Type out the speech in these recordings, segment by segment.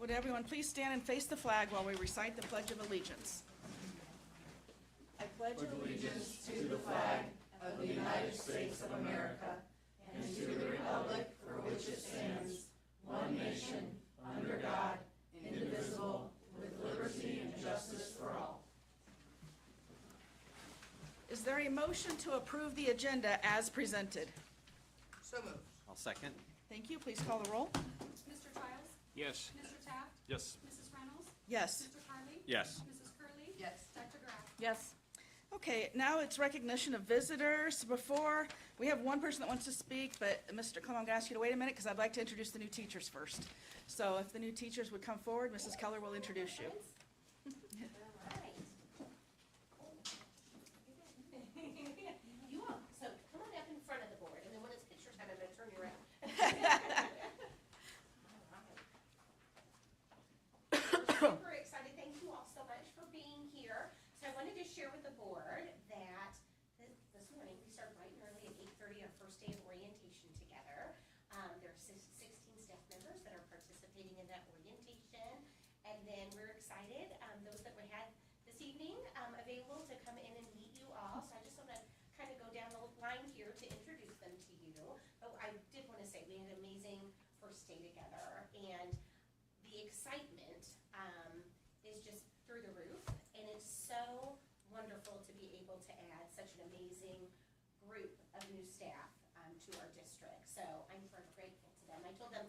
Would everyone please stand and face the flag while we recite the Pledge of Allegiance? I pledge allegiance to the flag of the United States of America and to the republic for which it stands, one nation, under God, indivisible, with liberty and justice for all. Is there a motion to approve the agenda as presented? So moved. I'll second. Thank you. Please call the roll. Mr. Childs? Yes. Mr. Taft? Yes. Mrs. Reynolds? Yes. Mr. Carly? Yes. Mrs. Curley? Yes. Dr. Graff? Yes. Okay, now it's recognition of visitors. Before, we have one person that wants to speak, but Mr. Clem, I'm going to ask you to wait a minute because I'd like to introduce the new teachers first. So if the new teachers would come forward, Mrs. Keller will introduce you. You all, so come on up in front of the board, and then when it's picture time, I'm gonna turn you around. We're super excited, thank you all so much for being here. So I wanted to share with the board that this morning, we started bright and early at 8:30, our first day of orientation together. There are 16 staff members that are participating in that orientation, and then we're excited, those that we had this evening, available to come in and meet you all. So I just want to kind of go down the line here to introduce them to you. But I did want to say we had an amazing first day together, and the excitement is just through the roof, and it's so wonderful to be able to add such an amazing group of new staff to our district. So I'm forever grateful to them. I told them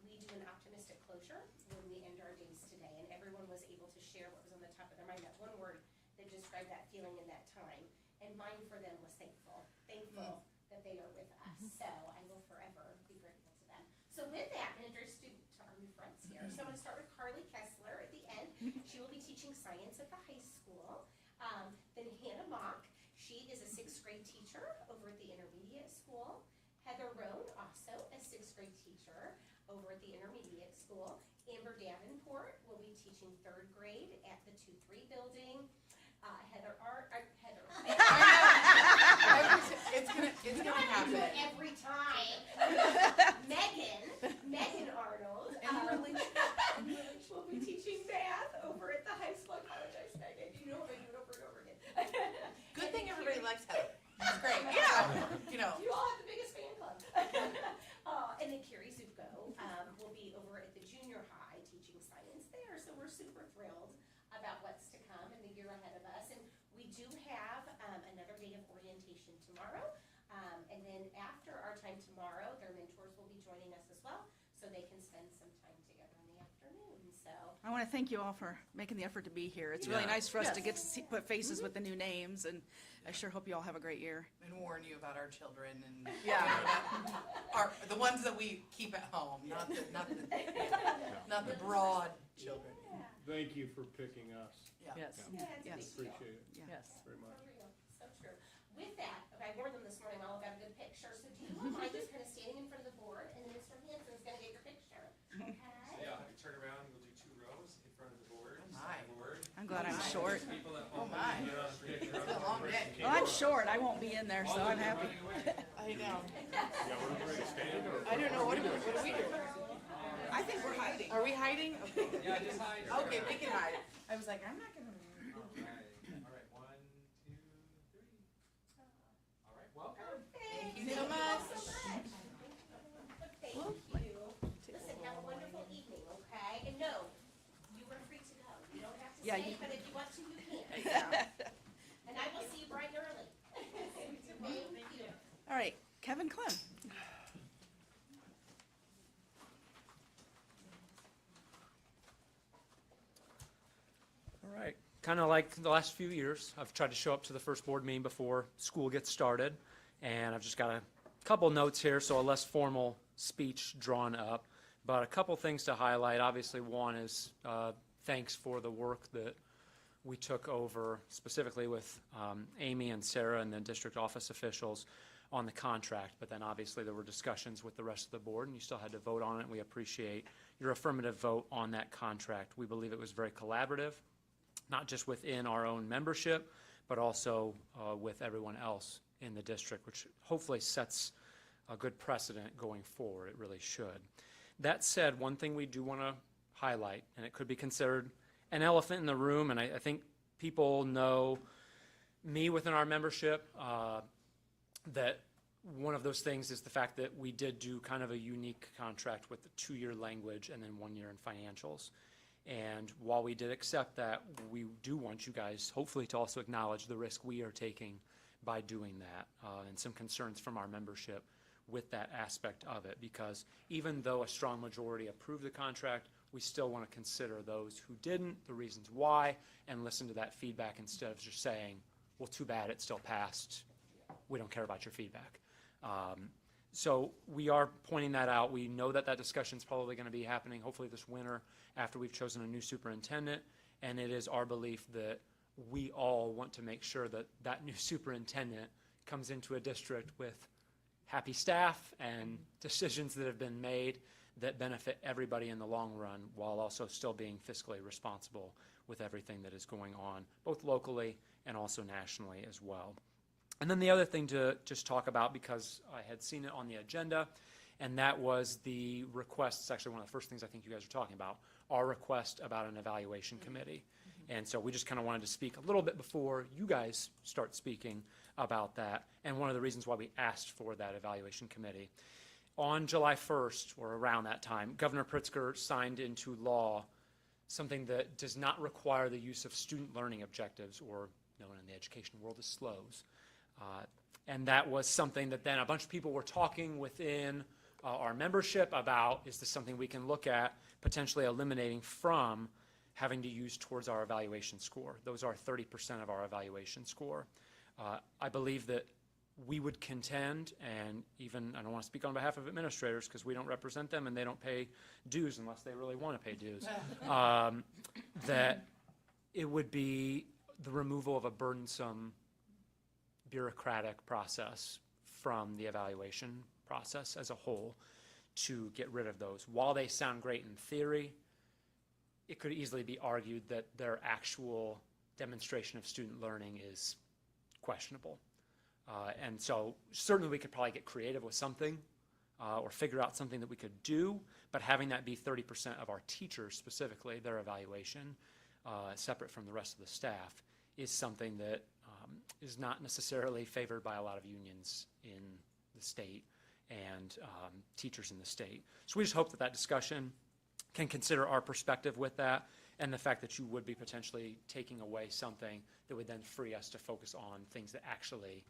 we do an optimistic closure when we end our days today, and everyone was able to share what was on the top of their mind. That one word that described that feeling in that time, and mine for them was thankful. Thankful that they are with us. So I will forever be grateful to them. So with that, I'm going to introduce you to our new friends here. So I'm going to start with Carly Kessler at the end. She will be teaching science at the high school. Then Hannah Mock. She is a 6th grade teacher over at the intermediate school. Heather Roan, also a 6th grade teacher over at the intermediate school. Amber Davenport will be teaching 3rd grade at the 2-3 building. It's gonna happen. Every time. Megan Arnold, will be teaching math over at the high school. I apologize, Megan. You know what I do it over and over again. Good thing everybody likes Heather. It's great. You know. You all have the biggest fan club. And then Carrie Zuko will be over at the junior high teaching science there. So we're super thrilled about what's to come in the year ahead of us. And we do have another day of orientation tomorrow. And then after our time tomorrow, their mentors will be joining us as well, so they can spend some time together in the afternoon. So I want to thank you all for making the effort to be here. It's really nice for us to get to put faces with the new names, and I sure hope you all have a great year. And warn you about our children and the ones that we keep at home, not the broad children. Thank you for picking us. Yes. Yes. Appreciate it Yes. very much. For real. So true. With that, I warned them this morning all about a good picture. So do you mind just kind of standing in front of the board, and then Mr. Hanson's going to get your picture? Okay. Yeah, I'll have you turn around, we'll do 2 rows in front of the board. Oh, my. I'm glad I'm short. People at Oh, home, my. you know, It's been a long day. Well, I'm short. I won't be in there, so I'm happy. I know. Yeah, we're ready to stand. I don't know. What do we do? I think we're hiding. Are we hiding? Okay. Yeah, just hide. Okay, we can hide. I was like, I'm not gonna. All right, 1, 2, 3. All right, welcome. Thank you so much. Thank you. Listen, have a wonderful evening, okay? And no, you are free to go. You don't have to stay, but if you want to, you can. And I will see you bright and early. Thank you. All right, Kevin Clem. All right, kind of like the last few years, I've tried to show up to the first board meeting before school gets started, and I've just got a couple notes here, so a less formal speech drawn up, but a couple things to highlight. Obviously, one is thanks for the work that we took over, specifically with Amy and Sarah and the district office officials on the contract, but then obviously there were discussions with the rest of the board, and you still had to vote on it. We appreciate your affirmative vote on that contract. We believe it was very collaborative, not just within our own membership, but also with everyone else in the district, which hopefully sets a good precedent going forward. It really should. That said, one thing we do want to highlight, and it could be considered an elephant in the room, and I think people know me within our membership, that one of those things is the fact that we did do kind of a unique contract with the 2-year language and then 1 year in financials. And while we did accept that, we do want you guys hopefully to also acknowledge the risk we are taking by doing that, and some concerns from our membership with that aspect of it, because even though a strong majority approved the contract, we still want to consider those who didn't, the reasons why, and listen to that feedback instead of just saying, well, too bad, it still passed. We don't care about your feedback. So we are pointing that out. We know that that discussion is probably going to be happening hopefully this winter after we've chosen a new superintendent, and it is our belief that we all want to make sure that that new superintendent comes into a district with happy staff and decisions that have been made that benefit everybody in the long run, while also still being fiscally responsible with everything that is going on, both locally and also nationally as well. And then the other thing to just talk about, because I had seen it on the agenda, and that was the request. It's actually one of the first things I think you guys are talking about, our request about an evaluation committee. And so we just kind of wanted to speak a little bit before you guys start speaking about that, and one of the reasons why we asked for that evaluation committee. On July 1st, or around that time, Governor Pritzker signed into law something that does not require the use of student learning objectives, or known in the education world as SLOs. And that was something that then a bunch of people were talking within our membership about, is this something we can look at potentially eliminating from having to use towards our evaluation score. Those are 30% of our evaluation score. I believe that we would contend, and even, I don't want to speak on behalf of administrators because we don't represent them and they don't pay dues unless they really want to pay dues, that it would be the removal of a burdensome bureaucratic process from the evaluation process as a whole to get rid of those. While they sound great in theory, it could easily be argued that their actual demonstration of student learning is questionable. And so certainly we could probably get creative with something or figure out something that we could do, but having that be 30% of our teachers specifically, their evaluation, separate from the rest of the staff, is something that is not necessarily favored by a lot of unions in the state and teachers in the state. So we just hope that that discussion can consider our perspective with that, and the fact that you would be potentially taking away something that would then free us to focus on things that actually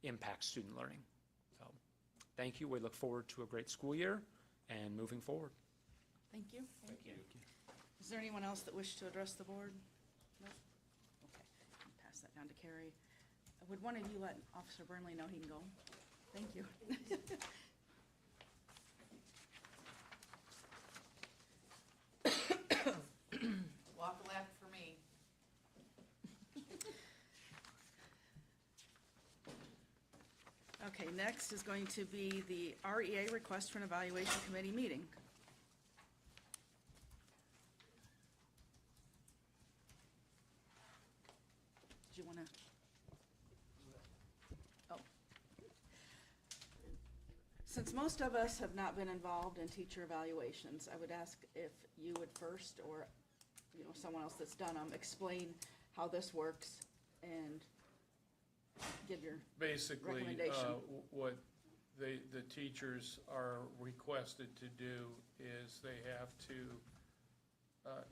impact student learning. So thank you. We look forward to a great school year and moving forward. Thank you. Thank you. Is there anyone else that wishes to address the board? No? Okay, I'll pass that down to Carrie. Would one of you let Officer Burnley know he can go? Thank you. Walk left for me. Okay, next is going to be the REA request for an evaluation committee meeting. Did you want to? Oh. Since most of us have not been involved in teacher evaluations, I would ask if you would first, or someone else that's done them, explain how this works and give your Basically, recommendation. what the teachers are requested to do is they have to,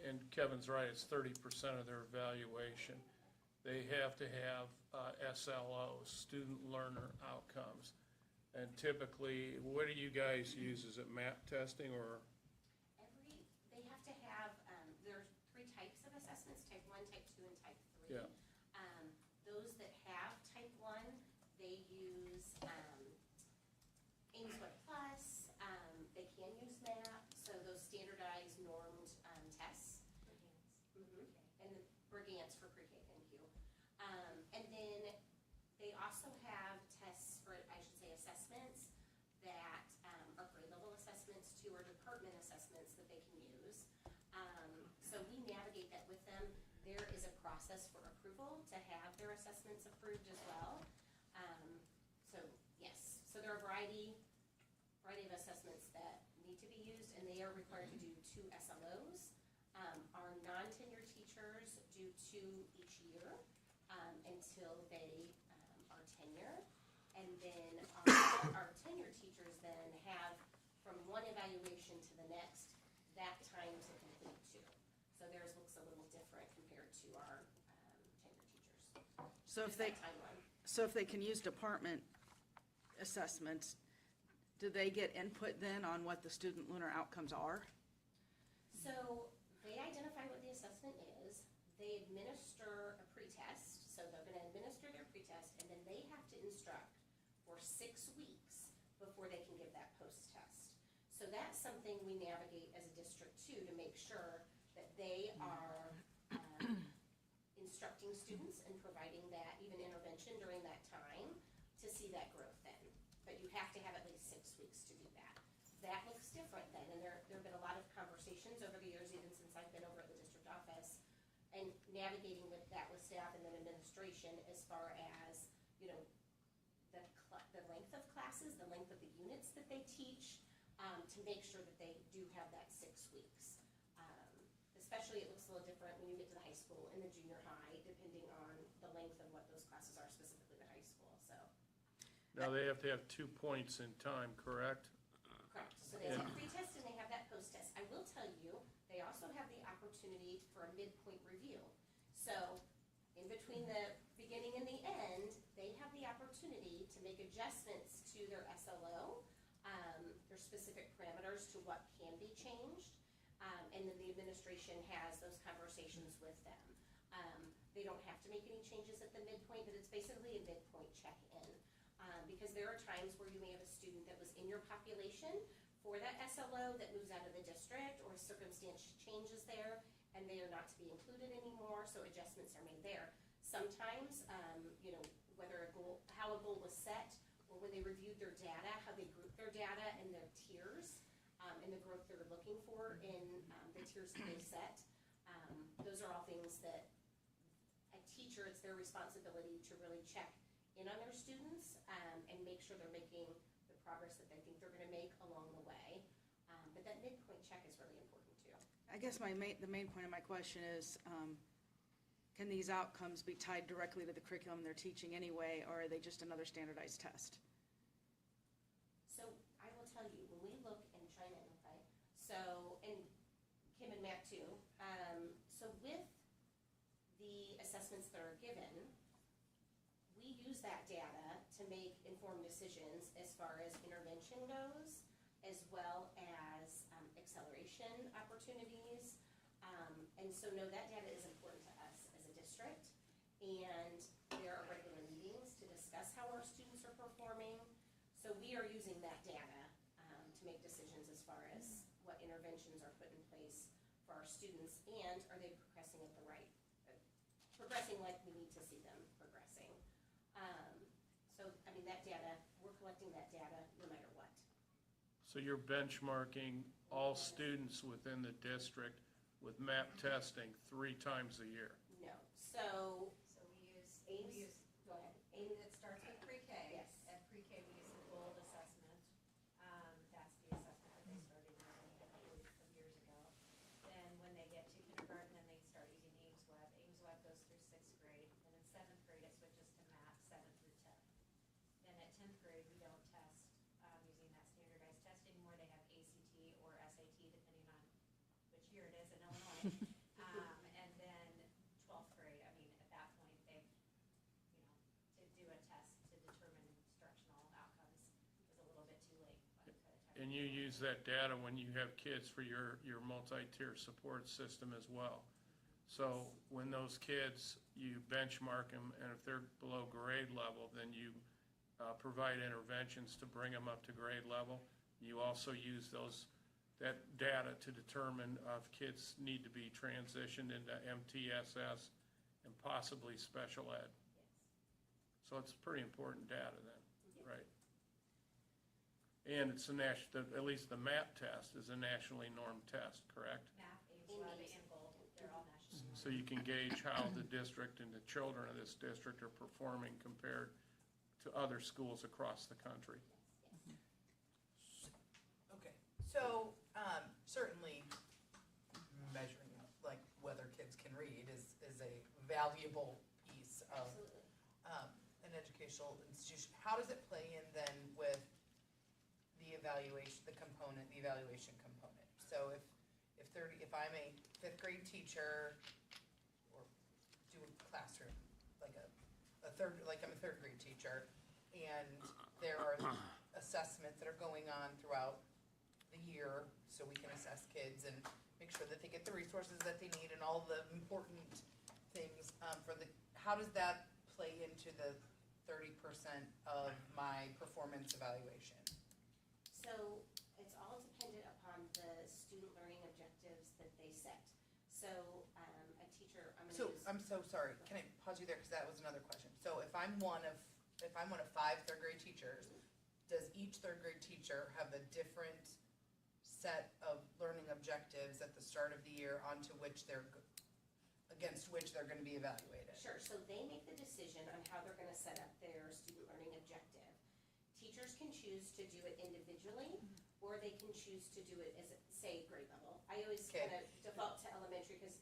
and Kevin's right, it's 30% of their evaluation. They have to have SLOs, student learner outcomes. And typically, what do you guys use? Is it map testing or? They have to have, there's 3 types of assessments, type 1, type 2, and type 3. Yeah. Those that have type 1, they use Ames Web Plus, they can use MAP, so those standardized normed tests. And the Brigance for pre-K, thank you. And then they also have tests for, I should say, assessments that are grade level assessments too, or department assessments that they can use. So we navigate that with them. There is a process for approval to have their assessments approved as well. So yes, so there are a variety of assessments that need to be used, and they are required to do 2 SLOs. non-tenured teachers do 2 each year until they are tenured. And then our tenured teachers then have, from one evaluation to the next, that time to complete 2. So theirs looks a little different compared to our tenured teachers. So Just that timeline. so if they can use department assessments, do they get input then on what the student learner outcomes are? So they identify what the assessment is, they administer a pretest, so they're gonna administer their pretest, and then they have to instruct for 6 weeks before they can give that post-test. So that's something we navigate as a district too, to make sure that they are instructing students and providing that even intervention during that time to see that growth then. But you have to have at least 6 weeks to do that. That looks different then, and there have been a lot of conversations over the years, even since I've been over at the district office, and navigating with that with staff and then administration as far as, you know, the length of classes, the length of the units that they teach, to make sure that they do have that 6 weeks. Especially, it looks a little different when you get to the high school and the junior high, depending on the length of what those classes are, specifically the high school, so. Now, they have to have 2 points in time, correct? Correct, so they have a pre-test and they have that post-test. I will tell you, they also have the opportunity for a midpoint review. So, in between the beginning and the end, they have the opportunity to make adjustments to their SLO, their specific parameters to what can be changed, and then the administration has those conversations with them. They don't have to make any changes at the midpoint, but it's basically a midpoint check-in. Because there are times where you may have a student that was in your population for that SLO that moves out of the district, or circumstance changes there, and they are not to be included anymore, so adjustments are made there. Sometimes, you know, whether how a goal was set, or when they reviewed their data, how they grouped their data and their tiers, and the growth they're looking for in the tiers that they set. Those are all things that a teacher, it's their responsibility to really check in on their students and make sure they're making the progress that they think they're gonna make along the way. But that midpoint check is really important too. I guess the main point of my question is, can these outcomes be tied directly to the curriculum they're teaching anyway, or are they just another standardized test? So I will tell you, when we look and chime in, okay, so, and Kim and Matt too, so with the assessments that are given, we use that data to make informed decisions as far as intervention goes, as well as acceleration opportunities. And so no, that data is important to us as a district, and there are regular meetings to discuss how our students are performing. So we are using that data to make decisions as far as what interventions are put in place for our students, and are they progressing at the right, progressing like we need to see them progressing. So, I mean, that data, we're collecting that data no matter what. So you're benchmarking all students within the district with MAP testing 3 times a year? No, so, So we use, AIMS, go ahead. AIMS, it starts with pre-K. Yes. At pre-K, we use the GOLD assessment. That's the assessment that they started using a couple of years ago. Then when they get to kindergarten, then they start using AIMS-Web. AIMS-Web goes through 6th grade. Then in 7th grade, it switches to MAP, 7th through 10th. Then at 10th grade, we don't test using that standardized test anymore. They have ACT or SAT, depending on which year it is in Illinois. And then 12th grade, I mean, at that point, they've, to do a test to determine instructional outcomes is a little bit too late. And you use that data when you have kids for your multi-tier support system as well. So when those kids, you benchmark them, and if they're below grade level, then you provide interventions to bring them up to grade level. You also use that data to determine if kids need to be transitioned into MTSS and possibly special ed. Yes. So it's pretty important data then, right? And it's at least the MAP test is a nationally normed test, correct? MAP, AIMS-Web, and GOLD, they're all national. So you can gauge how the district and the children of this district are performing compared to other schools across the country. Okay, so certainly measuring like whether kids read is a valuable piece of Absolutely. an educational institution. How does it play in then with the evaluation component? So if I'm a fifth grade teacher, or do a classroom, like I'm a third grade teacher, and there are assessments that are going on throughout the year, so we can assess kids and make sure that they get the resources that they need and all the important things, how does that play into the 30% of my performance evaluation? So it's all dependent upon the student learning objectives that they set. So a teacher, I'm So, gonna use. I'm so sorry, can I pause you there, because that was another question. So if I'm one of 5 third grade teachers, does each third grade teacher have a different set of learning objectives at the start of the year against which they're gonna be evaluated? Sure, so they make the decision on how they're gonna set up their student learning objective. Teachers can choose to do it individually, or they can choose to do it as, say, grade level. I always Okay. kind of default to elementary, because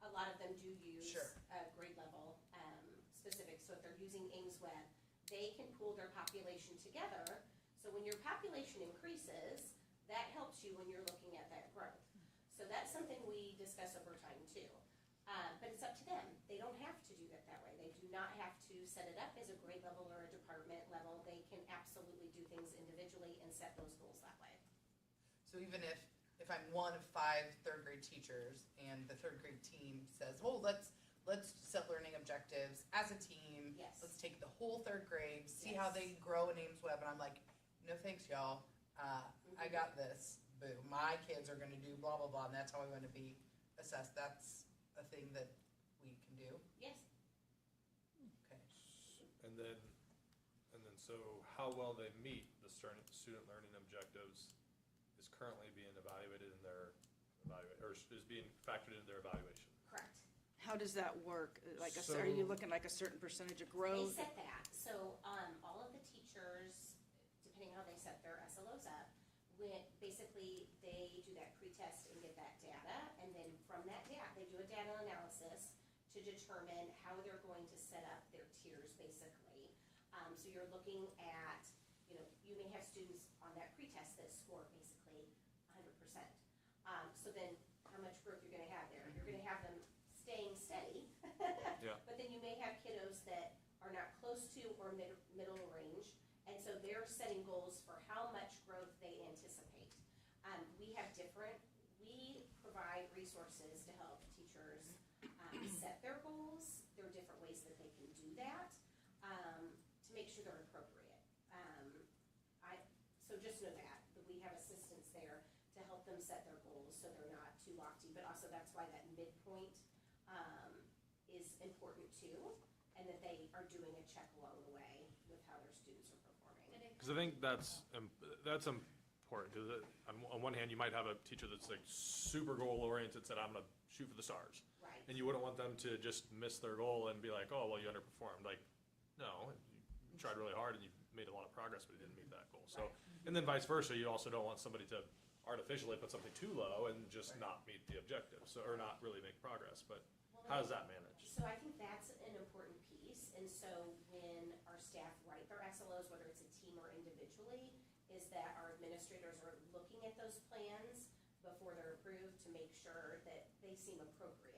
a lot of them do use Sure. grade level specific. So if they're using Ames Web, they can pool their population together. So when your population increases, that helps you when you're looking at that growth. So that's something we discuss over time too. But it's up to them. They don't have to do that way. They do not have to set it up as a grade level or a department level. They can absolutely do things individually and set those goals that way. So even if I'm one of 5 third grade teachers and the third grade team says, oh, let's set learning objectives as a team. Yes. Let's take the whole third grade, see how they grow in Ames Web, and I'm like, no thanks, y'all. I got this. Boo. My kids are going to do blah, blah, blah, and that's how I'm going to be assessed. That's a thing that we can do. Yes. Okay. And then, so how well they meet the student learning objectives is currently being evaluated in their or is being factored into their evaluation. Correct. How does that work? Like, So- are you looking like a certain percentage of They growth? set that. So all of the teachers, depending how they set their SLOs up, basically they do that pre-test and get that data, and then from that data, they do a data analysis to determine how they're going to set up their tiers, basically. So you're looking at, you may have students on that pre-test that score basically 100%. So then how much growth you're gonna have there? You're gonna have them staying steady. Yeah. But then you may have kiddos that are not close to or middle range, and so they're setting goals for how much growth they anticipate. We provide resources to help teachers set their goals. There are different ways that they can do that to make sure they're appropriate. So just know that we have assistance there to help them set their goals so they're not too lofty, but also that's why that midpoint is important too, and that they are doing a check along the way with how their students are performing. Because I think that's important, because on one hand, you might have a teacher that's like super goal-oriented, said, I'm gonna shoot for the stars. Right. And you wouldn't want them to just miss their goal and be like, oh, well, you underperformed. Like, no, you tried really hard and you made a lot of progress, but you didn't meet that goal. So, and then vice versa, you also don't want somebody to artificially put something too low and just not meet the objective, so, or not really make progress. But how does that manage? So I think that's an important piece, and so when our staff write their SLOs, whether it's a team or individually, is that our administrators are looking at those plans before they're approved to make sure that they seem appropriate.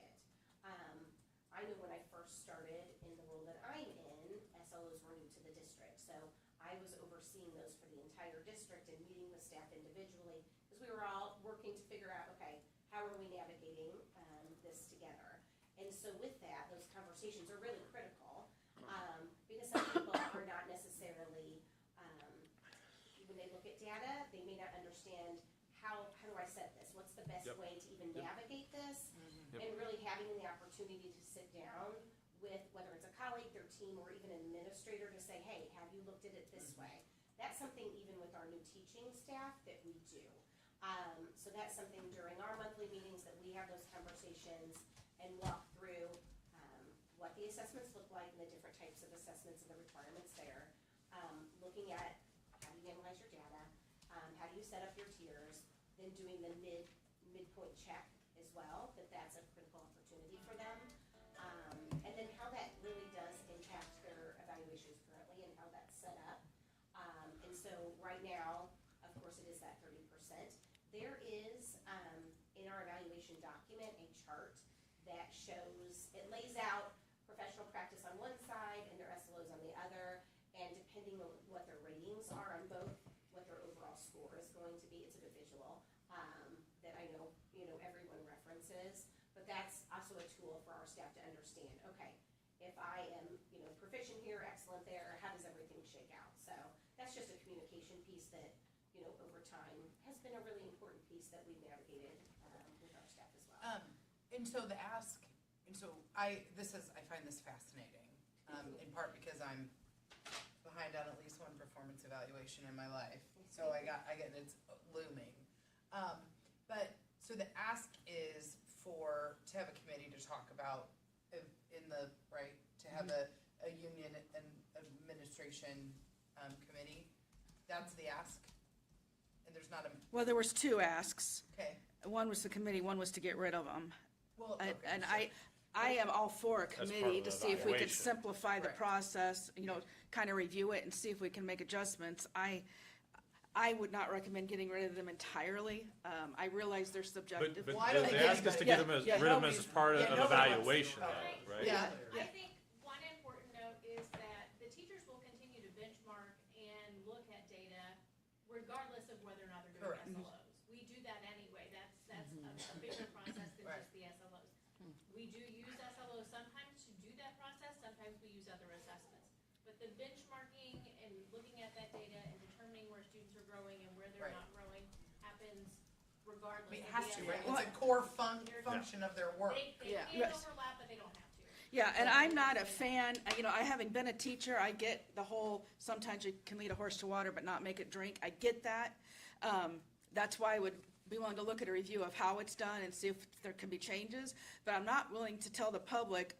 I know when I first started in the role that I'm in, SLOs were new to the district, so I was overseeing those for the entire district and meeting with staff individually, because we were all working to figure out, okay, how are we navigating this together? And so with that, those conversations are really critical, because some people are not necessarily, when they look at data, they may not understand how do I set this? What's the best Yep. way to even Yep. navigate this? Yep. And really having the opportunity to sit down with, whether it's a colleague, their team, or even an administrator to say, hey, have you looked at it this way? That's something even with our new teaching staff that we do. So that's something during our monthly meetings that we have those conversations and walk through what the assessments look like and the different types of assessments and the requirements there. Looking at how do you analyze your data, how do you set up your tiers, then doing the midpoint check as well, that's a critical opportunity for for them. And then how that really does impact their evaluations currently and how that's set up. And so right now, of course, it is that 30%. There is, in our evaluation document, a chart that shows, it lays out professional practice on one side and their SLOs on the other, and depending on what their ratings are on both, what their overall score is going to be. It's a good visual, that I know, everyone references, but that's also a tool for our staff to understand, okay, if I am, proficient here, excellent there, how does everything shake out? So that's just a communication piece that, over time has been a really important piece that we've navigated, with our staff as well. And so the ask, and so I find this fascinating, in part because I'm behind on at least one performance evaluation in my life. So I get it's looming. But, so the ask is to have a committee to talk about to have a union and administration, committee. That's the ask? And there's not a, Well, there was two asks. okay, One was the committee, one was to get rid of them. well, And I am all for a part of committee the to see if we could evaluation. simplify the Right. process, kind of review it and see if we can make adjustments. I would not recommend getting rid of them entirely. I realize they're subjective. But Well, I don't the think ask is to get them Yeah, rid of them as part of yeah, an nobody wants to. evaluation, Oh. though, right? yeah, I think one important note is that the teachers will continue to benchmark and look at data regardless of whether or not they're Correct. doing SLOs. We do that anyway, that's a bigger process than Right. just the SLOs. We do use SLOs sometimes to do that process, sometimes we use other assessments. But the benchmarking and looking at that data and determining where students are growing and where they're Right. not growing happens I regardless mean, it of has the to, right? SLO. It's a core function of their work. They Yeah. can Yes. overlap, but they don't have to. Yeah, and I'm not a fan, I having been a teacher, I get the whole, sometimes you can lead a horse to water but not make it drink. I get that. That's why I would be willing to look at a review of how it's done and see if there can be changes. But I'm not willing to tell the public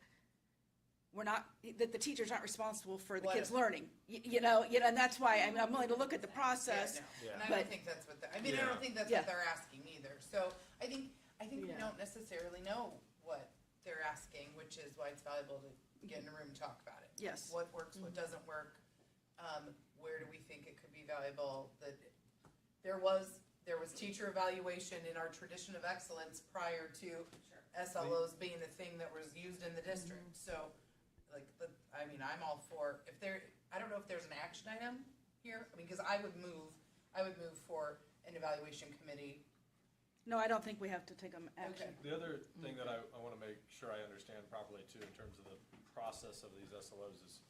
that the teachers aren't responsible for the What kids' if- learning. And that's why I'm willing to look at the process. Yeah, no. Yeah. And I But- don't think that's what, I mean, I Yeah. don't think that's Yeah. what they're asking either. So I think we Yeah. don't necessarily know what they're asking, which is why it's valuable to get in a room and talk about it. Yes. What works, what doesn't work, where do we think it could be valuable, that there was teacher evaluation in our tradition of excellence prior to SLOs being a thing that was used in the district. So, I'm all for, I don't know if there's an action item here, because I would move for an evaluation committee. No, I don't think we have to take them action. Okay. The other thing that I want to make sure I understand properly too, in terms of the process of these SLOs is,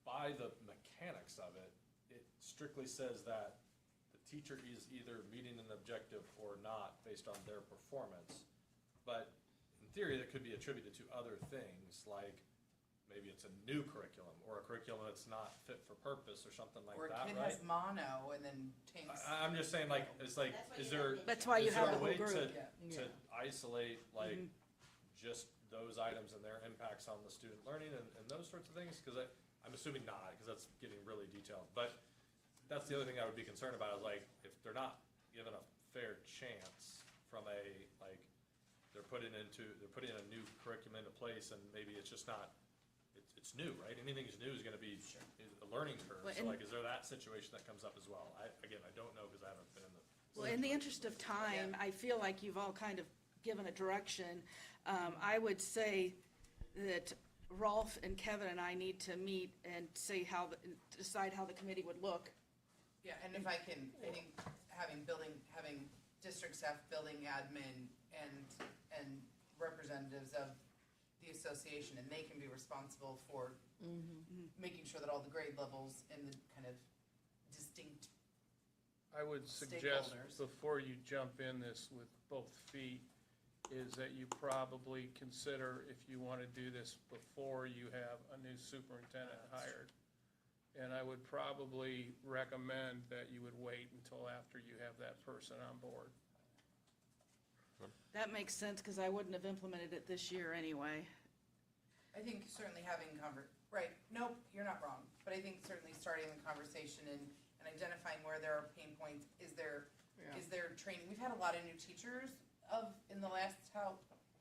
by the mechanics of it, it strictly says that the teacher is either meeting an objective or not based on their performance. But in theory, that could be attributed to other things, like maybe it's a new curriculum or a curriculum that's not fit for purpose or something like Or a that, kid right? has mono and then tanks. I'm just saying, That's why is you there? have That's why you Is there have a the whole way group. Yeah. to isolate, just those items and their impacts on the student learning and those sorts of things? Because I'm assuming not, because that's getting really detailed. But that's the other thing I would be concerned about, is if they're not given a fair chance from they're putting a new curriculum into place, and maybe it's just not, it's new, right? Anything that's new is gonna be a learning curve. Well, So and- is there that situation that comes up as well? I don't know, because I haven't been in the. Well, in the interest of time, I feel like you've all kind of given a direction. I would say that Rolf and Kevin and I need to meet and decide how the committee would look. Yeah, and if I think having district staff, building admin, and representatives of the association, and they can be responsible for making sure that all the grade levels and the kind of distinct, I would suggest, Stakeholders. before you jump in this with both feet, is that you probably consider if you want to do this before you have a new superintendent hired. And I would probably recommend that you would wait until after you have that person on board. That makes sense, because I wouldn't have implemented it this year anyway. I think certainly having right, nope, you're not wrong, but I think certainly starting the conversation and identifying where there are pain points, is there training, we've had a lot of new teachers in the last,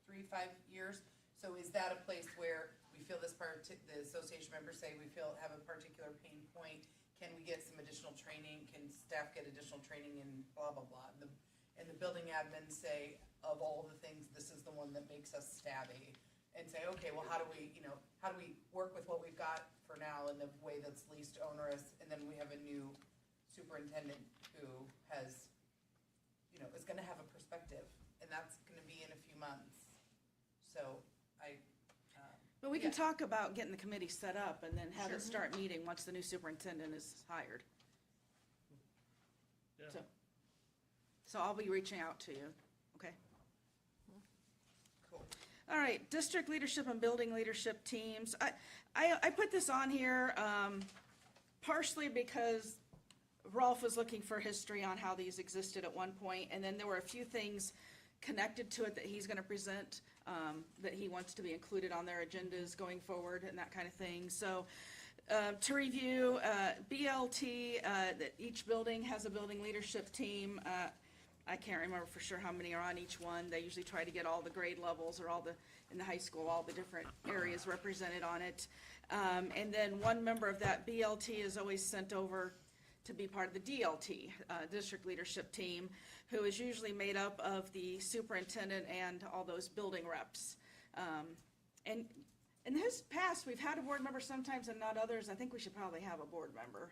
3 5 years. So is that a place where we feel the association members say have a particular pain point? Can we get some additional training? Can staff get additional training in blah, blah, blah? And the building admins say, of all the things, this is the one that makes us stabby. And say, okay, well, how do we work with what we've got for now in the way that's least onerous? And then we have a new superintendent who has, is gonna have a perspective, and that's gonna be in a few months. So But we can Yeah. talk about getting the committee set up and then have Sure. it start meeting once the new superintendent is hired. Yeah. So I'll be reaching out to you, okay? cool. All right, district leadership and building leadership teams. I put this on here, partially because Rolf was looking for history on how these existed at one point, and then there were a few things connected to it that he's gonna present, that he wants to be included on their agendas going forward and that kind of thing. So, to review, BLT, that each building has a building leadership team. I can't remember for sure how many are on each one. They usually try to get all the grade levels or in the high school, all the different areas represented on it. And then one member of that BLT is always sent over to be part of the DLT, district leadership team, who is usually made up of the superintendent and all those building reps. And in his past, we've had a board member sometimes and not others. I think we should probably have a board member,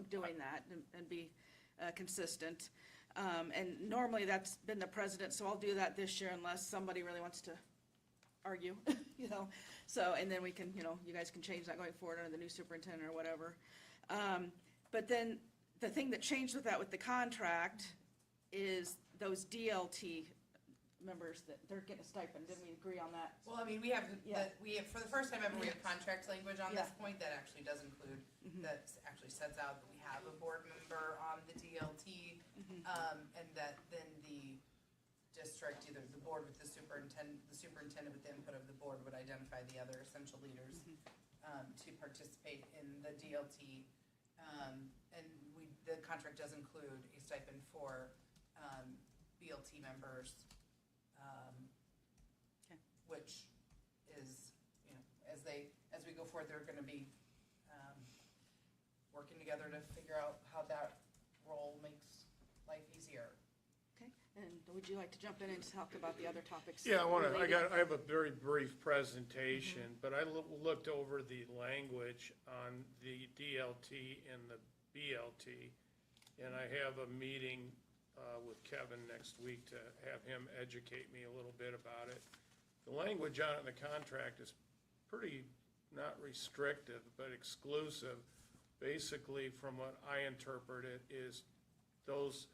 doing that and be consistent. And normally that's been the president, so I'll do that this year unless somebody really wants to argue, So, and then we can, you guys can change that going forward under the new superintendent or whatever. But then the thing that changed with that with the contract is those DLT members that they're getting a stipend. Didn't we agree on that? Well, I mean, we have, Yeah. for the first time ever, we have contract language on this Yeah. point that actually does include, that actually sets out that we have a board member on the DLT, and that then the district, either the board with the superintendent with the input of the board would identify the other essential leaders, to participate in the DLT. And the contract does include a stipend for, BLT members, Okay. which is, as we go forward, they're gonna be, working together to figure out how that role makes life easier. Okay, and would you like to jump in and talk about the other topics? Yeah, related? I have a very brief presentation, but I looked over the language on the DLT and the BLT, and I have a meeting with Kevin next week to have him educate me a little bit about it. The language on it in the contract is pretty, not restrictive, but exclusive. Basically, from what I interpret it, is those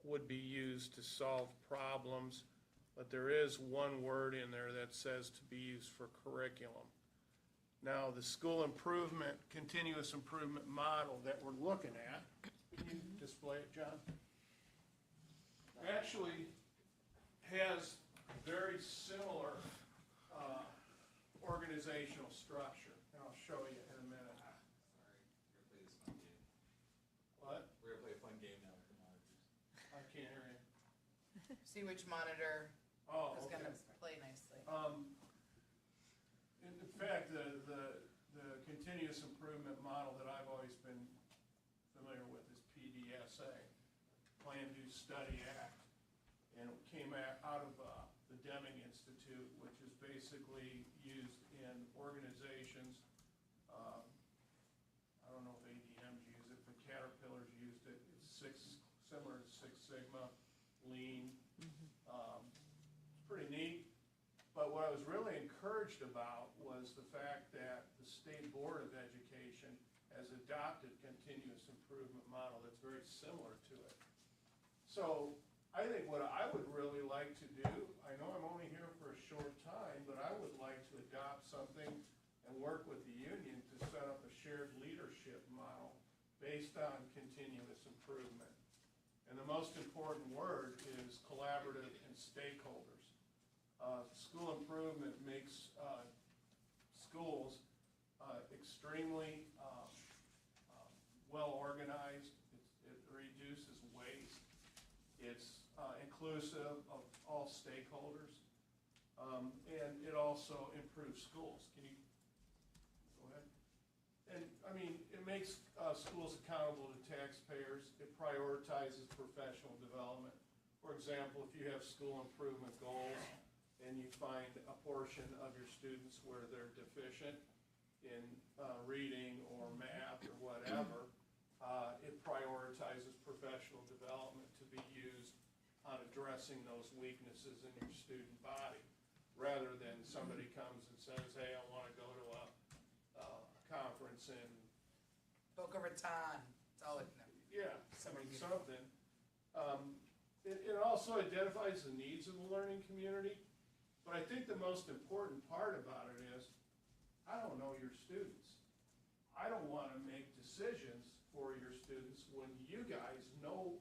would be used to solve problems, but there is one word in there that says to be used for curriculum. Now, the school improvement, continuous improvement model that we're looking at, can you display it, John? Actually has very similar organizational structure, and I'll show you in a minute. Sorry, we're gonna play this fun game. What? We're gonna play a fun game now with the monitors. I can't hear you. See which monitor Oh, is okay. gonna play nicely. In fact, the continuous improvement model that I've always been familiar with is PDSA, Plan, Do, Study, Act. And it came out of the Deming Institute, which is basically used in organizations. I don't know if ADM's used it, but Caterpillar's used it. It's similar to Six Sigma, Lean. It's pretty neat. But what I was really encouraged about was the fact that the State Board of Education has adopted continuous improvement model that's very similar to it. So I think what I would really like to do, I know I'm only here for a short time, but I would like to adopt something and work with the union to set up a shared leadership model based on continuous improvement. And the most important word is collaborative and stakeholders. School improvement makes schools extremely well organized. It reduces waste. It's inclusive of all stakeholders. And it also improves schools. Can you, go ahead? And, I mean, it makes schools accountable to taxpayers. It prioritizes professional development. For example, if you have school improvement goals and you find a portion of your students where they're deficient in reading or math or whatever, it prioritizes professional development to be used on addressing those weaknesses in your student body, rather than somebody comes and says, hey, I want to go to a conference in, Boca Raton, that's all it, no. yeah, Somebody get- something. It also identifies the needs of the learning community, but I think the most important part about it is, I don't know your students. I don't want to make decisions for your students when you guys know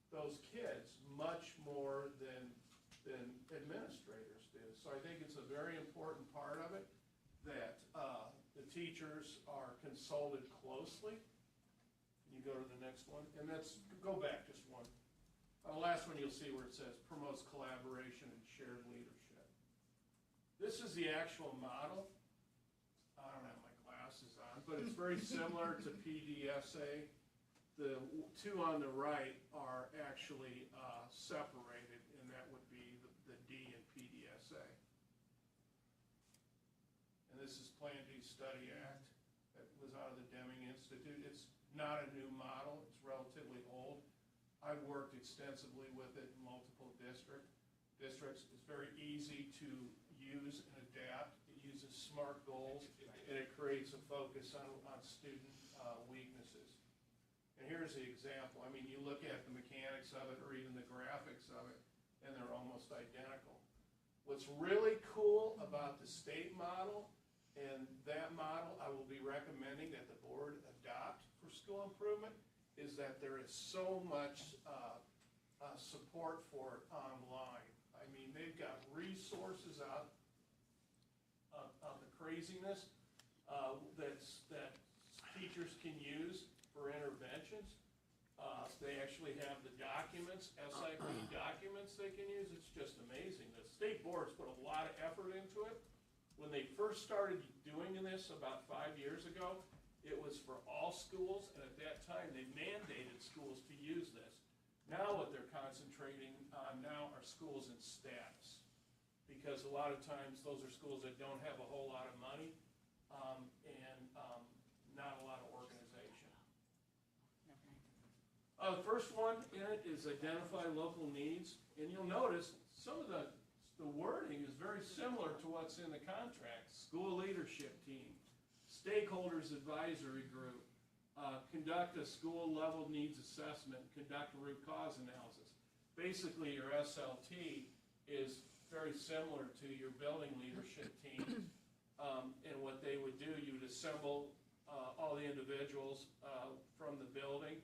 those kids much more than administrators do. So I think it's a very important part of it that the teachers are consulted closely. Can you go to the next one? And that's, go back just one. The last one you'll see where it says promotes collaboration and shared leadership. This is the actual model. I don't have my glasses on, but it's very similar to PDSA. The two on the right are actually separated, and that would be the D in PDSA. And this is Plan D Study Act that was out of the Deming Institute. It's not a new model, it's relatively old. I've worked extensively with it in multiple districts. It's very easy to use and adapt. It uses SMART goals, and it creates a focus on student weaknesses. And here's the example. I mean, you look at the mechanics of it or even the graphics of it, and they're almost identical. What's really cool about the state model, and that model I will be recommending that the board adopt for school improvement, is that there is so much support for it online. I mean, they've got resources out of the craziness that teachers can use for interventions. They actually have the documents, SIP documents they can use. It's just amazing. The state boards put a lot of effort into it. When they first started doing this about 5 years ago, it was for all schools, and at that time, they mandated schools to use this. Now what they're concentrating on now are schools in status, because a lot of times, those are schools that don't have a whole lot of money, and not a lot of organization. The first one in it is identify local needs, and you'll notice some of the wording is very similar to what's in the contract. School leadership team, stakeholders advisory group, conduct a school level needs assessment, conduct a root cause analysis. Basically, your SLT is very similar to your building leadership team. And what they would do, you would assemble all the individuals from the building,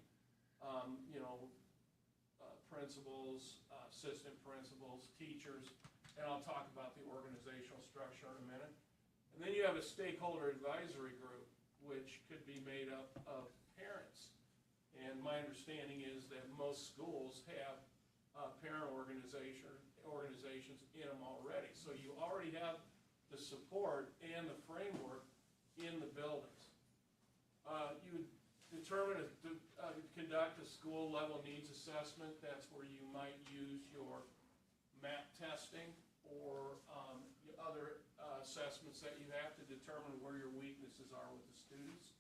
principals, assistant principals, teachers, and I'll talk about the organizational structure in a minute. And then you have a stakeholder advisory group, which could be made up of parents. And my understanding is that most schools have parent organizations in them already. So you already have the support and the framework in the buildings. You would determine to conduct a school level needs assessment. That's where you might use your MAP testing or other assessments that you have to determine where your weaknesses are with the students.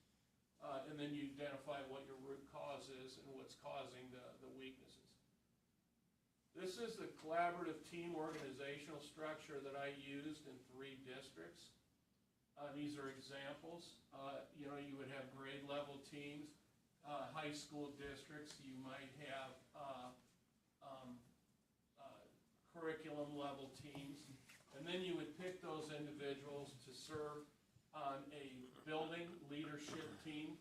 And then you identify what your root cause is and what's causing the weaknesses. This is the collaborative team organizational structure that I used in 3 districts. These are examples. You would have grade level teams. High school districts, you might have curriculum level teams. And then you would pick those individuals to serve on a building leadership team.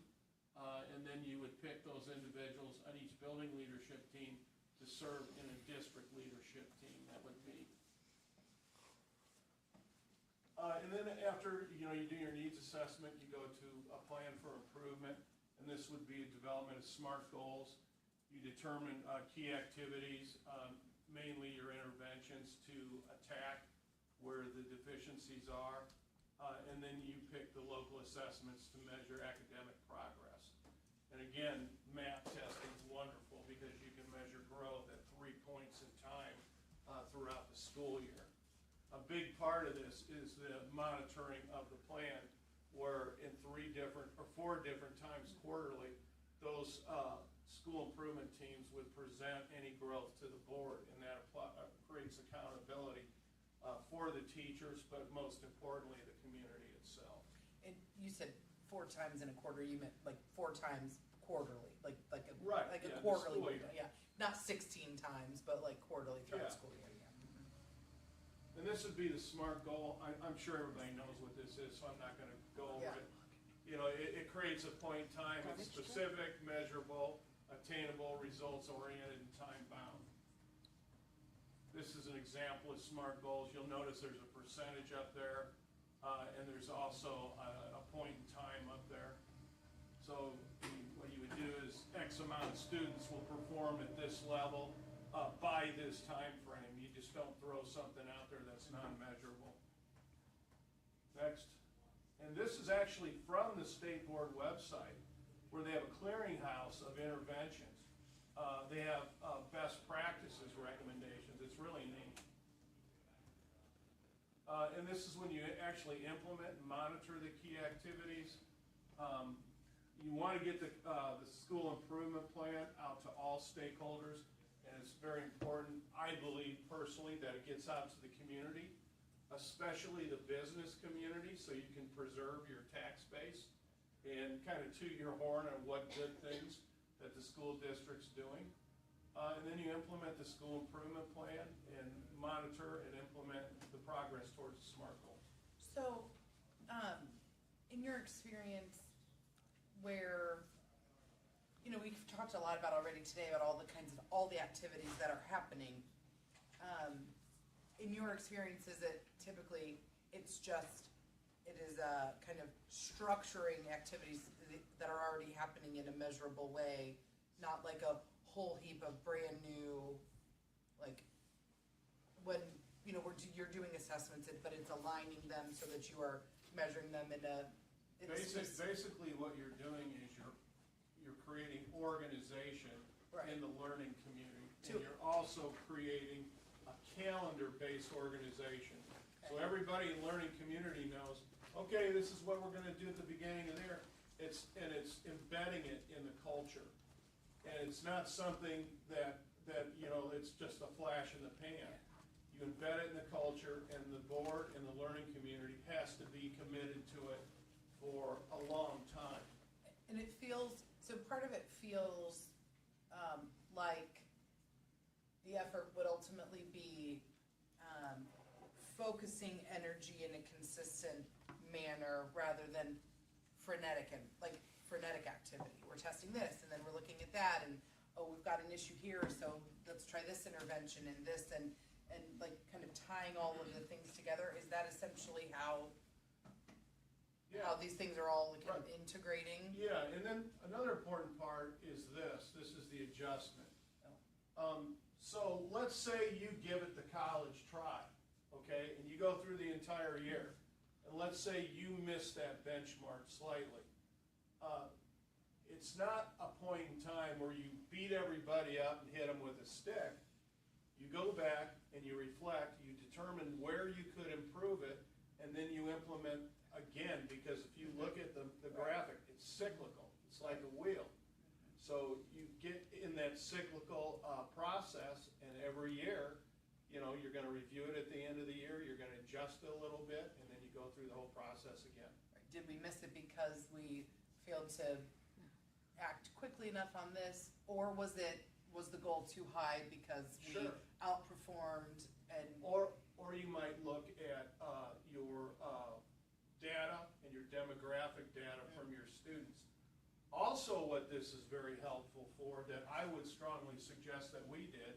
And then you would pick those individuals on each building leadership team to serve in a district leadership team that would meet. And then after you do your needs assessment, you go to a plan for improvement, and this would be a development of SMART goals. You determine key activities, mainly your interventions to attack where the deficiencies are, and then you pick the local assessments to measure academic progress. And again, math testing is wonderful because you can measure growth at 3 points in time throughout the school year. A big part of this is the monitoring of the plan, where in 4 different times quarterly, those school improvement teams would present any growth to the board, and that creates accountability for the teachers, but most importantly, the community itself. And you said 4 times in a quarter, you meant like 4 times quarterly, like a, Right, like a yeah, the quarterly, school year. yeah, not 16 times, but like quarterly throughout Yeah. school year, yeah. And this would be the SMART goal. I'm sure everybody knows what this is, so I'm not gonna go over Yeah. it. You know, it creates a point in time, it's specific, measurable, attainable, results-oriented, and time-bound. This is an example of SMART goals. You'll notice there's a percentage up there, and there's also a point in time up there. So what you would do is X amount of students will perform at this level by this time frame. You just don't throw something out there that's non-measurable. Next. And this is actually from the state board website, where they have a clearinghouse of interventions. They have best practices recommendations. It's really neat. And this is when you actually implement and monitor the key activities. You want to get the school improvement plan out to all stakeholders, and it's very important, I believe personally, that it gets out to the community, especially the business community, so you can preserve your tax base and kind of toot your horn on what good things that the school district's doing. And then you implement the school improvement plan and monitor and implement the progress towards the SMART goals. So, in your experience, where, you know, we've talked a lot about already today about all the activities that are happening. In your experience, is it typically, it is kind of structuring activities that are already happening in a measurable way, not like a whole heap of brand new, like, when, you know, you're doing assessments, but it's aligning them so that you are measuring them in a, Basically, what you're doing is you're creating organization Right. in the learning community. And you're also creating a calendar-based organization. So everybody in learning community knows, okay, this is what we're gonna do at the beginning of the year. It's embedding it in the culture. And it's not something that, you know, it's just a flash in the pan. You embed it in the culture, and the board and the learning community has to be committed to it for a long time. And it feels, so part of it feels like the effort would ultimately be focusing energy in a consistent manner rather than frenetic activity. We're testing this, and then we're looking at that, and oh, we've got an issue here, so let's try this intervention and this, and like kind of tying all of the things together. Is that essentially how these things are all kind of integrating? Yeah, and then another important part is this. This is the adjustment. So let's say you give it the college try, okay, and you go through the entire year, and let's say you miss that benchmark slightly. It's not a point in time where you beat everybody up and hit them with a stick. You go back and you reflect, you determine where you could improve it, and then you implement again, because if you look at the graphic, it's cyclical. It's like a wheel. So you get in that cyclical process, and every year, you know, you're going to review it at the end of the year, you're going to adjust it a little bit, and then you go through the whole process again. Did we miss it because we failed to act quickly enough on this, or was the goal too high because we Sure. outperformed and? Or you might look at your data and your demographic data from your students. Also, what this is very helpful for, that I would strongly suggest that we did,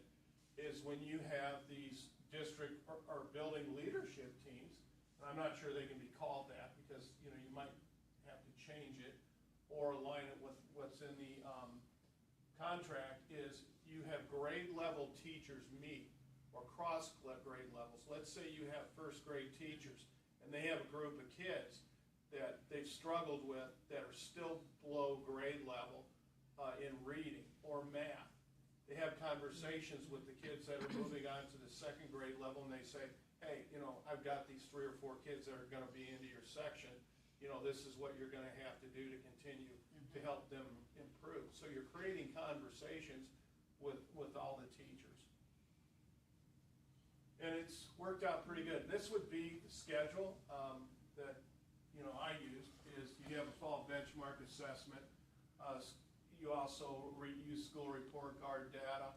is when you have these district or building leadership teams, and I'm not sure they can be called that because, you know, you might have to change it or align it with what's in the contract, is you have grade level teachers meet, or cross-grade levels. Let's say you have first-grade teachers, and they have a group of kids that they've struggled with that are still below grade level in reading or math. They have conversations with the kids that are moving on to the second grade level, and they say, hey, you know, I've got these 3 or 4 kids that are gonna be into your section. You know, this is what you're gonna have to do to continue to help them improve. So you're creating conversations with all the teachers. And it's worked out pretty good. This would be the schedule that, you know, I use, is you have a fall benchmark assessment. You also use school report card data.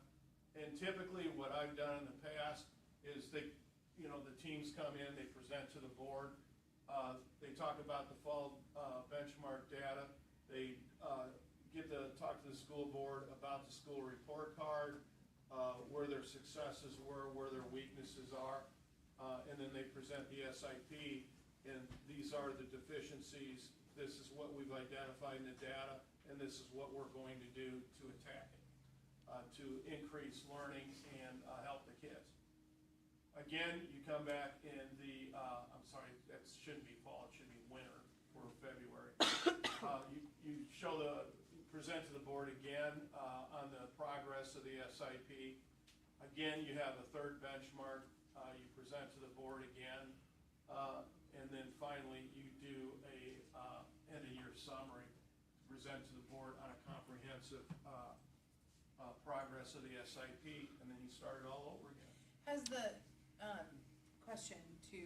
And typically what I've done in the past is they, you know, the teams come in, they present to the board. They talk about the fall benchmark data. They get to talk to the school board about the school report card, where their successes were, where their weaknesses are, and then they present the SIP, and these are the deficiencies, this is what we've identified in the data, and this is what we're going to do to attack it, to increase learning and help the kids. Again, you come back in the, I'm sorry, that shouldn't be fall, it should be winter for February. You present to the board again on the progress of the SIP. Again, you have a third benchmark, you present to the board again, and then finally you do a end of year summary, present to the board on a comprehensive progress of the SIP, and then you start it all over again. Has the, question to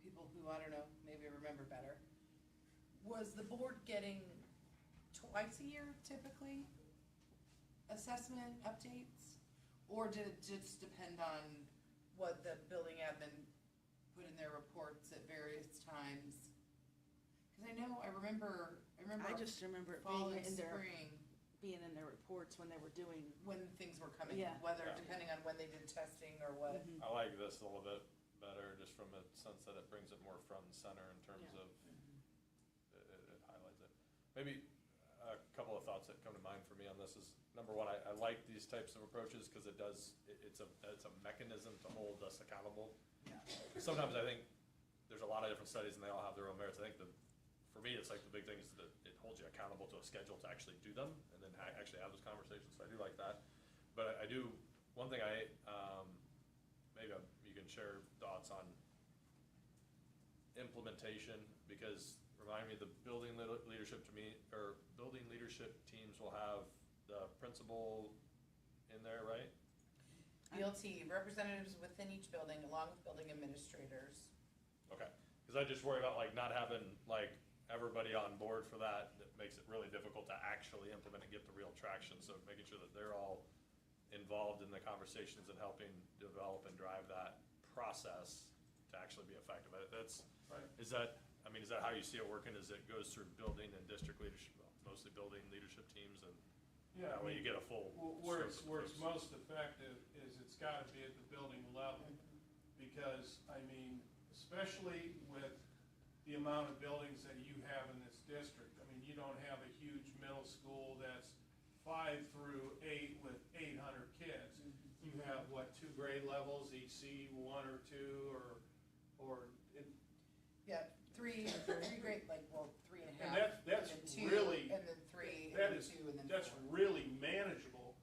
people who, I don't know, maybe remember better, was the board getting twice a year typically assessment updates? Or did it just depend on what the building admin put in their reports at various times? Cause I know, I remember I just remember it fall being and in their, spring, being in their reports when they were doing. when things were coming, Yeah. whether, Yeah. depending on when they did testing or what. Mhm. I like this a little bit better, just from a sense that it brings it more front and center in terms Yeah. of, it highlights it. Maybe a couple of thoughts that come to mind for me on this is, number one, I like these types of approaches, because it's a mechanism to hold us accountable. Yeah. Sometimes I think there's a lot of different studies and they all have their own merits. I think for me, it's like the big thing is that it holds you accountable to a schedule to actually do them and then actually have those conversations. So I do like that. But I do, one thing maybe you can share thoughts on implementation, because remind me, the building leadership teams will have the principal in there, right? BLT, representatives within each building along with building administrators. Okay, because I just worry about like not having like everybody on board for that. That makes it really difficult to actually implement and get the real traction. So making sure that they're all involved in the conversations and helping develop and drive that process to actually be effective. That's, Right. is that how you see it working? Is it goes through building and district leadership, mostly building leadership teams, and Yeah, that way you get a full. Where scope it's of folks. most effective is it's gotta be at the building level, because, I mean, especially with the amount of buildings that you have in this district, I mean, you don't have a huge middle school that's 5 through 8 with 800 kids. You have, what, 2 grade levels, EC 1 or 2, or, Yeah, three grade, like, well, 3 and a and half. that's and then 2, really, and then 3, that and then is, 2, and then 4. that's really manageable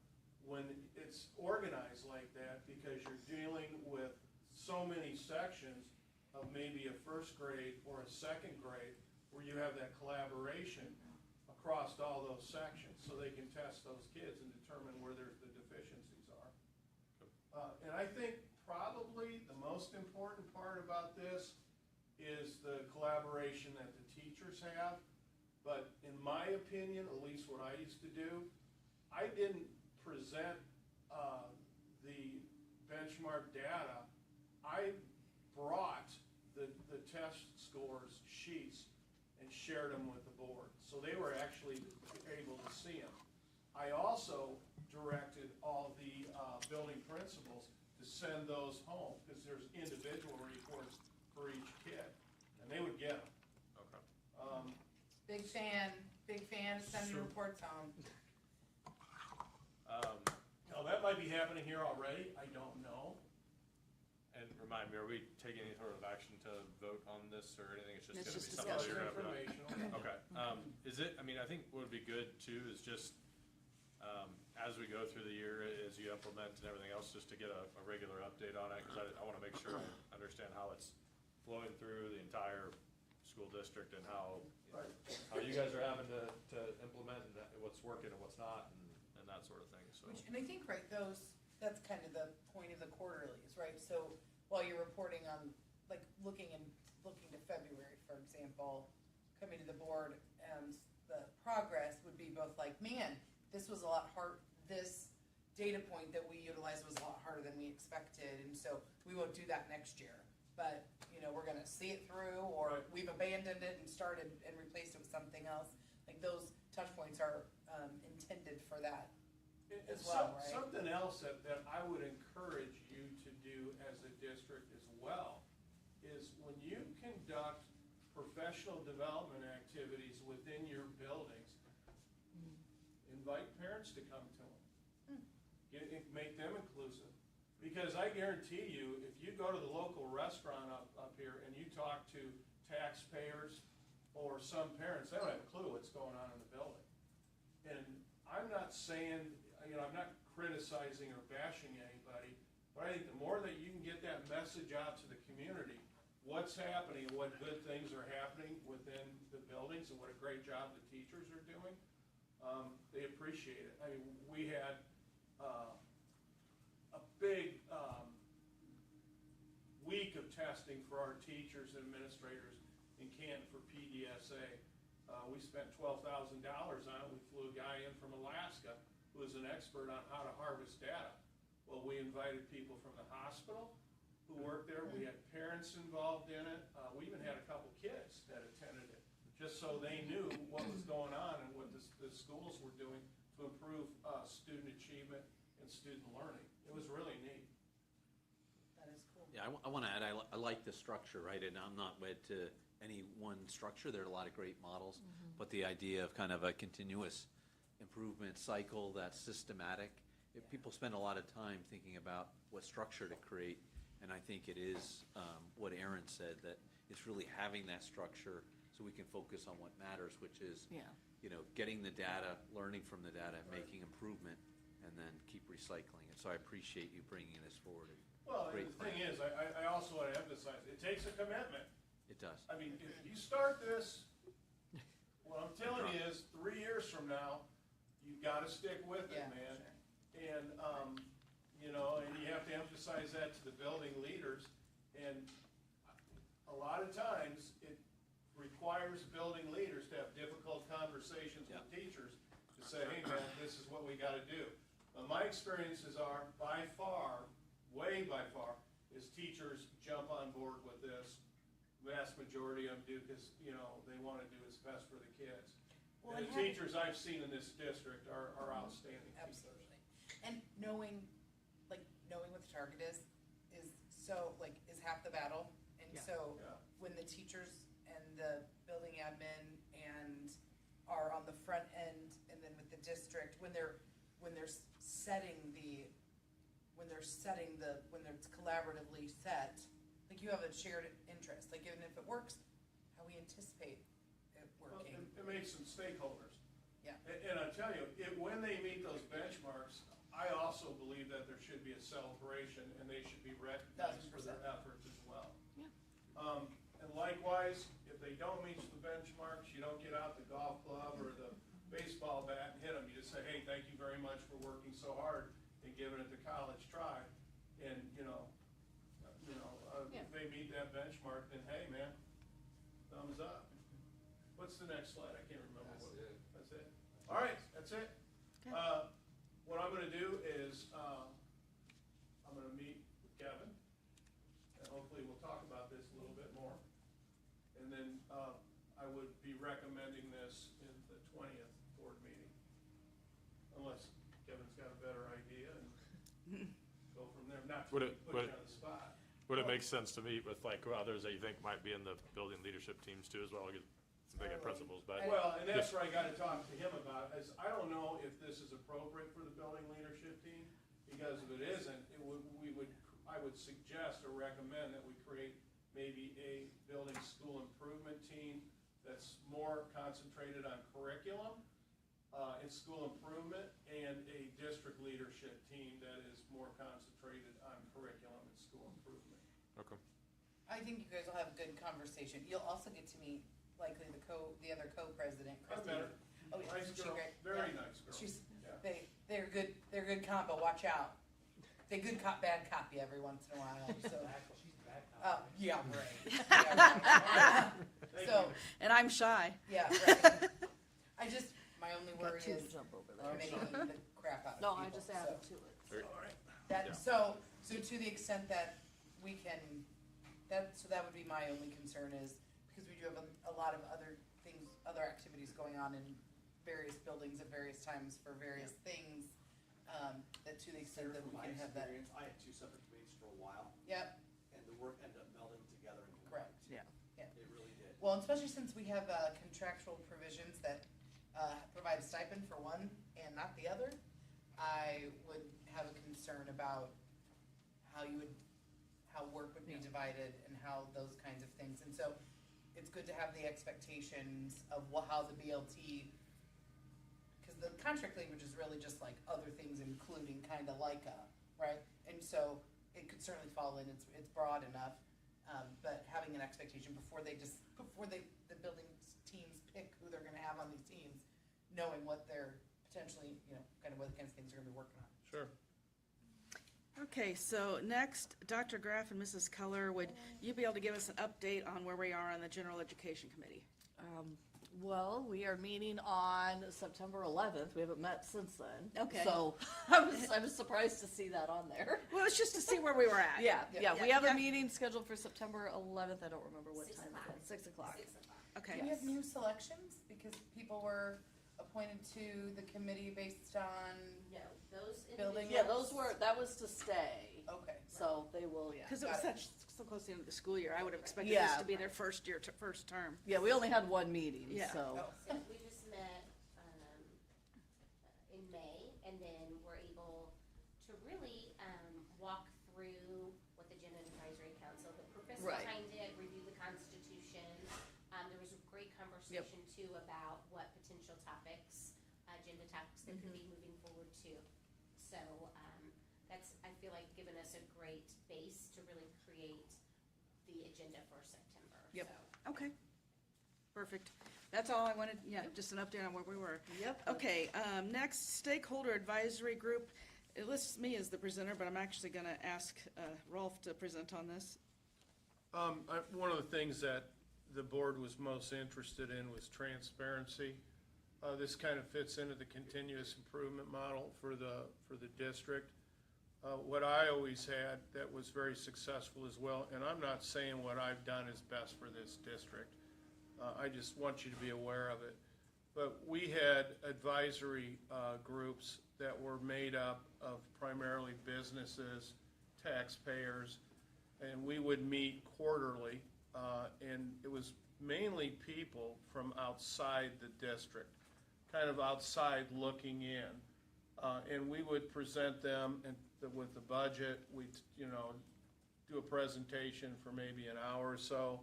when it's organized like that, because you're dealing with so many sections of maybe a first grade or a second grade, where you have that collaboration across all those sections, so they can test those kids and determine where the deficiencies are. And I think probably the most important part about this is the collaboration that the teachers have. But in my opinion, at least what I used to do, I didn't present the benchmark data. I brought the test scores sheets and shared them with the board, so they were actually able to see them. I also directed all the building principals to send those home, because there's individual reports for each kid, and they would get them. Okay. Big fan of sending So- reports home. That might be happening here already, I don't know. And remind me, are we taking any sort of action to vote on this or anything? It's It's just just gonna be something Just you're gonna put up? informational. Okay, is it, I mean, I think what would be good too is just, as we go through the year, as you implement and everything else, just to get a regular update on it, cause I wanna make sure I understand how it's flowing through the entire school district and how, how you guys are having to implement and what's working and what's not and that sort of thing, so. And I think, right, that's kind of the point of the quarterlies, right? So while you're reporting on, like, looking to February, for example, coming to the board and the progress would be both like, man, this was a lot hard, this data point that we utilized was a lot harder than we expected, and so we won't do that next year. But, you know, we're gonna see it through, or we've abandoned it and started and replaced it with something else. Like, those touch points are, intended for that. It's as well, right? something else that I would encourage you to do as a district as well, is when you conduct professional development activities within your buildings, invite parents to come to them. Make them inclusive. Because I guarantee you, if you go to the local restaurant up here and you talk to taxpayers or some parents, they don't have a clue what's going on in the building. And I'm not saying, I'm not criticizing or bashing anybody, but I think the more that you can get that message out to the community, what's happening, what good things are happening within the buildings and what a great job the teachers are doing, they appreciate it. I mean, we had a big week of testing for our teachers and administrators in Canton for PDSA. We spent $12,000 on it. We flew a guy in from Alaska who is an expert on how to harvest data. Well, we invited people from the hospital who worked there. We had parents involved in it. We even had a couple kids that attended it, just so they knew what was going on and what the schools were doing to improve student achievement and student learning. It was really neat. That is cool. Yeah, I want to add, I like the structure, right? And I'm not wed to any one structure. There are a lot of great models, but the idea of kind of a continuous improvement cycle that's systematic. If people spend a lot of time thinking about what structure to create, and I think it is what Aaron said, that it's really having that structure so we can focus on what matters, which is, getting the data, learning from the data, making improvement, and then keep recycling it. So I appreciate you bringing this forward. Well, and Great the thing is, I also want to emphasize, it takes a commitment. It does. I mean, if you start this, what I'm telling you is, 3 years from now, you've got to stick with it, Yeah, man. sure. And, and you have to emphasize that to the building leaders. And a lot of times, it requires building leaders to have difficult conversations with teachers to say, hey, man, this is what we got to do. My experiences are, by far, way by far, is teachers jump on board with this. Vast majority of them do because, they want to do what's best for the kids. Well, And the teachers I've seen in this district are outstanding. Absolutely. And knowing what the target is half the battle. And so Yeah. when the teachers and the building admin and are on the front end, and then with the district, when it's collaboratively set, like, you have a shared interest, like, even if it works, how we anticipate it Well, working. it makes some stakeholders. Yeah. And I tell you, when they meet those benchmarks, I also believe that there should be a celebration and they should be recognized for their 1000%. efforts as well. And likewise, if they don't meet the benchmarks, you don't get out the golf club or the baseball bat and hit them. You just say, hey, thank you very much for working so hard and giving it the college try. And, if they meet that benchmark, then hey, man, thumbs up. What's the next slide? I can't remember. That's it. All right, that's it. What I'm gonna do is, I'm gonna meet with Kevin, and hopefully we'll talk about this a little bit more. And then, I would be recommending this in the 20th board meeting. Unless Kevin's got a better idea and go from there, not to Would it- put you on the spot. Would it make sense to meet with like others that you think might be in the building leadership teams too as well? Get some big principals, but. Well, and that's where I gotta talk to him about, is I don't know if this is appropriate for the building leadership team. Because if it isn't, I would suggest or recommend that we create maybe a building school improvement team that's more concentrated on curriculum, and school improvement, and a district leadership team that is more concentrated on curriculum and school improvement. Okay. I think you guys will have a good conversation. You'll also get to meet likely the other co-president, I've Christine. met her. Oh, yeah, Nice isn't she girl, great? very Yeah. nice girl. She's, Yeah. they're good combo, watch out. They good cop, bad cop you every once in a while, so. She's back now. Yeah, right. Yeah, right. Thank So, you. And I'm shy. yeah, right. I just, my only worry Two is jump over the there. committee eating the crap out of No, people. I just so. added to it. Very- That, Yeah. so to the extent that we can, that would be my only concern is, because we do have a lot of other things, other activities going on in various buildings at various times for various things, that to the extent that From we my can have that. experience, I had two separate committees for a while, Yep, and the work ended up melding together and correct. Yeah. it really did. Well, and especially since we have contractual provisions that provide a stipend for one and not the other, I would have a concern about how work would be divided and how those kinds of things. And so it's good to have the expectations of how the BLT, because the contract language is really just like other things including kind of like right? And so it could certainly fall in, it's broad enough. But having an expectation before the building teams pick who they're gonna have on these teams, knowing what they're potentially, kind of what kinds of things they're gonna be working on. Sure. Okay, so next, Dr. Graff and Mrs. Keller, would you be able to give us an update on where we are on the General Education Committee? Well, we are meeting on September 11th. We haven't met since then. Okay. So I was surprised to see that on there. Well, it's just to see where we were at. Yeah. We have yeah. a meeting scheduled for September 11th. I don't remember what 6 time o'clock. it is. 6 o'clock. 6 o'clock. Okay. Do we have new selections? Because people were appointed to the committee based on, No, those Building- individuals. Yeah, that was to stay. okay. So they will, yeah. Because it was Got it. so close to the end of the school year, I would have expected Yeah. this to be their first term. Yeah, we only had one meeting, Yeah. so. Oh, So we just met, in May, and then we're able to really, walk through what the Agenda Advisory Council, the purpose Right. behind it, review the Constitution. There was a great conversation too about what potential topics, agenda topics that could be moving forward too. So, that's, I feel like, given us a great base to really create the agenda for September. Yep. So. Okay. Perfect. That's all I wanted, just an update on where we were. Yep. Okay, next, Stakeholder Advisory Group. It lists me as the presenter, but I'm actually gonna ask Rolf to present on this. One of the things that the board was most interested in was transparency. This kind of fits into the continuous improvement model for the district. What I always had that was very successful as well, and I'm not saying what I've done is best for this district. I just want you to be aware of it. But we had advisory groups that were made up of primarily businesses, taxpayers, and we would meet quarterly, and it was mainly people from outside the district, kind of outside looking in. And we would present them with the budget. We'd, do a presentation for maybe an hour or so,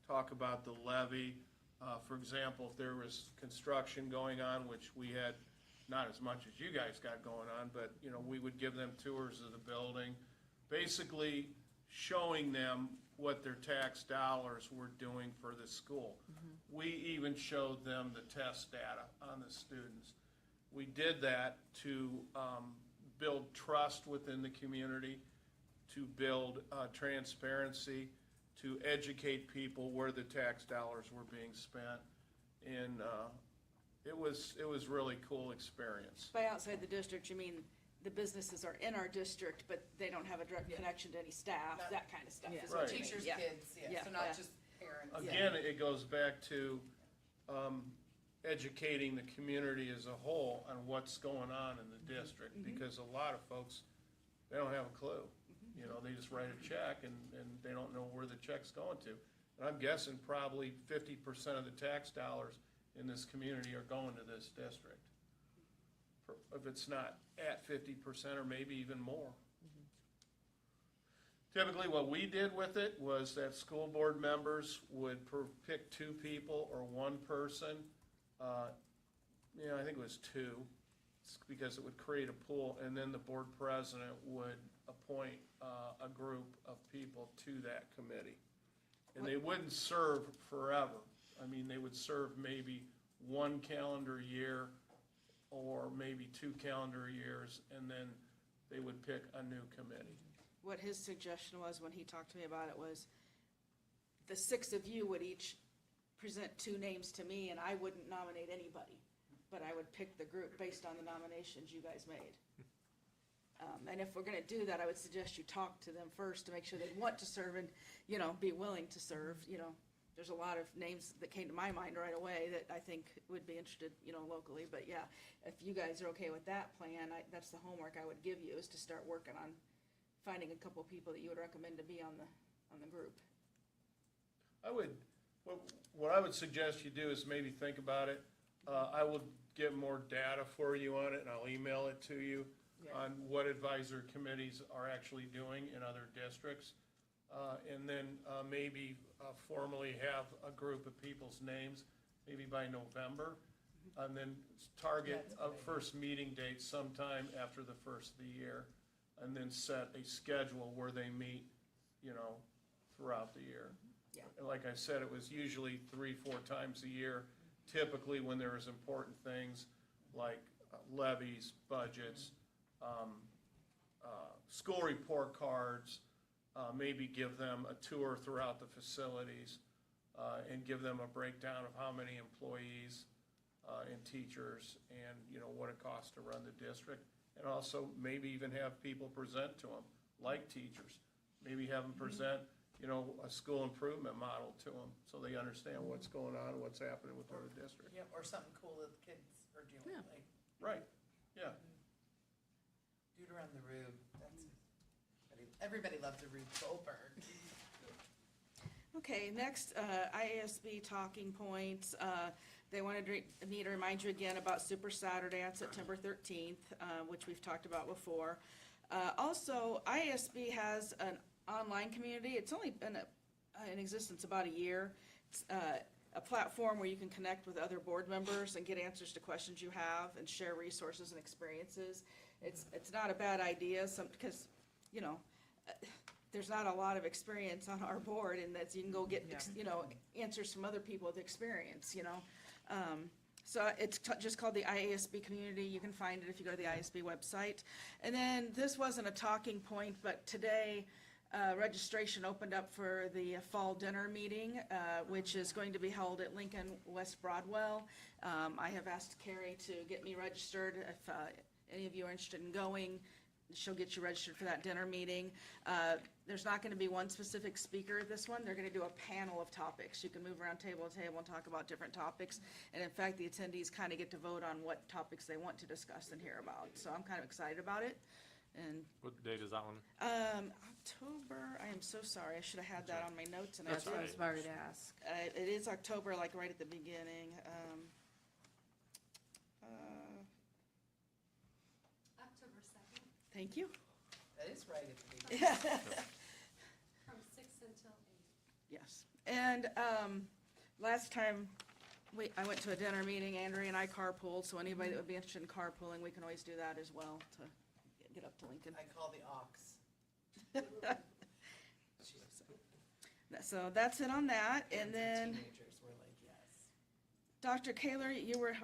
talk about the levy. For example, if there was construction going on, which we had not as much as you guys got going on, but, we would give them tours of the building, basically showing them what their tax dollars were doing for the school. We even showed them the test data on the students. We did that to build trust within the community, to build transparency, to educate people where the tax dollars were being spent. And it was really cool experience. By outside the district, you mean the businesses are in our district, but they don't have a direct connection to any staff, that kind of stuff is what you mean. Teachers, Yeah. kids, Yeah. so not Yeah. just parents. Again, it goes back to educating the community as a whole on what's going on in the district, because a lot of folks, they don't have a clue. They just write a check and they don't know where the check's going to. And I'm guessing probably 50% of the tax dollars in this community are going to this district. if it's not at 50% or maybe even more. Typically, what we did with it was that school board members would pick 2 people or 1 person. I think it was 2, because it would create a pool, and then the board president would appoint a group of people to that committee. And they wouldn't serve forever. I mean, they would serve maybe 1 calendar year or maybe 2 calendar years, and then they would pick a new committee. What his suggestion was when he talked to me about it was, the 6 of you would each present 2 names to me, and I wouldn't nominate anybody, but I would pick the group based on the nominations you guys made. And if we're gonna do that, I would suggest you talk to them first to make sure they want to serve and, be willing to serve, There's a lot of names that came to my mind right away that I think would be interested, locally, but yeah, if you guys are okay with that plan, that's the homework I would give you, is to start working on finding a couple people that you would recommend to be on the group. What I would suggest you do is maybe think about it. I will get more data for you on it, and I'll email it to you on what advisory committees are actually doing in other districts. And then maybe formally have a group of people's names, maybe by November. And then target a first meeting date sometime after the first of the year. And then set a schedule where they meet, throughout the year. Yeah. And like I said, it was usually 3-4 times a year, typically when there was important things like levies, budgets, school report cards, maybe give them a tour throughout the facilities, and give them a breakdown of how many employees and teachers and, what it costs to run the district. And also maybe even have people present to them, like teachers. Maybe have them present, a school improvement model to them, so they understand what's going on, what's happening with their district. Yep, or something cool that the kids are doing, Yeah. like Right, yeah. Dude around the Rube. Everybody loves a Rube Goldberg. Okay, next, IASB talking points. They wanted me to remind you again about Super Saturday on September 13th, which we've talked about before. Also, IASB has an online community. It's only been in existence about a year. It's a platform where you can connect with other board members and get answers to questions you have and share resources and experiences. It's not a bad idea, because, there's not a lot of experience on our board, and that you can go get, answers from other people with experience, So it's just called the IASB community. You can find it if you go to the IASB website. And then, this wasn't a talking point, but today, registration opened up for the fall dinner meeting, which is going to be held at Lincoln West Broadwell. I have asked Carrie to get me registered. If any of you are interested in going, she'll get you registered for that dinner meeting. There's not gonna be one specific speaker at this one. They're gonna do a panel of topics. You can move around table to table and talk about different topics. And in fact, the attendees kinda get to vote on what topics they want to discuss and hear about. So I'm kind of excited about it. And, What date is that one? October, I am so sorry. I should have had that on my notes, and I That's what I was didn't. about to ask. It is October, like right at the beginning. October 2nd, Thank you. That is right at the beginning. from 6 until 8. Yes, and, last time, I went to a dinner meeting, Andrea and I carpooled, so anybody that would be interested in carpooling, we can always do that as well to get up to Lincoln. I call the ox. So that's it on that, and then, Teenagers were like, yes. Dr. Kaler,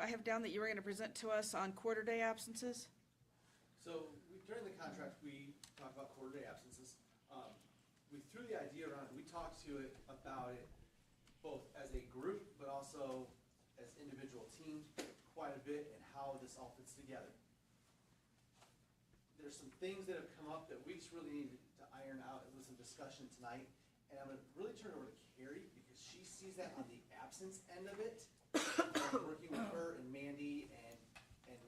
I have down that you were gonna present to us on quarter day absences? So, during the contract, we talked about quarter day absences. We threw the idea around, we talked to it about it both as a group, but also as individual teams quite a bit, and how this all fits together. There's some things that have come up that we just really need to iron out. It was some discussion tonight, and I'm gonna really turn it over to Carrie, because she sees that on the absence end of it. Working with her and Mandy and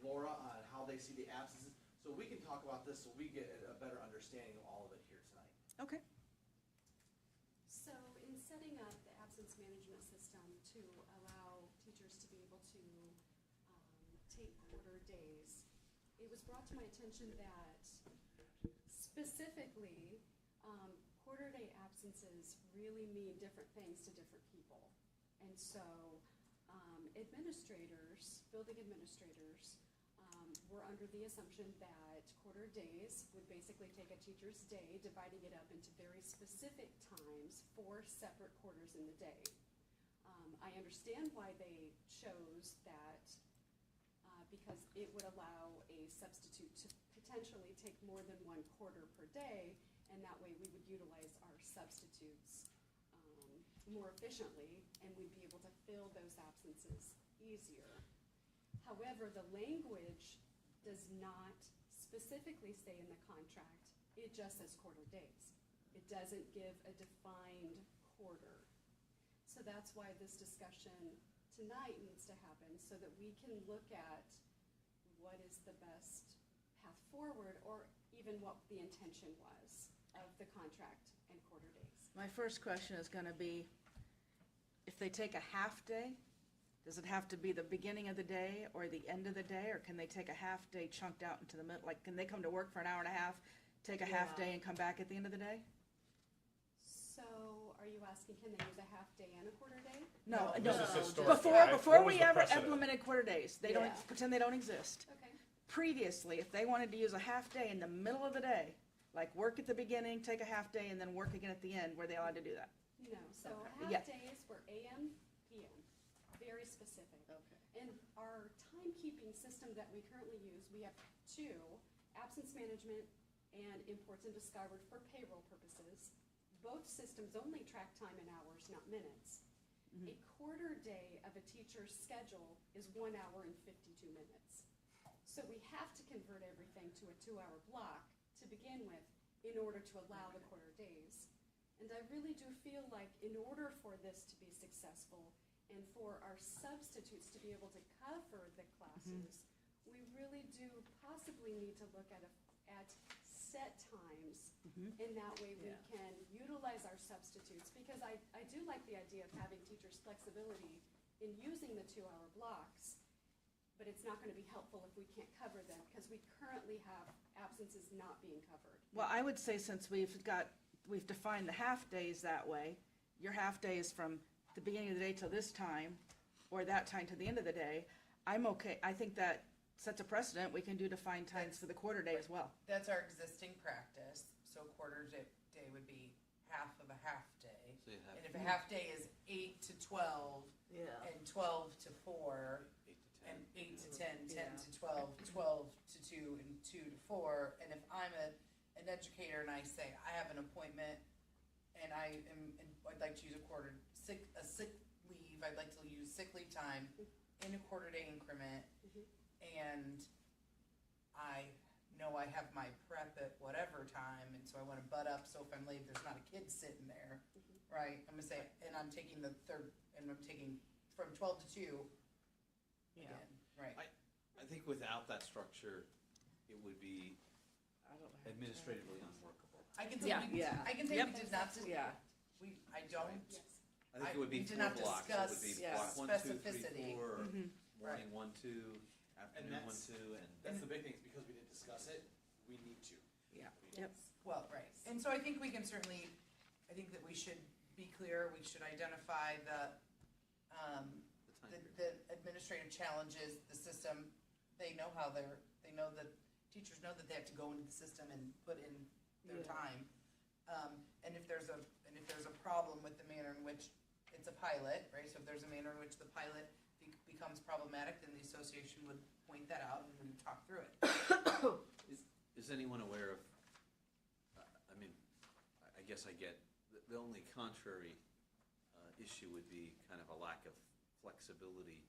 Laura on how they see the absences. So we can talk about this, so we get a better understanding of all of it here tonight. Okay. So in setting up the absence management system to allow teachers to be able to take quarter days, it was brought to my attention that specifically, quarter day absences really mean different things to different people. And so, administrators, building administrators, were under the assumption that quarter days would basically take a teacher's day, dividing it up into very specific times, 4 separate quarters in the day. I understand why they chose that, because it would allow a substitute to potentially take more than 1 quarter per day, and that way we would utilize our substitutes more efficiently, and we'd be able to fill those absences easier. However, the language does not specifically say in the contract, it just says quarter days. It doesn't give a defined quarter. So that's why this discussion tonight needs to happen, so that we can look at what is the best path forward, or even what the intention was of the contract and quarter days. My first question is gonna be, if they take a half day, does it have to be the beginning of the day or the end of the day, or can they take a half day chunked out into the middle? Like, can they come to work for an hour and a half, take a half day and come back at the end of the day? So are you asking, can they use a half day and a quarter day? No, This no. is historic, Before right? before What was we the ever precedent? implemented quarter days, they don't, Yeah. pretend they don't exist. Okay. Previously, if they wanted to use a half day in the middle of the day, like work at the beginning, take a half day, and then work again at the end, were they allowed to do that? No, so Yeah. half days were AM, PM, very specific. Okay. And our timekeeping system that we currently use, we have 2, absence management and imports into Skyward for payroll purposes. Both systems only track time in hours, not minutes. A quarter day of a teacher's schedule is 1 hour and 52 minutes. So we have to convert everything to a 2-hour block to begin with in order to allow the quarter days. And I really do feel like in order for this to be successful and for our substitutes to be able to cover the classes, we really do possibly need to look at set times, and that way we can utilize our substitutes, because I do like the idea of having teachers' flexibility in using the 2-hour blocks, but it's not gonna be helpful if we can't cover them, because we currently have absences not being covered. Well, I would say since we've defined the half days that way, your half day is from the beginning of the day till this time, or that time to the end of the day, I'm okay. I think that sets a precedent. We can do defined times for the quarter day as well. That's our existing practice, so quarter day would be half of a half day. So you have And if a half day is 8 to 12, Yeah. and 12 to 4, 8 to 10. and 8 to 10, 10 to 12, 12 to 2, and 2 to 4, and if I'm an educator and I say, I have an appointment, and I'd like to use a sick leave, I'd like to use sick leave time in a quarter day increment, and I know I have my prep at whatever time, and so I wanna butt up, so if I'm late, there's not a kid sitting there, right? I'm gonna say, and I'm taking the third, and I'm taking from 12 to 2 again, right? I think without that structure, it would be administratively unworkable. I can say, Yeah. we Yeah. I can say we did not, Yeah. I I don't, think it would be we did 4 not blocks. It would be discuss block 1, 2, 3, specificity. 4, or Right. morning 1, 2, afternoon 1, that's- 2, and. That's the big thing, is because we didn't discuss it, we need to. Yep. well, right, and so I think we can certainly, I think that we should be clear, we should identify The time period. the administrative challenges, the system, they know that, teachers know that they have to go into the system and put in their time. And if there's a problem with the manner in which it's a pilot, right, so if there's a manner in which the pilot becomes problematic, then the association would point that out and we would talk through it. Is anyone aware of, I mean, I guess I get, the only contrary issue would be kind of a lack of flexibility,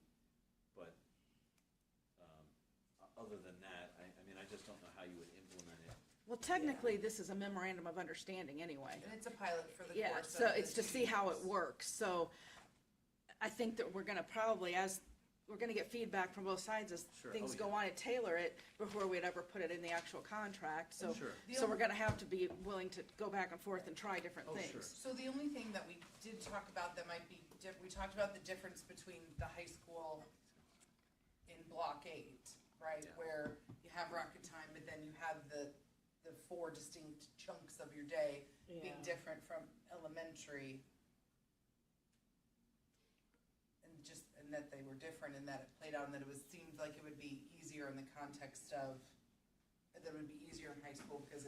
but other than that, I mean, I just don't know how you would implement it. Well, technically, this is a memorandum of understanding anyway. And it's a pilot for the Yeah, course so of it's the to see how it 2 years. works. So I think that we're gonna probably, we're gonna get feedback from both sides as Sure. things Oh, go yeah. on and tailor it before we'd ever put it in the actual contract. So, Sure. so we're gonna have to be willing to go back and forth and try different Oh, things. sure. So the only thing that we did talk about that might be, we talked about the difference between the high school in block 8, right? Yeah. Where you have rocket time, but then you have the 4 distinct chunks of your day being Yeah. different from elementary. And that they were different and that it played out and that it seemed like it would be easier in the context of, that it would be easier in high school because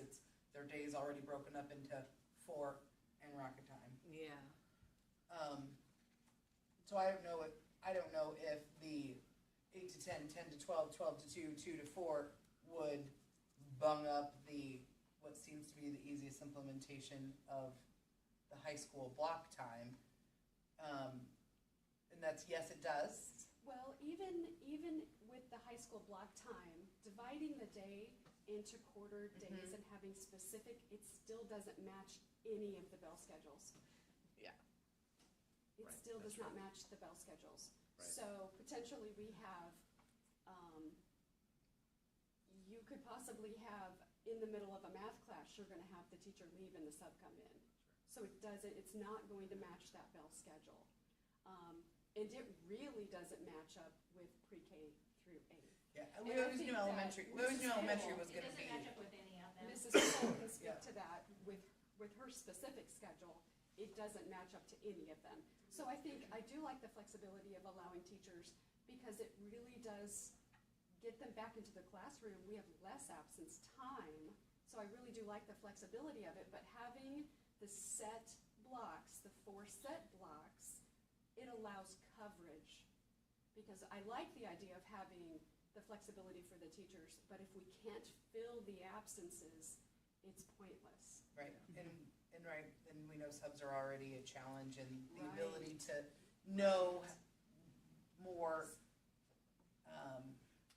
their day is already broken up into 4 and rocket time. Yeah. So I don't know if the 8 to 10, 10 to 12, 12 to 2, 2 to 4 would bung up what seems to be the easiest implementation of the high school block time. And that's, yes, it does. Well, even with the high school block time, dividing the day into quarter days and having specific, it still doesn't match any of the bell schedules. Yeah. It Right, still does that's not right. match the bell schedules. Right. So potentially we have, you could possibly have, in the middle of a math class, you're gonna have the teacher leave and the sub come in. So it's not going to match that bell schedule. And it really doesn't match up with pre-K through 8. Yeah, And we I always think knew that elementary, we always knew Mrs. elementary Hill- was It gonna doesn't be. match up with any of them. Mrs. Cole can speak Yeah. to that with her specific schedule. It doesn't match up to any of them. So I think, I do like the flexibility of allowing teachers because it really does get them back into the classroom. We have less absence time. So I really do like the flexibility of it, but having the set blocks, the 4 set blocks, it allows coverage. Because I like the idea of having the flexibility for the teachers, but if we can't fill the absences, it's pointless. Right, and we know subs are already a challenge and the Right. ability to know more,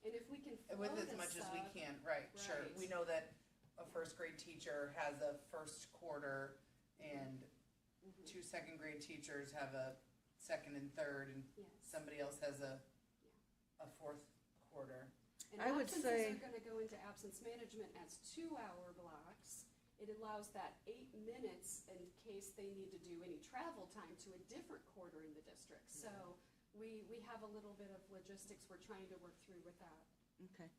And if we can flow with as the much as we sub- can, right, sure. Right. We know that a first grade teacher has a first quarter and Mhm. 2 second grade teachers have a second and third and Yes. somebody else has a 4th quarter. And I would absences say- are gonna go into absence management as 2-hour blocks. It allows that 8 minutes in case they need to do any travel time to a different quarter in the district. So we have a little bit of logistics we're trying to work through with that. Okay.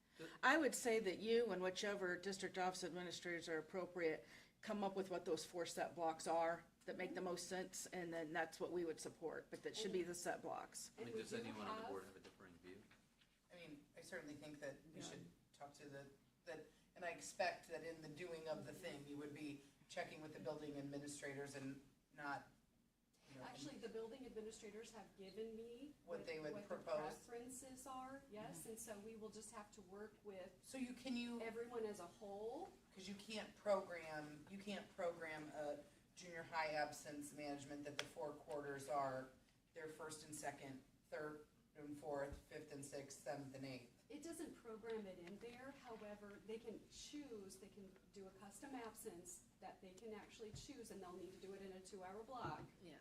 I would say that you and whichever district office administrators are appropriate, come up with what those 4 set blocks are that make the most sense, and then that's what we would support, but that should be the set blocks. I mean, And we does do anyone on the have- board have a differing view? I mean, I certainly think that we Yeah. should talk to and I expect that in the doing of the thing, you would be checking with the building administrators and not, Actually, the building administrators have given me What they would what propose. the preferences are, yes, and so we will just have to work with so can you, everyone as a whole. because you can't program a junior high absence management that the 4 quarters are their first and second, third and fourth, fifth and sixth, 7th and 8th. It doesn't program it in there, however, they can do a custom absence that they can actually choose, and they'll need to do it in a 2-hour block. Yeah.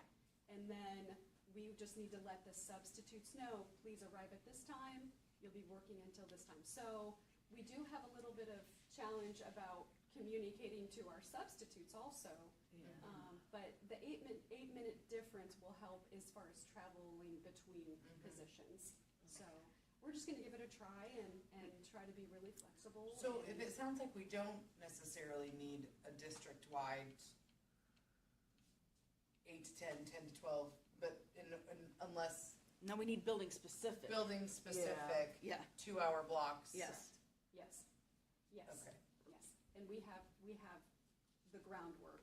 And then we just need to let the substitutes know, please arrive at this time, you'll be working until this time. So we do have a little bit of challenge about communicating to our substitutes also. But the 8-minute difference will help as far as traveling between positions. So we're just gonna give it a try and try to be really flexible. So if and- it sounds like we don't necessarily need a district-wide 8 to 10, 10 to 12, but unless No, we need building specific. building-specific Yeah, 2-hour blocks. yes. Yes, yes. Okay. Yes, and we have the groundwork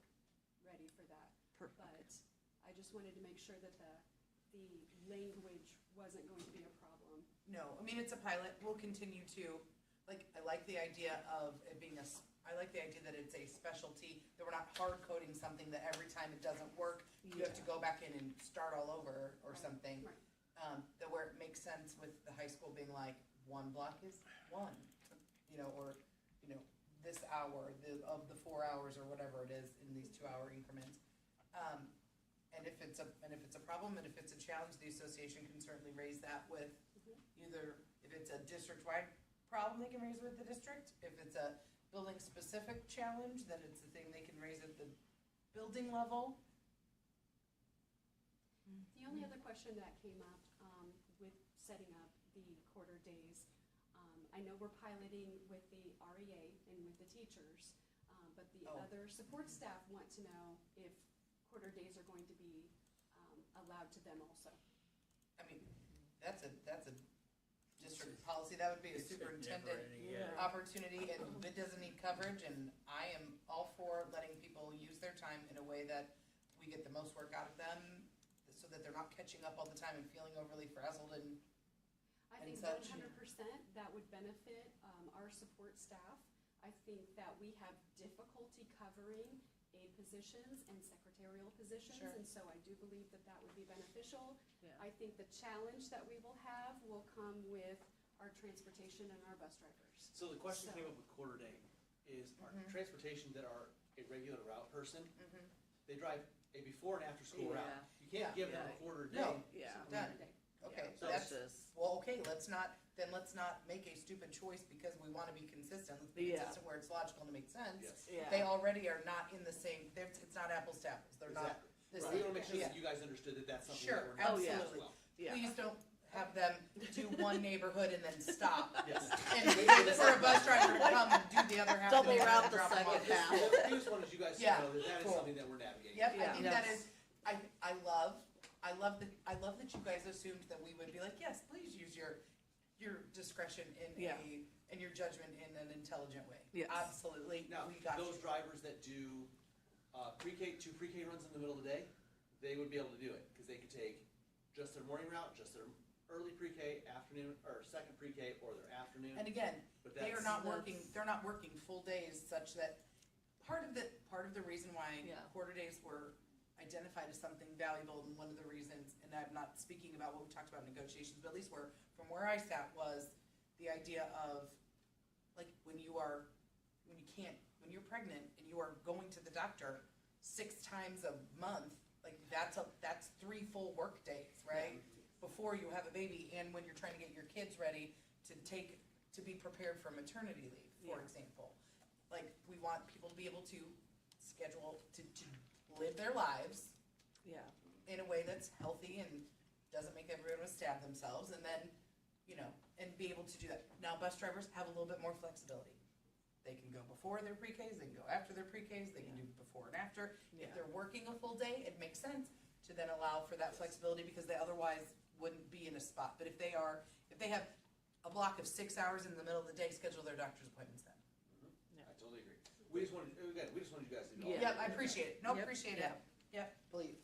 ready for that. Perfect. But I just wanted to make sure that the language wasn't going to be a problem. No, I mean, it's a pilot, we'll continue to, I like the idea of it being I like the idea that it's a specialty, that we're not hard coding something that every time it doesn't work, you have to go back in and start all over or Right, something. Right. That where it makes sense with the high school being like, 1 block is 1, or, this hour, of the 4 hours or whatever it is in these 2-hour increments. And if it's a problem and if it's a challenge, the association can certainly raise that with either, if it's a district-wide problem, they can raise it with the district. If it's a building-specific challenge, then it's a thing they can raise at the building level. The only other question that came up with setting up the quarter days, I I know we're piloting with the REA and with the teachers, but the other support staff want to know if quarter days are going to be allowed to them also. I mean, that's a district policy, that would be a superintendent opportunity, and it doesn't need coverage, and I am all for letting people use their time in a way that we get the most work out of them, so that they're not catching up all the time and feeling overly frazzled and I think such. 100% that would benefit our support staff. I think that we have difficulty covering aide positions and secretarial positions, Sure. and so I do believe that that would be beneficial. Yeah. I think the challenge that we will have will come with our transportation and our bus drivers. So the question So- came up with quarter day, is our Mhm. transportation that are a regular route person, Mhm. they drive a before and after school route. Yeah. You can't give them a Yeah. quarter day. No. Yeah. Done. Day. Okay, So that's, Versus- well, okay, let's not make a stupid choice because we wanna be consistent. Let's be Yeah. consistent where it's logical and it makes sense. Yes. Yeah. They already are not in the same, it's not apples to apples, they're not Exactly. the Right. same. We wanna make sure Yeah. that you guys understood that that's something Sure, that we're not doing as absolutely. well. Yeah. Please don't have them do one neighborhood and then stop. Yes. And wait for a bus driver to come and do the other half. of Double the route and the drop them second off. half. Well, we just wanted you guys to Yeah, know that that is cool. something that we're navigating. Yep, I Yeah. think that is, I love that you guys assumed that we would be like, yes, please use your discretion in Yeah. and your judgment in an intelligent way. Yes. Absolutely, Now, we got those you. drivers that do two pre-K runs in the middle of the day, they would be able to do it, because they could take just their morning route, just their early pre-K, afternoon, or second pre-K, or their afternoon. And again, But they are that's- not working, they're not working full days such that, part of the reason why Yeah. quarter days were identified as something valuable, and one of the reasons, and I'm not speaking about what we talked about in negotiations, but at least from where I sat, was the idea of, like, when you're pregnant and you are going to the doctor 6 times a month, like, that's 3 full work days, right? Before you have a baby, and when you're trying to get your kids ready to be prepared for maternity leave, for Yeah. example. Like, we want people to be able to schedule, to live their lives Yeah. in a way that's healthy and doesn't make everyone stab themselves, and then, and be able to do that. Now, bus drivers have a little bit more flexibility. They can go before their pre-Ks, they can go after their pre-Ks, they can do before and after. Yeah. If they're working a full day, it makes sense to then allow for that flexibility, because they otherwise wouldn't be in a spot. But if they have a block of 6 hours in the middle of the day, schedule their doctor's appointments then. I totally agree. We just wanted you guys to know. Yeah. Yep, I appreciate it. No, Yep. appreciate it. Yep, please.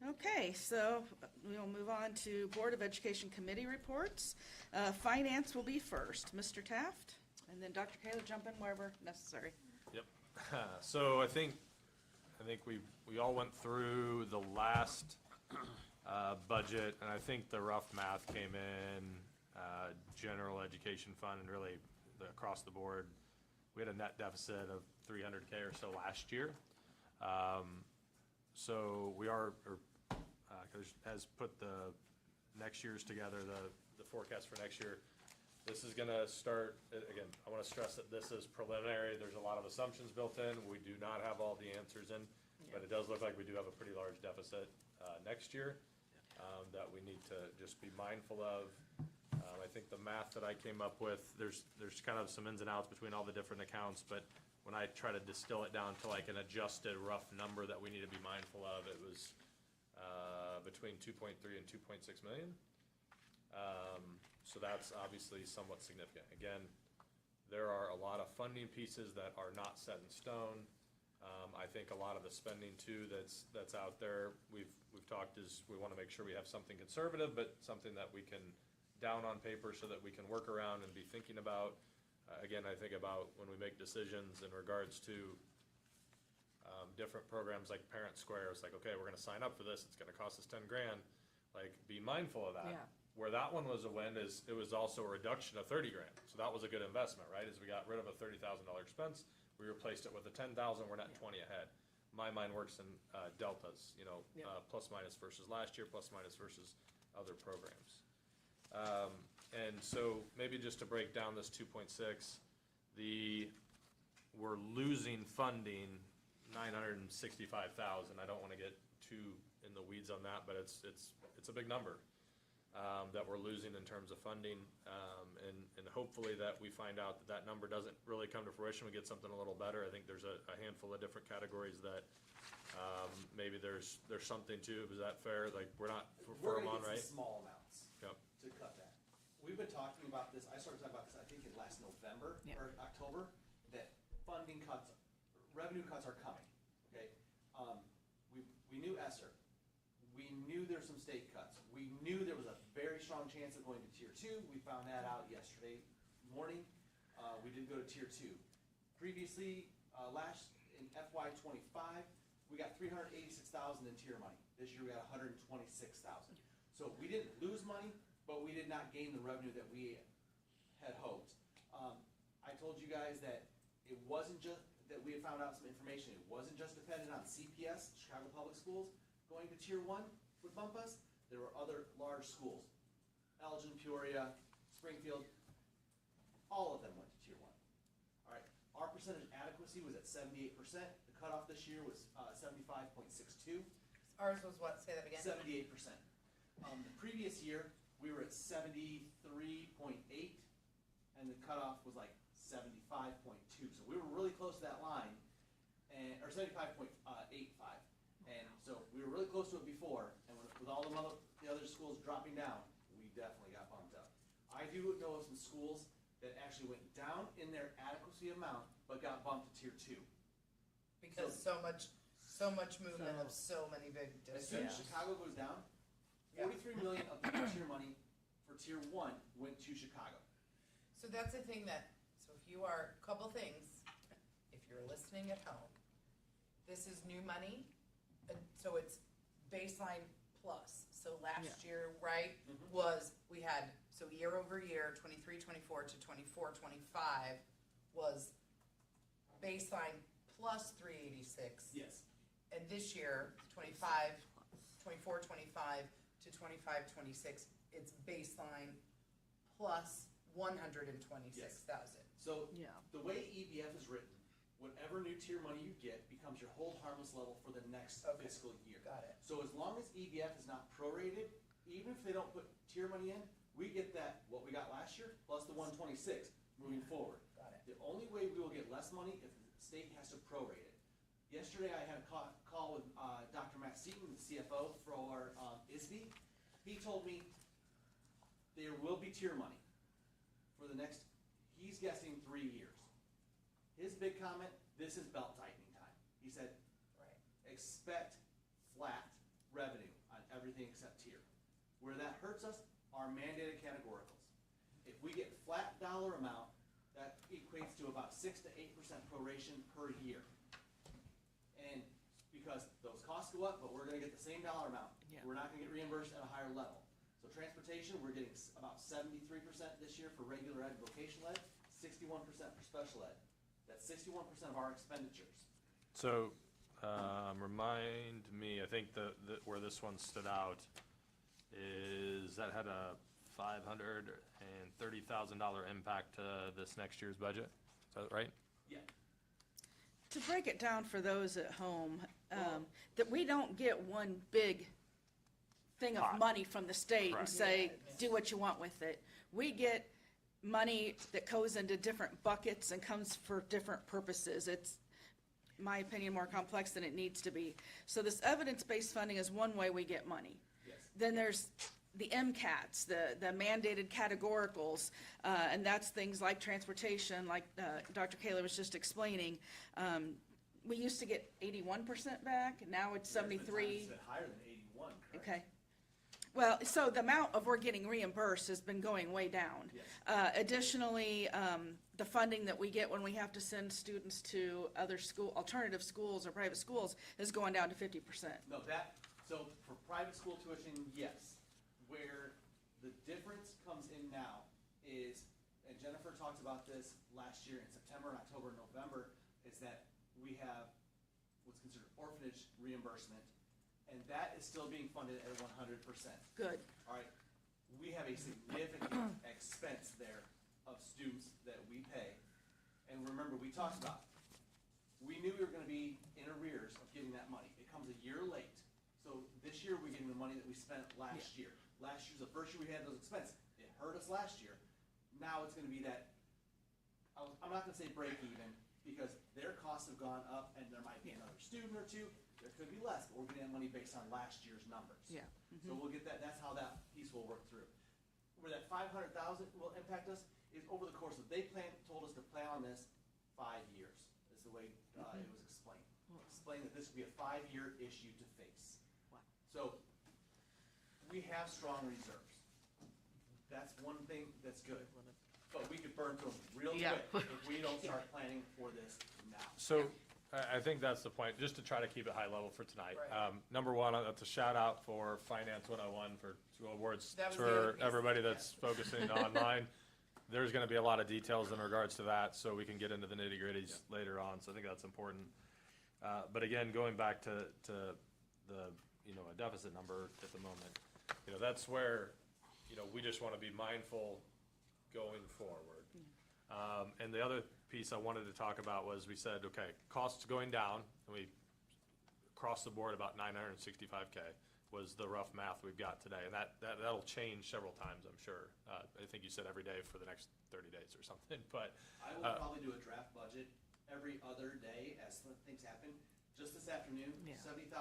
Okay, so we'll move on to Board of Education Committee reports. Finance will be first. Mr. Taft, and then Dr. Kaler, jump in wherever necessary. Yep. So I think we all went through the last budget, and I think the rough math came in, general education fund, and really across the board, we had a net deficit of 300K or so last year. So we are, has put the next year's together, the forecast for next year. This is gonna start, again, I wanna stress that this is preliminary, there's a lot of assumptions built in, we do not have all the answers in, but it does look like we do have a pretty large deficit, next year, that we need to just be mindful of. I think the math that I came up with, there's kind of some ins and outs between all the different accounts, but when I try to distill it down to like an adjusted rough number that we need to be mindful of, it was, between 2.3 and 2.6 million. So that's obviously somewhat significant. Again, there are a lot of funding pieces that are not set in stone. I think a lot of the spending too that's out there, we've talked is we wanna make sure we have something conservative, but something that we can down on paper so that we can work around and be thinking about. Again, I think about when we make decisions in regards to different programs like Parent Square, it's like, okay, we're gonna sign up for this, it's gonna cost us 10 grand. Like, be mindful of that. Yeah. Where that one was a win is, it was also a reduction of 30 grand. So that was a good investment, right? As we got rid of a $30,000 expense, we replaced it with a 10,000, we're net 20 ahead. My mind works in deltas, Yeah. Plus minus versus last year, plus minus versus other programs. And so maybe just to break down this 2.6, we're losing funding 965,000. I don't want to get too in the weeds on that, but it's a big number. that we're losing in terms of funding. And hopefully that we find out that that number doesn't really come to fruition, we get something a little better. I think there's a handful of different categories that, maybe there's something to. Is that fair? Like, we're not We're firm gonna on, get right? some small amounts Yep. to cut that. We've been talking about this, I started talking about this, I think in last November or October, that funding cuts, revenue cuts are coming, okay? We knew ESSER. We knew there's some state cuts. We knew there was a very strong chance of going to tier 2. We found that out yesterday morning. We did go to tier 2. Previously, in FY '25, we got $386,000 in tier money. This year we got $126,000. So we didn't lose money, but we did not gain the revenue that we had hoped. I told you guys that it wasn't just that we had found out some information. It wasn't just dependent on CPS, Chicago Public Schools, going to tier 1 would bump us. There were other large schools, Elgin, Peoria, Springfield, all of them went to tier 1. All right, our percentage adequacy was at 78%. The cutoff this year was 75.62. Ours was what, say that again? 78%. The previous year, we were at 73.8, and the cutoff was like 75.2. So we were really close to that line, or 75.85. And so we were really close to it before, and with all the other schools dropping down, we definitely got bumped up. I do know of some schools that actually went down in their adequacy amount, but got bumped to tier 2. Because so much movement of so many big As soon districts. as Chicago goes down, 43 million of the tier money for tier 1 went to Chicago. So that's the thing so if you are, couple things, if you're listening at home, this is new money, and so it's baseline plus. So last year, right, we had, so year over year, 23-24 to 24-25 was baseline plus 386. Yes. And this year, 24-25 to 25-26, it's baseline plus 126,000. So the way EBF is written, whatever new tier money you get becomes your hold harmless level for the next fiscal year. Got it. So as long as EBF is not prorated, even if they don't put tier money in, we get that, what we got last year, plus the 126 moving forward. Got it. The only way we will get less money if the state has to prorate it. Yesterday I had a call with Dr. Matt Seaton, the CFO for ISB. He told me there will be tier money for the next, he's guessing 3 years. His big comment, this is belt tightening time. He said, expect flat revenue on everything except tier. Where that hurts us are mandated categoricals. If we get flat dollar amount, that equates to about 6 to 8% proration per year. And because those costs go up, but we're gonna get the same dollar amount. We're not gonna get reimbursed at a higher level. So transportation, we're getting about 73% this year for regular ed and vocational ed, 61% for special ed. That's 61% of our expenditures. So, remind me, I think where this one stood out is that had a $530,000 impact to this next year's budget. Is that right? Yeah. To break it down for those at home, that we don't get one big thing of Pot. money from the state and Correct. say, do what you want with it. We get money that goes into different buckets and comes for different purposes. It's, in my opinion, more complex than it needs to be. So this evidence-based funding is one way we get money. Yes. Then there's the MCATs, the mandated categoricals, and that's things like transportation, like Dr. Kaler was just explaining. We used to get 81% back, now it's 73. It's been higher than 81, correct? Okay. Well, so the amount of we're getting reimbursed has been going way down. Yes. Additionally, the funding that we get when we have to send students to other alternative schools or private schools is going down to 50%. No, so for private school tuition, yes. Where the difference comes in now is, and Jennifer talked about this last year in September, October, and November, is that we have what's considered orphanage reimbursement, and that is still being funded at 100%. Good. All right, we have a significant expense there of students that we pay. And remember, we talked about, we knew we were gonna be in arrears of getting that money. It comes a year late. So this year, we're getting the money that we spent last year. Last year's the first year we had those expenses. It hurt us last year. Now it's gonna be that, I'm not gonna say break even, because their costs have gone up and there might be another student or two. There could be less, but we're getting that money based on last year's numbers. Yeah. So we'll get that, that's how that piece will work through. Where that 500,000 will impact us is over the course of, they told us to plan on this 5 years, is the way it was explained. Explained that this would be a 5-year issue to face. Wow. So, we have strong reserves. That's one thing that's good. But we could burn through them real Yeah. quick if we don't start planning for this now. So, I think that's the point, just to try to keep it high level for tonight. Right. Number one, that's a shout out for Finance 101 for 2 awards That was the other for piece. everybody that's focusing online. There's gonna be a lot of details in regards to that, so we can get into the nitty gritties later on, so I think that's important. But again, going back to the, a deficit number at the moment, that's where, we just wanna be mindful going forward. And the other piece I wanted to talk about was, we said, okay, costs going down, and we across the board about 965K was the rough math we've got today, and that'll change several times, I'm sure. I think you said every day for the next 30 days or something, but. I will probably do a draft budget every other day as things happen. Just this afternoon, $70,000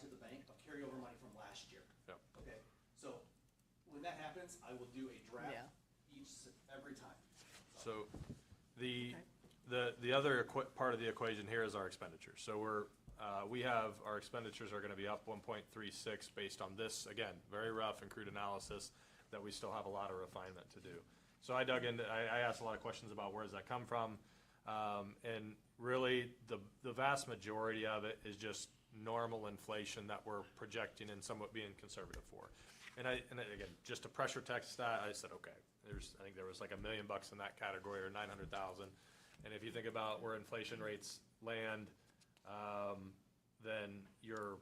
hit the bank of carryover money from last year. Yep. Okay, so when that happens, I will do a draft every time. So the other part of the equation here is our expenditures. So we have, our expenditures are gonna be up 1.36 based on this, again, very rough and crude analysis that we still have a lot of refinement to do. So I dug into, I asked a lot of questions about where does that come from? And really, the vast majority of it is just normal inflation that we're projecting and somewhat being conservative for. And again, just a pressure test that, I said, okay, I think there was like $1 million in that category, or 900,000. And if you think about where inflation rates land, then you're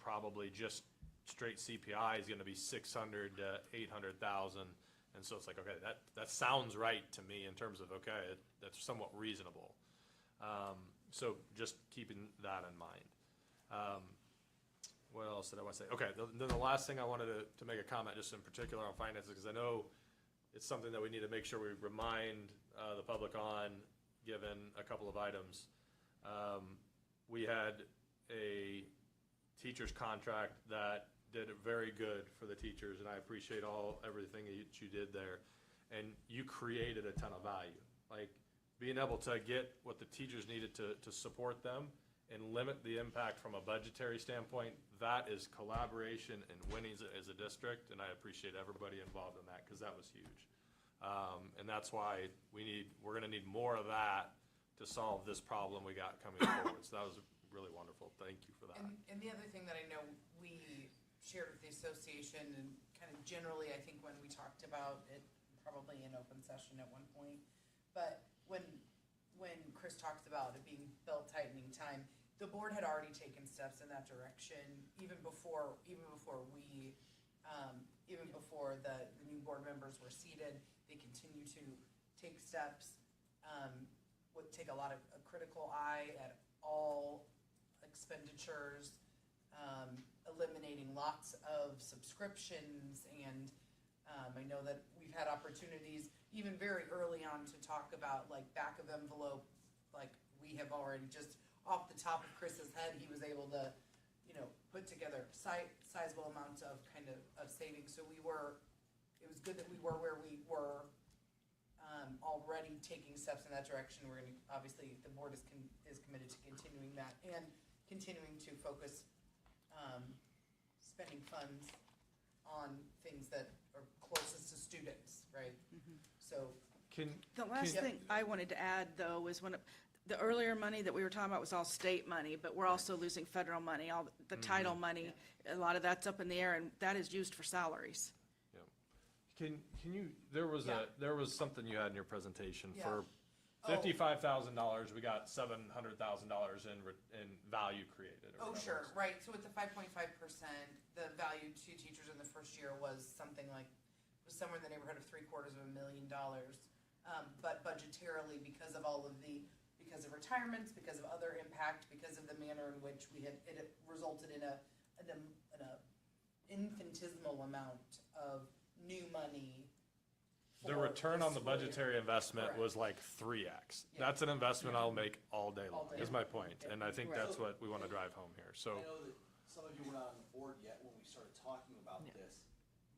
probably just straight CPI is gonna be 600 to 800,000. And so it's like, okay, that sounds right to me in terms of, okay, that's somewhat reasonable. So just keeping that in mind. What else did I want to say? Okay, then the last thing I wanted to make a comment just in particular on finances, because I know it's something that we need to make sure we remind the public on, given a couple of items. We had a teacher's contract that did very good for the teachers, and I appreciate everything that you did there. And you created a ton of value. Like, being able to get what the teachers needed to support them and limit the impact from a budgetary standpoint, that is collaboration and winning as a district, and I appreciate everybody involved in that, because that was huge. And that's why we're gonna need more of that to solve this problem we got coming forward. So that was really wonderful. Thank you for that. And the other thing that I know we shared with the association, and kind of generally, I think when we talked about it, probably in open session at one point, but when Chris talked about it being belt tightening time, the board had already taken steps in that direction, even before the new board members were seated. They continue to take steps, would take a lot of a critical eye at all expenditures, eliminating lots of subscriptions, and I know that we've had opportunities even very early on to talk about like back of envelope, like we have already just off the top of Chris's head, he was able to, put together sizable amounts of of savings. So it was good that we were where we were, already taking steps in that direction. We're gonna, obviously, the board is committed to continuing that and continuing to focus, spending funds on things that are closest to students, right? So. The last thing I wanted to add, though, was the earlier money that we were talking about was all state money, but we're also losing federal money, all the title money. A lot of that's up in the air, and that is used for salaries. Yeah. Can you, there was something you had in your presentation Yeah. for $55,000, we got $700,000 in value created. Or Oh, whatever. sure, right, so with the 5.5%, the value to teachers in the first year was somewhere in the neighborhood of $750,000. But budgetarily, because of retirements, because of other impact, because of the manner in which it resulted in a infinitesimal amount of new money. The for return on the school year. budgetary investment Correct. was like 3x. Yeah. That's an investment I'll make all day long, All day is my point. Yeah. And I think Right. that's what we want to drive home here, so. I know that some of you were not on the board yet when we started talking about this,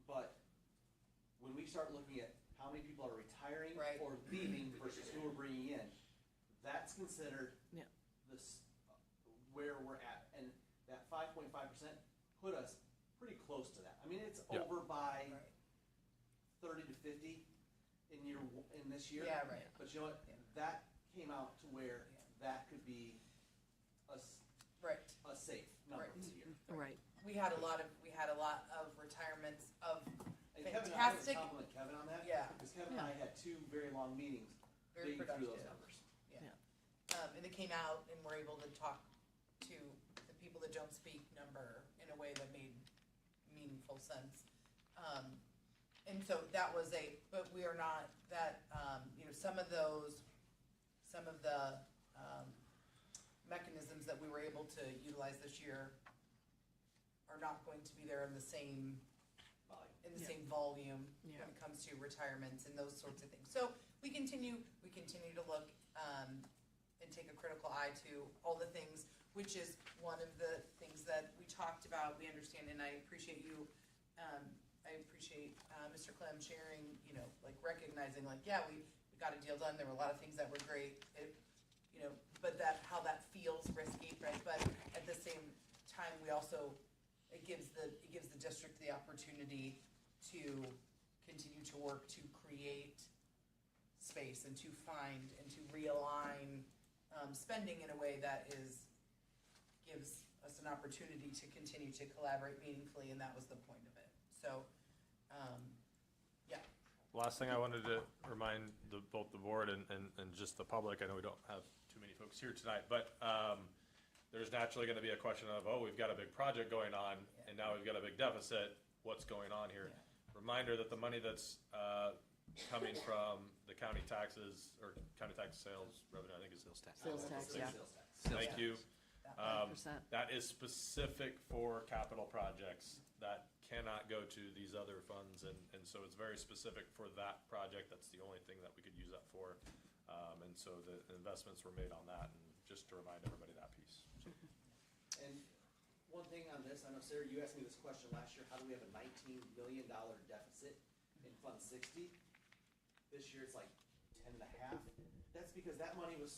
but when we start looking at how many people are retiring Right. or leaving versus who we're bringing in, that's considered this, where we're at. And that 5.5% put us pretty close to that. I mean, it's Yeah. over by Right. 30 to 50 in this year. Yeah, right. But you know what? Yeah. That came out to where Yeah. that could be Right. a safe number Right. for the year. Right. We had a lot of retirements of And Kevin, I would fantastic, compliment Kevin on that. Yeah. Because Kevin and I had 2 very long meetings very digging through those productive. numbers. And it came out and we're able to talk to the people that don't speak number in a way that made meaningful sense. And so that was but we are not, that, some of the mechanisms that we were able to utilize this year are not going to be there in the same volume when it comes to retirements and those sorts of things. So we continue to look, and take a critical eye to all the things, which is one of the things that we talked about, we understand, and I appreciate you, Mr. Clem sharing, recognizing, we got a deal done, there were a lot of things that were great, but how that feels risky, right? But at the same time, we also, it gives the district the opportunity to continue to work to create space and to find and to realign spending in a way that gives us an opportunity to continue to collaborate meaningfully, and that was the point of it. So, Last thing I wanted to remind both the board and just the public, I know we don't have too many folks here tonight, but there's naturally gonna be a question of, we've got a big project going on, and now we've got a big deficit, what's going on here? Reminder that the money that's coming from the county taxes, or county tax sales revenue, I think is sales tax. Sales tax, yeah. Thank you. that- 5%. That is specific for capital projects. That cannot go to these other funds, and so it's very specific for that project. That's the only thing that we could use that for. And so the investments were made on that, and just to remind everybody that piece. So. And one thing on this, I know Sarah, you asked me this question last year, how do we have a $19 million deficit in Fund 60? This year it's like 10 and a half. That's because that money was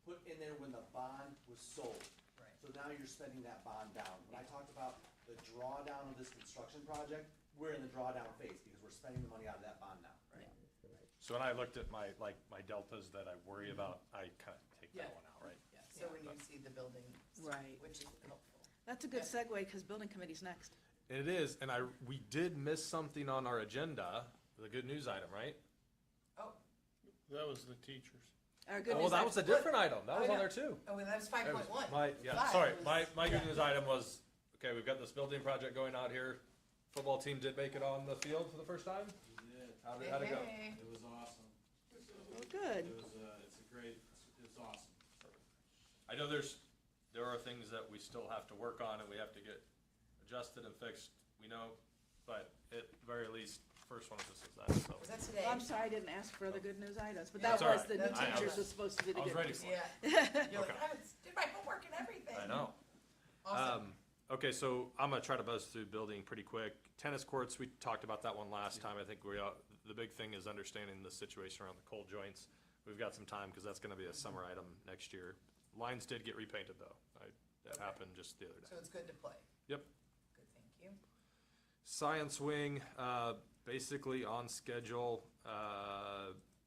put in there when the bond was sold. Right. So now you're spending that bond down. When I talked about the drawdown of this construction project, we're in the drawdown phase because we're spending the money out of that bond now. Right. So when I looked at my deltas that I worry about, I kind of take Yeah. that one out, right? Yeah, so when you see the building, Right. which is helpful. That's a good segue, because building committee's next. It is, and we did miss something on our agenda, the good news item, right? Oh, That was the teachers. Our good Oh, news that was a item- different item. That was on there too. and that was 5.1. Sorry, my good yeah. news item was, okay, we've got this building project going out here. Football team did make it on the field for the first time. We did. How'd it go? Hey. It was awesome. Oh, good. It was, it's awesome. I know there are things that we still have to work on and we have to get adjusted and fixed, we know, but at the very least, first one is a success, so. Was that today? Well, I'm sorry, I didn't ask for other good news items, but Yeah. that That's all was, right. the new That's all right. teachers was supposed to be the I was good ready news. for it. Yeah. You're like, Okay. I did my homework and everything. I know. Awesome. Okay, so I'm gonna try to buzz through building pretty quick. Tennis courts, we talked about that one last time. I think the big thing is understanding the situation around the cold joints. We've got some time, cause that's gonna be a summer item next year. Lines did get repainted though. That Okay. happened just the other day. So it's good to play. Yep. Good, thank you. Science wing, basically on schedule,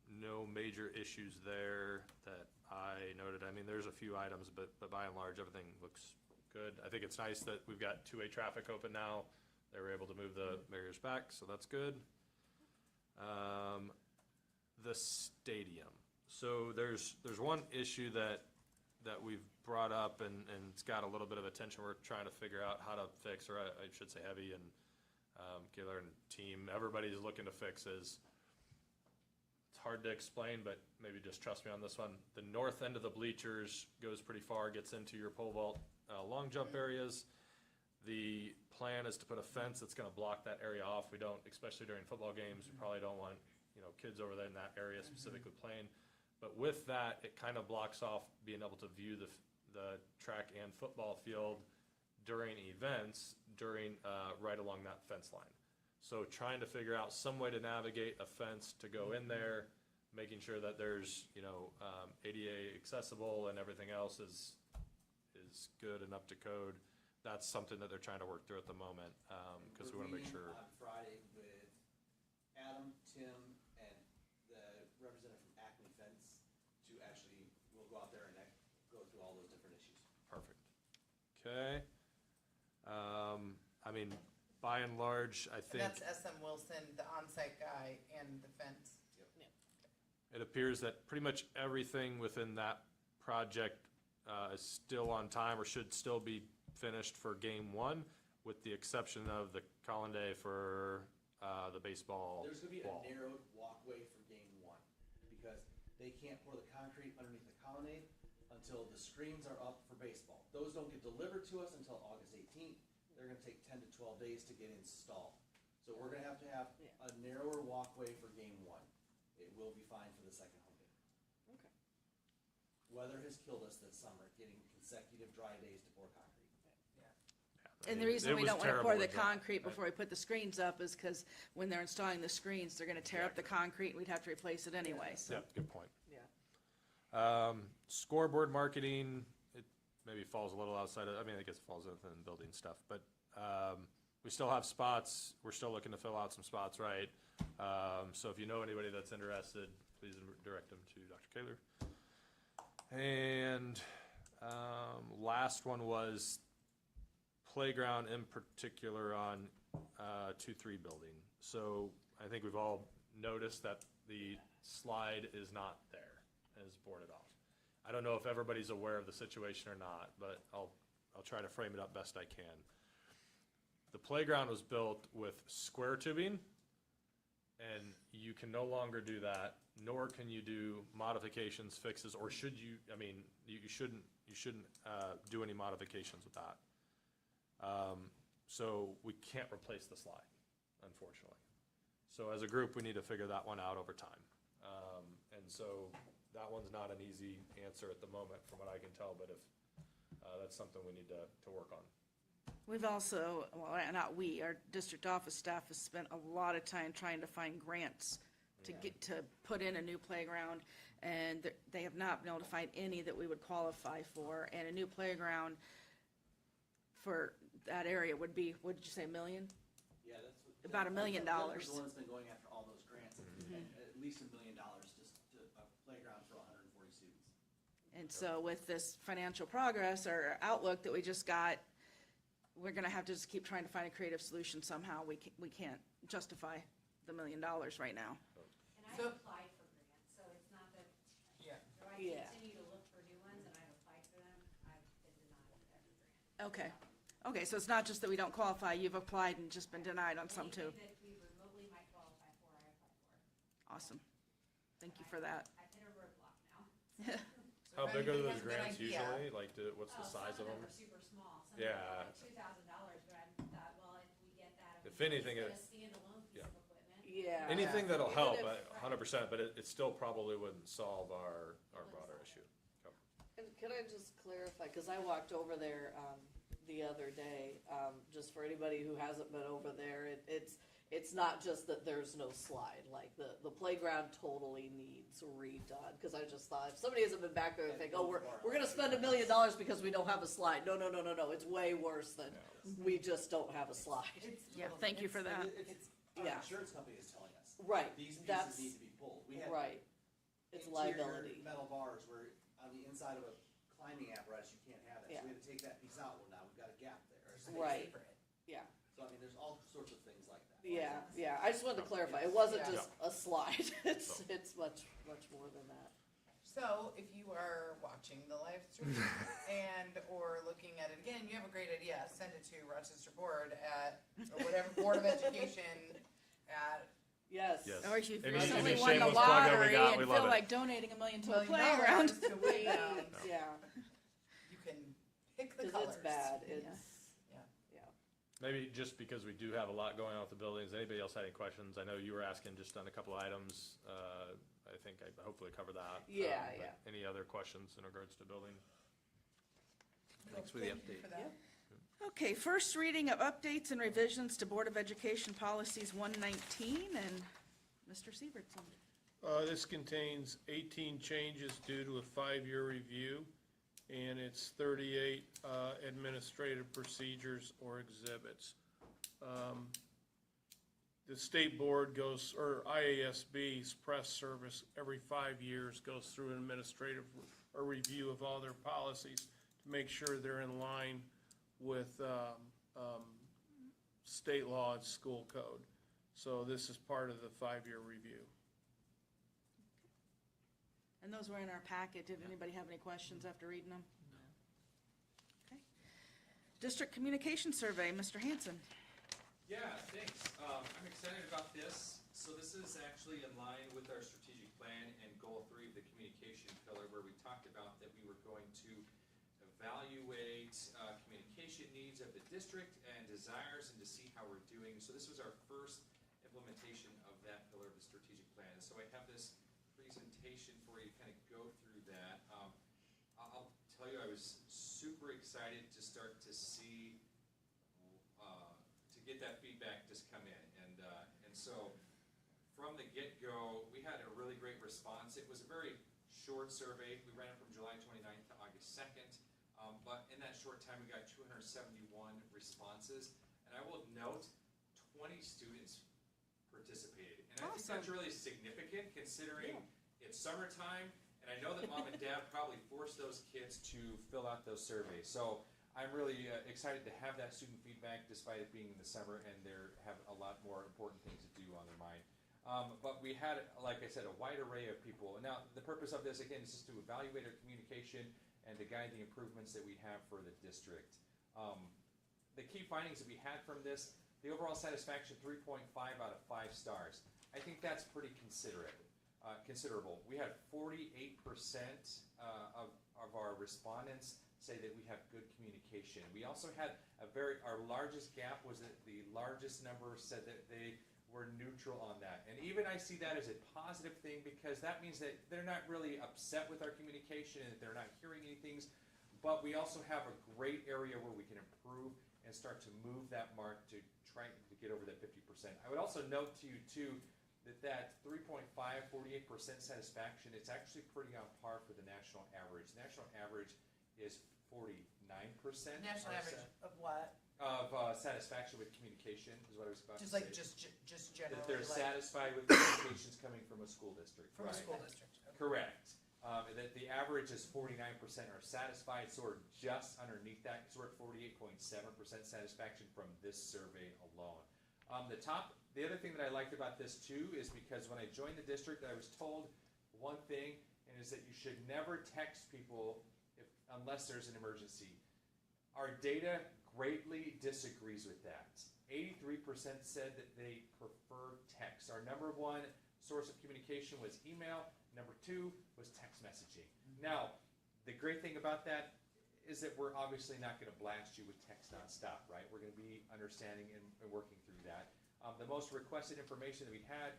no major issues there that I noted. I mean, there's a few items, but by and large, everything looks good. I think it's nice that we've got two-way traffic open now. They were able to move the barriers back, so that's good. The stadium. So there's one issue that we've brought up and it's got a little bit of attention we're trying to figure out how to fix, or I should say Heavy and Kayla and team, everybody's looking to fix is, it's hard to explain, but maybe just trust me on this one. The north end of the bleachers goes pretty far, gets into your pole vault, long jump areas. The plan is to put a fence that's gonna block that area off. We don't, especially during football games, we probably don't want, kids over there in that area specifically playing. But with that, it kind of blocks off being able to view the track and football field during events, right along that fence line. So trying to figure out some way to navigate a fence to go in there, making sure that there's, ADA accessible and everything else is good and up to code. That's something that they're trying to work through at the moment, because we want to make sure. On Friday with Adam, Tim, and the representative from Acme Fence to actually, we'll go out there and go through all those different issues. Perfect. Okay. I mean, by and large, I And think that's SM Wilson, the on-site guy, and the fence. it appears that pretty much everything within that project is still on time or should still be finished for game one, with the exception of the Colonnade for the baseball There's gonna be wall. a narrowed walkway for game one, because they can't pour the concrete underneath the colonnade until the screens are up for baseball. Those don't get delivered to us until August 18th. They're gonna take 10 to 12 days to get installed. So we're gonna have to have a narrower walkway for game one. It will be fine for the second home game. Okay. Weather has killed us this summer, getting consecutive dry days to pour concrete. I And the mean, reason it we was don't wanna terrible pour the with that. concrete before we put the screens up is because when they're installing the screens, they're gonna tear up the concrete, and we'd have to replace it anyway, so. Yep, good point. Yeah. Scoreboard marketing, it maybe falls a little outside of, I guess it falls within building stuff, but, we still have spots, we're still looking to fill out some spots, right? So if you know anybody that's interested, please direct them to Dr. Kaler. And, last one was playground, in particular on, 2-3 building. So I think we've all noticed that the slide is not there, and is boarded off. I don't know if everybody's aware of the situation or not, but I'll try to frame it up best I can. The playground was built with square tubing, and you can no longer do that, nor can you do modifications, fixes, or should you, you shouldn't do any modifications with that. So we can't replace the slide, unfortunately. So as a group, we need to figure that one out over time. And so that one's not an easy answer at the moment, from what I can tell, but if, that's something we need to work on. We've also, well, not we, our district office staff has spent a lot of time trying to find grants to get, to put in a new playground, and they have not been able to find any that we would qualify for, and a new playground for that area would be, what did you say, $1 million? Yeah, that's what. About $1 million. The one that's been going after all those grants, and at least $1 million just to a playground for 140 students. And so with this financial progress or outlook that we just got, we're gonna have to just keep trying to find a creative solution somehow. We can't justify the $1 million right now. And So- I've applied for grants, so it's not that, Yeah. do I Yeah. continue to look for new ones, and I've applied for them, I've been denied every grant. Okay, so it's not just that we don't qualify, you've applied and just been denied on some too. Anything that we remotely might qualify for, I apply for. Awesome. Thank you for that. I've hit a roadblock now. So How if big are anybody those has a good grants idea- usually? Like, what's the size of them? Some of them are super small, some of Yeah. them are like $2,000, but I thought, well, if we get that, If anything, it's it- a standalone piece yeah. of equipment. Yeah. Anything that'll Even help, if- 100%, but it still probably wouldn't solve our broader issue. And can I just clarify, because I walked over there the other day, just for anybody who hasn't been over there, it's not just that there's no slide, like the playground totally needs redone, because I just thought, if somebody hasn't been back there and think, oh, we're gonna spend $1 million because we don't have a slide, no, it's way worse than, we just don't have a slide. Yeah, thank you for that. It's our Yeah. insurance company is telling us. Right, These that's- pieces need to be pulled. We had Right, it's interior liability. metal bars where on the inside of a climbing apparatus, you can't have that. Yeah. So we had to take that piece out. Well, now we've got a gap there. Right, yeah. So I mean, there's all sorts of things like that. Yeah, I just wanted to clarify, it wasn't Yeah. just a slide, it's much more than that. So if you are watching the live stream and or looking at it again, you have a great idea, send it to Rochester Board or whatever Board of Education at Yes. Yes. Or if you've Any recently won the shameless plug that we lottery got, and we feel love it. like donating $1 million to a $1 million playground. to playgrounds. Yeah, You can pick the because colors. it's bad, Yeah. it's, Yeah. yeah. Maybe just because we do have a lot going on with the buildings, anybody else had any questions? I know you were asking just on a couple of items. I think I hopefully covered that. Yeah, But yeah. Any other questions in regards to building? Thanks for the update. For that. Okay, first reading of updates and revisions to Board of Education Policies 119, and Mr. Severson. This contains 18 changes due to a 5-year review, and it's 38 administrative procedures or exhibits. The state board goes, or IASB's press service, every 5 years goes through an administrative review of all their policies to make sure they're in line with state law and school code. So this is part of the 5-year review. And those were in our packet. Did anybody have any questions after reading them? Okay. District Communication Survey, Mr. Hanson. Yeah, thanks. I'm excited about this. So this is actually in line with our strategic plan and goal 3 of the communication pillar, where we talked about that we were going to evaluate communication needs of the district and desires and to see how we're doing. So this was our first implementation of that pillar of the strategic plan. And so I have this presentation for you to kind of go through that. I'll tell you, I was super excited to start to see to get that feedback just come in, and so from the get-go, we had a really great response. It was a very short survey. We ran it from July 29th to August 2nd, but in that short time, we got 271 responses, and I will note 20 students participated, and I think that's really significant considering it's summertime, and I know that mom and dad probably forced those kids to fill out those surveys. So I'm really excited to have that student feedback despite it being in the summer and they have a lot more important things to do on their mind. But we had, like I said, a wide array of people. And now the purpose of this, again, is just to evaluate our communication and to guide the improvements that we have for the district. The key findings that we had from this, the overall satisfaction, 3.5 out of 5 stars. I think that's pretty considerable. We had 48% of our respondents say that we have good communication. We also had our largest gap was that the largest number said that they were neutral on that. And even I see that as a positive thing because that means that they're not really upset with our communication and that they're not hearing anything. But we also have a great area where we can improve and start to move that mark to try to get over that 50%. I would also note to you too that 3.5, 48% satisfaction, it's actually pretty on par for the national average. The national average is 49%. National average of what? Of satisfaction with communication is what I was about Just to like, say. just generally. That they're like, satisfied with communications coming from a school district. From a Right. school district. Okay. Correct. And that the average is 49% are satisfied, so we're just underneath that, so we're at 48.7% satisfaction from this survey alone. The other thing that I liked about this too is because when I joined the district, I was told one thing, and is that you should never text people unless there's an emergency. Our data greatly disagrees with that. 83% said that they prefer text. Our number 1 source of communication was email. Number 2 was text messaging. Now, the great thing about that is that we're obviously not going to blast you with text nonstop, right? We're going to be understanding and working through that. The most requested information that we had,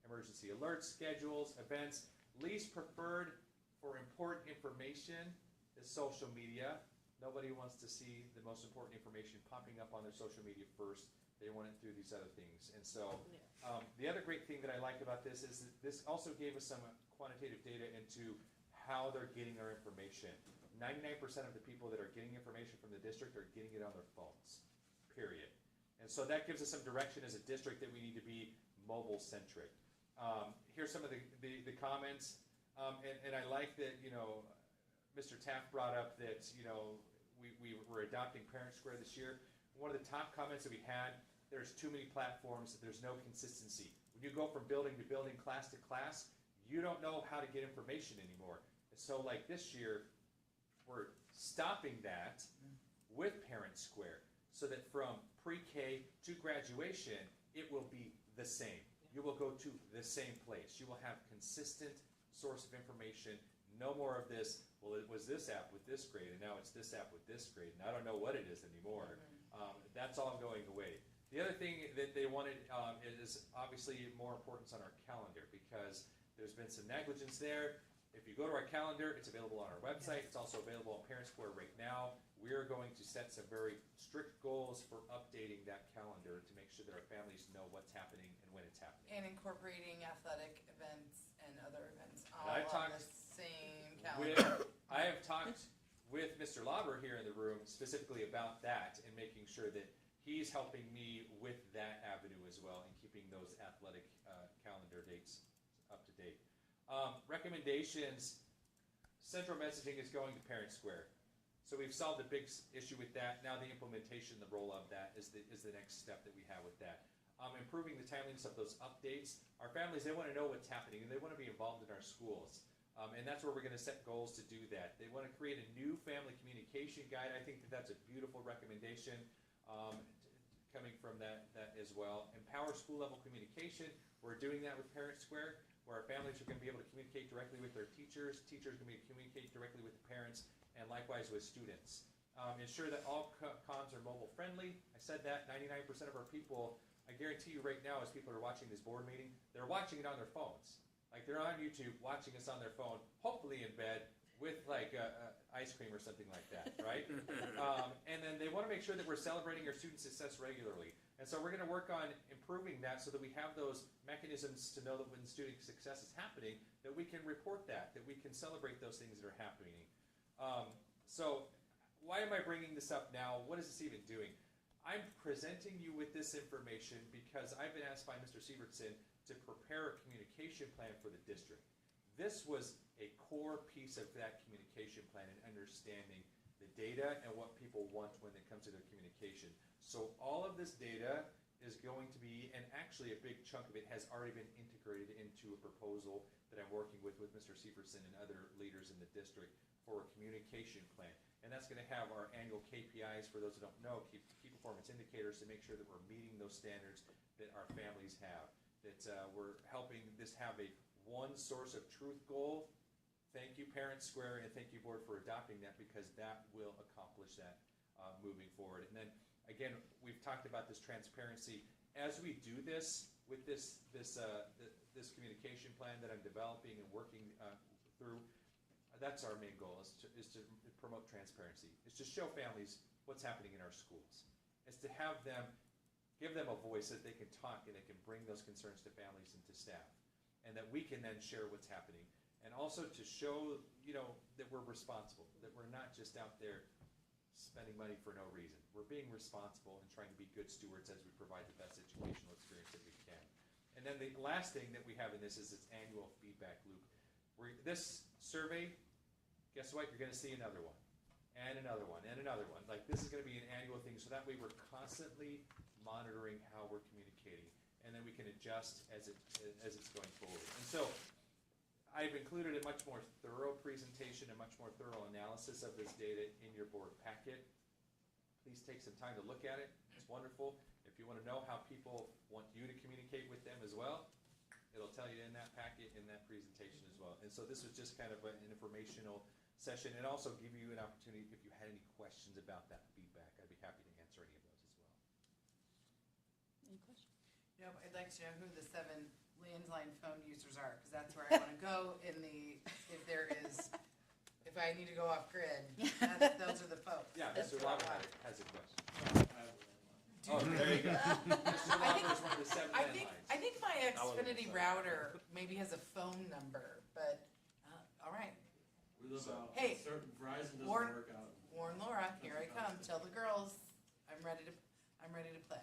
emergency alerts, schedules, events. Least preferred for important information is social media. Nobody wants to see the most important information popping up on their social media first. They want it through these other things. And so the other great thing that I like about this is that this also gave us some quantitative data into how they're getting our information. 99% of the people that are getting information from the district are getting it on their phones, period. And so that gives us some direction as a district that we need to be mobile-centric. Here's some of the comments. And I like that, Mr. Taft brought up that, we were adopting Parent Square this year. One of the top comments that we had, there's too many platforms, there's no consistency. When you go from building to building, class to class, you don't know how to get information anymore. And so like this year, we're stopping that with Parent Square so that from pre-K to graduation, it will be the same. You will go to the same place. You will have consistent source of information. No more of this, well, it was this app with this grade, and now it's this app with this grade, and I don't know what it is anymore. That's all going away. The other thing that they wanted is obviously more importance on our calendar, because there's been some negligence there. If you go to our calendar, it's available on our website. It's also available on Parent Square right now. We're going to set some very strict goals for updating that calendar to make sure that our families know what's happening and when it's happening. And incorporating athletic events and other events all And I've on talked the same calendar. I have talked with Mr. Lauber here in the room specifically about that and making sure that he's helping me with that avenue as well and keeping those athletic calendar dates up to date. Recommendations, central messaging is going to Parent Square. So we've solved a big issue with that. Now the implementation, the roll of that is the next step that we have with that. Improving the timeliness of those updates. Our families, they want to know what's happening and they want to be involved in our schools. And that's where we're going to set goals to do that. They want to create a new family communication guide. I think that that's a beautiful recommendation coming from that as well. Empower school level communication. We're doing that with Parent Square, where our families are going to be able to communicate directly with their teachers. Teachers are going to be able to communicate directly with the parents, and likewise with students. Ensure that all comms are mobile friendly. I said that 99% of our people, I guarantee you right now, as people are watching this board meeting, they're watching it on their phones. Like they're on YouTube watching us on their phone, hopefully in bed with like ice cream or something like that, right? And then they want to make sure that we're celebrating our student success regularly. And so we're going to work on improving that so that we have those mechanisms to know that when student success is happening, that we can report that we can celebrate those things that are happening. So why am I bringing this up now? What is this even doing? I'm presenting you with this information because I've been asked by Mr. Sievertson to prepare a communication plan for the district. This was a core piece of that communication plan and understanding the data and what people want when it comes to their communication. So all of this data is going to be, and actually a big chunk of it has already been integrated into a proposal that I'm working with Mr. Sievertson and other leaders in the district for a communication plan. And that's going to have our annual KPIs, for those who don't know, key performance indicators, to make sure that we're meeting those standards that our families have. That we're helping this have a one source of truth goal. Thank you, Parent Square, and thank you, Board, for adopting that, because that will accomplish that moving forward. And then, again, we've talked about this transparency. As we do this with this communication plan that I'm developing and working through, that's our main goal, is to promote transparency. Is to show families what's happening in our schools. Is to have them, give them a voice that they can talk and they can bring those concerns to families and to staff. And that we can then share what's happening. And also to show, that we're responsible, that we're not just out there spending money for no reason. We're being responsible and trying to be good stewards as we provide the best educational experience that we can. And then the last thing that we have in this is this annual feedback loop. This survey, guess what? You're going to see another one, and another one, and another one. Like, this is going to be an annual thing, so that way we're constantly monitoring how we're communicating, and then we can adjust as it's going forward. And so I've included a much more thorough presentation, a much more thorough analysis of this data in your board packet. Please take some time to look at it. It's wonderful. If you want to know how people want you to communicate with them as well, it'll tell you in that packet, in that presentation as well. And so this was just kind of an informational session, and also give you an opportunity, if you had any questions about that feedback, I'd be happy to answer any of those as well. Any questions? I'd like to know who the 7 landline phone users are, because that's where I want to go if I need to go off grid, those are the folks. Yeah, Mr. Lauber has a question. I have a landline. Oh, there you go. Mr. Lauber is one of the 7 I landlines. think my Xfinity router maybe has a phone number, but, all right. We live out, Hey, certain Verizon doesn't Warren- work out. Warren Laura, here I come. Tell the girls, I'm ready to play.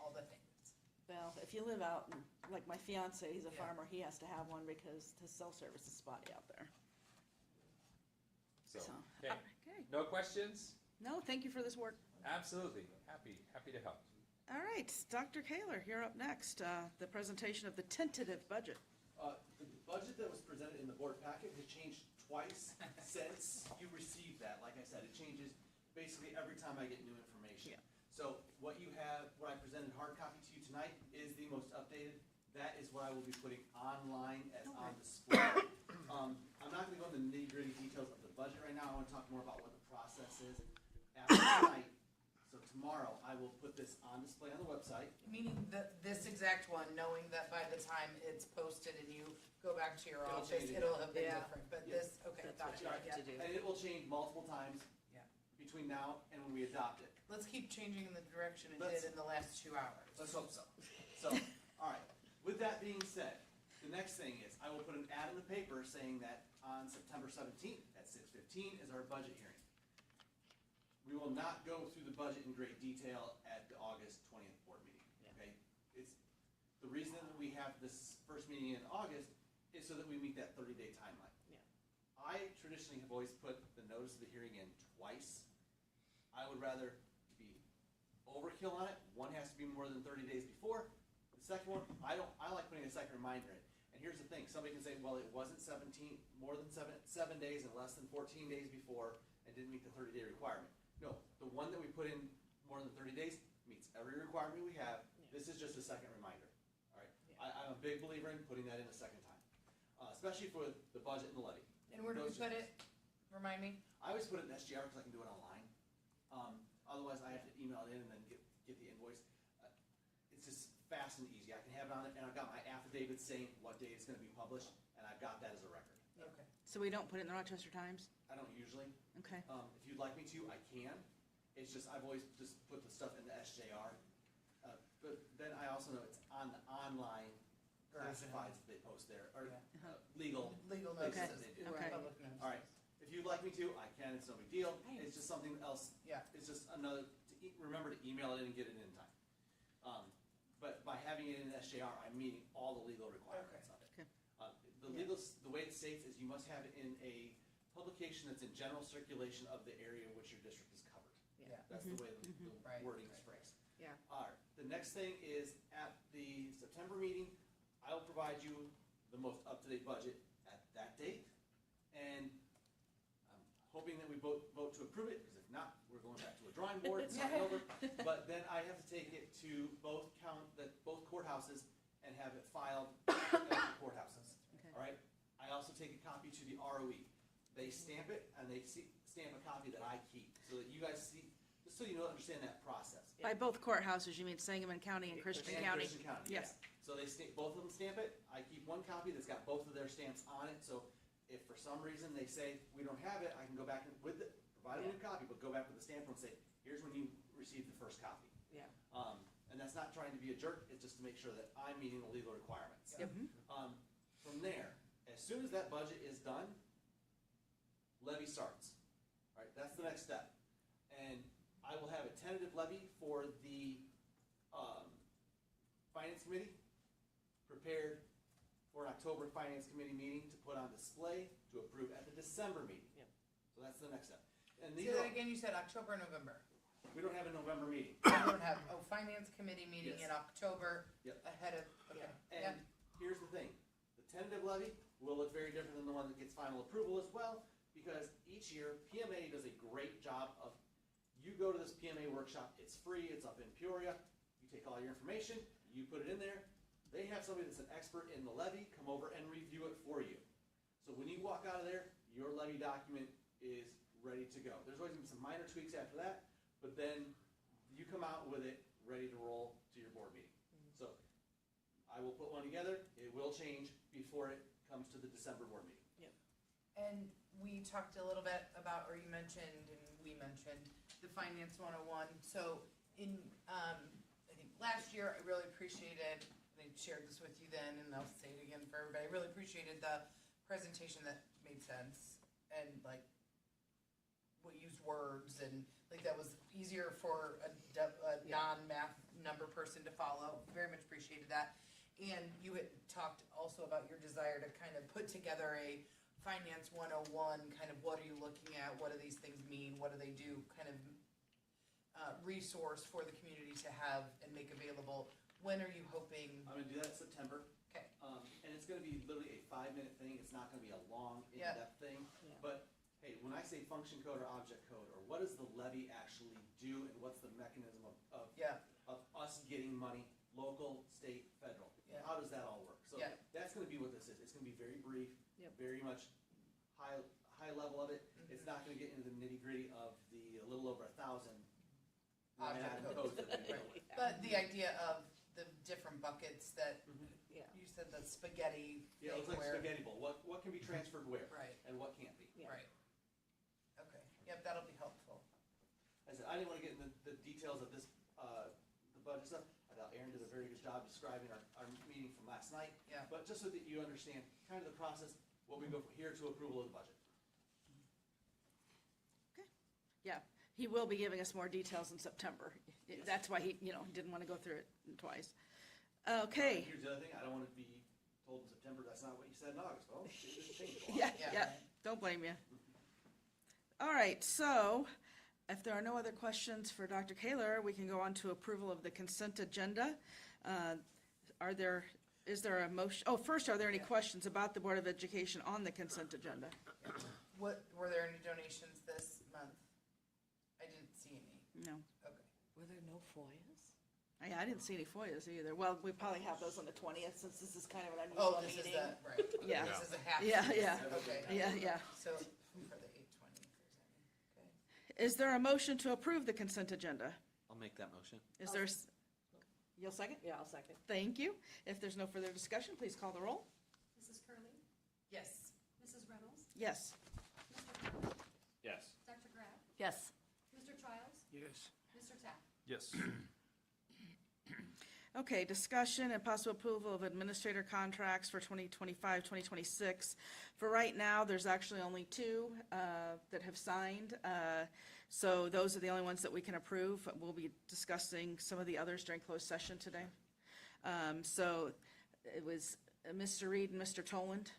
All the things. Well, if you live out, like my fiance, he's a Yeah. farmer, he has to have one because his cell service is spotty out there. So, So, okay. okay. No questions? No, thank you for this work. Absolutely. Happy to help. All right, Dr. Kaler, you're up next. The presentation of the tentative budget. The budget that was presented in the board packet has changed twice since you received that. Like I said, it changes basically every time I get new information. Yeah. So what I presented hard copy to you tonight is the most updated. That is what I will be putting online as on display. I'm not gonna go into the nitty-gritty details of the budget right now. I wanna talk more about what the process is after tonight. So tomorrow, I will put this on display on the website. Meaning this exact one, knowing that by the time it's posted and you go back to your It'll office, change again. it'll have been Yeah. different, but Yeah. this, okay, That's got what it, you like yeah. to do. And it will change multiple times Yeah. between now and when we adopt it. Let's keep changing in the direction it Let's- did in the last 2 hours. Let's hope so. So, all right, with that being said, the next thing is, I will put an ad in the paper saying that on September 17th at 6:15 is our budget hearing. We will not go through the budget in great detail at the August 20th board meeting, okay? It's, the reason that we have this first meeting in August is so that we meet that 30-day timeline. Yeah. I traditionally have always put the notice of the hearing in twice. I would rather be overkill on it. One has to be more than 30 days before. The second one, I like putting a second reminder in. And here's the thing, somebody can say, well, it wasn't more than seven days and less than 14 days before and didn't meet the 30-day requirement. No, the one that we put in more than 30 days meets every requirement we have. This is just a second reminder, all right? I'm a big believer in putting that in a second time, especially for the budget and the levy. And where do we put it? Remind me? I always put it in SGR because I can do it online. Otherwise, I have to email it in and then get the invoice. It's just fast and easy. I can have it on it, and I've got my affidavit saying what day it's going to be published, and I've got that as a record. Okay. So we don't put it in the Rochester Times? I don't usually. Okay. If you'd like me to, I can. It's just, I've always just put the stuff in the SJR. But then I also know it's on the online classifieds that they post there, or legal. Legal places notices. that they do. Okay. Public notices. All right. If you'd like me to, I can. It's no big deal. It's just something else. Yeah. It's just another, remember to email it in and get it in time. But by having it in SJR, I'm meeting all the legal requirements of it. Okay. The way it states is you must have it in a publication that's in general circulation of the area which your district is covered. Yeah. That's the way the Right, wording is right. phrased. Yeah. All right, the next thing is at the September meeting, I will provide you the most up-to-date budget at that date. And I'm hoping that we vote to approve it, because if not, we're going back to a drawing board, it's not over. But then I have to take it to both courthouses and have it filed at the courthouses. Okay. All right? I also take a copy to the ROE. They stamp it, and they stamp a copy that I keep, so that you guys see, just so you know, understand that process. By both courthouses, you mean Sangamon County and Christian And County? Christian County, Yes. yeah. So they both of them stamp it. I keep one copy that's got both of their stamps on it, so if for some reason they say, we don't have it, I can go back and provide a new copy, but go back with the stamp and say, here's when you received the first copy. Yeah. And that's not trying to be a jerk, it's just to make sure that I'm meeting the legal requirements. Yep. From there, as soon as that budget is done, levy starts. All right, that's the next step. And I will have a tentative levy for the Finance Committee prepared for an October Finance Committee meeting to put on display to approve at the December meeting. Yep. So that's the next step. And Say these that are, again, you said October, November. we don't have a November meeting. We don't have, Finance Committee meeting Yes. in October Yep. ahead of, okay. And here's the thing, the tentative levy will look very different than the one that gets final approval as well, because each year, PMA does a great job of, you go to this PMA workshop, it's free, it's up in Peoria, you take all your information, you put it in there, they have somebody that's an expert in the levy come over and review it for you. So when you walk out of there, your levy document is ready to go. There's always gonna be some minor tweaks after that, but then you come out with it ready to roll to your board meeting. So I will put one together, it will change before it comes to the December board meeting. And we talked a little bit about, or you mentioned, and we mentioned, the Finance 101. So in, I think last year, I really appreciated, I shared this with you then, and I'll say it again for everybody, I really appreciated the presentation that made sense, and like, what used words, and like that was easier for a non-math number person to follow. Very much appreciated that. And you had talked also about your desire to kind of put together a Finance 101, kind of what are you looking at, what do these things mean, what do they do, kind of resource for the community to have and make available. When are you hoping? I'm gonna do that in September. Okay. And it's gonna be literally a 5-minute thing, it's not gonna be a long, Yeah. in-depth thing. Yeah. But, hey, when I say function code or object code, or what does the levy actually do, and what's the mechanism of Yeah. us getting money, local, state, federal? Yeah. How does that all work? So Yeah. that's gonna be what this is, it's gonna be very brief, Yep. very much high level of it. It's not gonna get into the nitty gritty of the little over 1,000 Object codes that we deal with. But the idea of the different buckets that, Yeah. you said the spaghetti Yeah, it looks thing like where. spaghetti bowl. What can be transferred where? Right. And what can't be. Yeah. Right. Okay, yep, that'll be helpful. I said, I didn't want to get into the details of this, the budget stuff. I thought Aaron did a very good job describing our meeting from last night. Yeah. But just so that you understand kind of the process, what we go from here to approval of the budget. Yeah, he will be giving us more details in September. That's why he, didn't want to go through it twice. Okay, Here's the other thing, I don't want to be told in September, that's not what you said in August. Well, it just changed a lot. yeah, don't blame you. All right, so if there are no other questions for Dr. Kaler, we can go on to approval of the consent agenda. Is there a motion, first, are there any questions about the Board of Education on the consent agenda? Were there any donations this month? I didn't see any. No. Okay. Were there no FOIAs? I didn't see any FOIAs either. Well, we probably have those on the 20th, since this is kind of an Oh, unusual this is meeting. the, right. Yeah. This is a half. Yeah, yeah. Okay. Yeah. So, for the 8:20, if there's any. Is there a motion to approve the consent agenda? I'll make that motion. Is there, you'll second? Yeah, I'll second. Thank you. If there's no further discussion, please call the roll. Mrs. Curley, Yes. Mrs. Reynolds, Yes. Mr. Curley, Yes. Dr. Graff, Yes. Mr. Childs, Yes. Mr. Taft. Yes. Okay, discussion and possible approval of administrator contracts for 2025, 2026. For right now, there's actually only two that have signed. So those are the only ones that we can approve. We'll be discussing some of the others during closed session today. So it was Mr. Reed and Mr. Toland.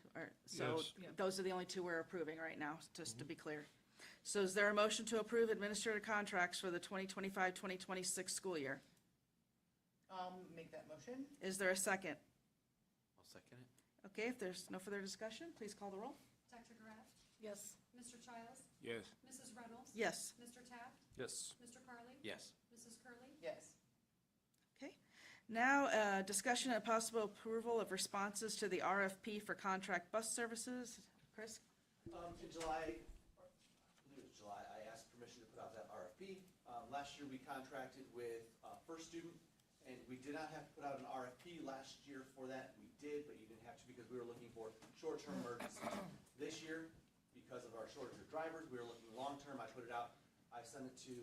So Yes. those are the only two we're approving right now, just to be clear. So is there a motion to approve administrator contracts for the 2025, 2026 school year? I'll make that motion. Is there a second? I'll second it. Okay, if there's no further discussion, please call the roll. Dr. Graff, Yes. Mr. Childs, Yes. Mrs. Reynolds. Yes. Mr. Taft, Yes. Mr. Carly. Yes. Mrs. Curley. Yes. Okay. Now, discussion and possible approval of responses to the RFP for contract bus services. Chris? In July, I believe it was July, I asked permission to put out that RFP. Last year, we contracted with First Student, and we did not have to put out an RFP last year for that. We did, but you didn't have to because we were looking for short-term emergencies. This year, because of our shortage of drivers, we were looking long-term. I put it out. I sent it to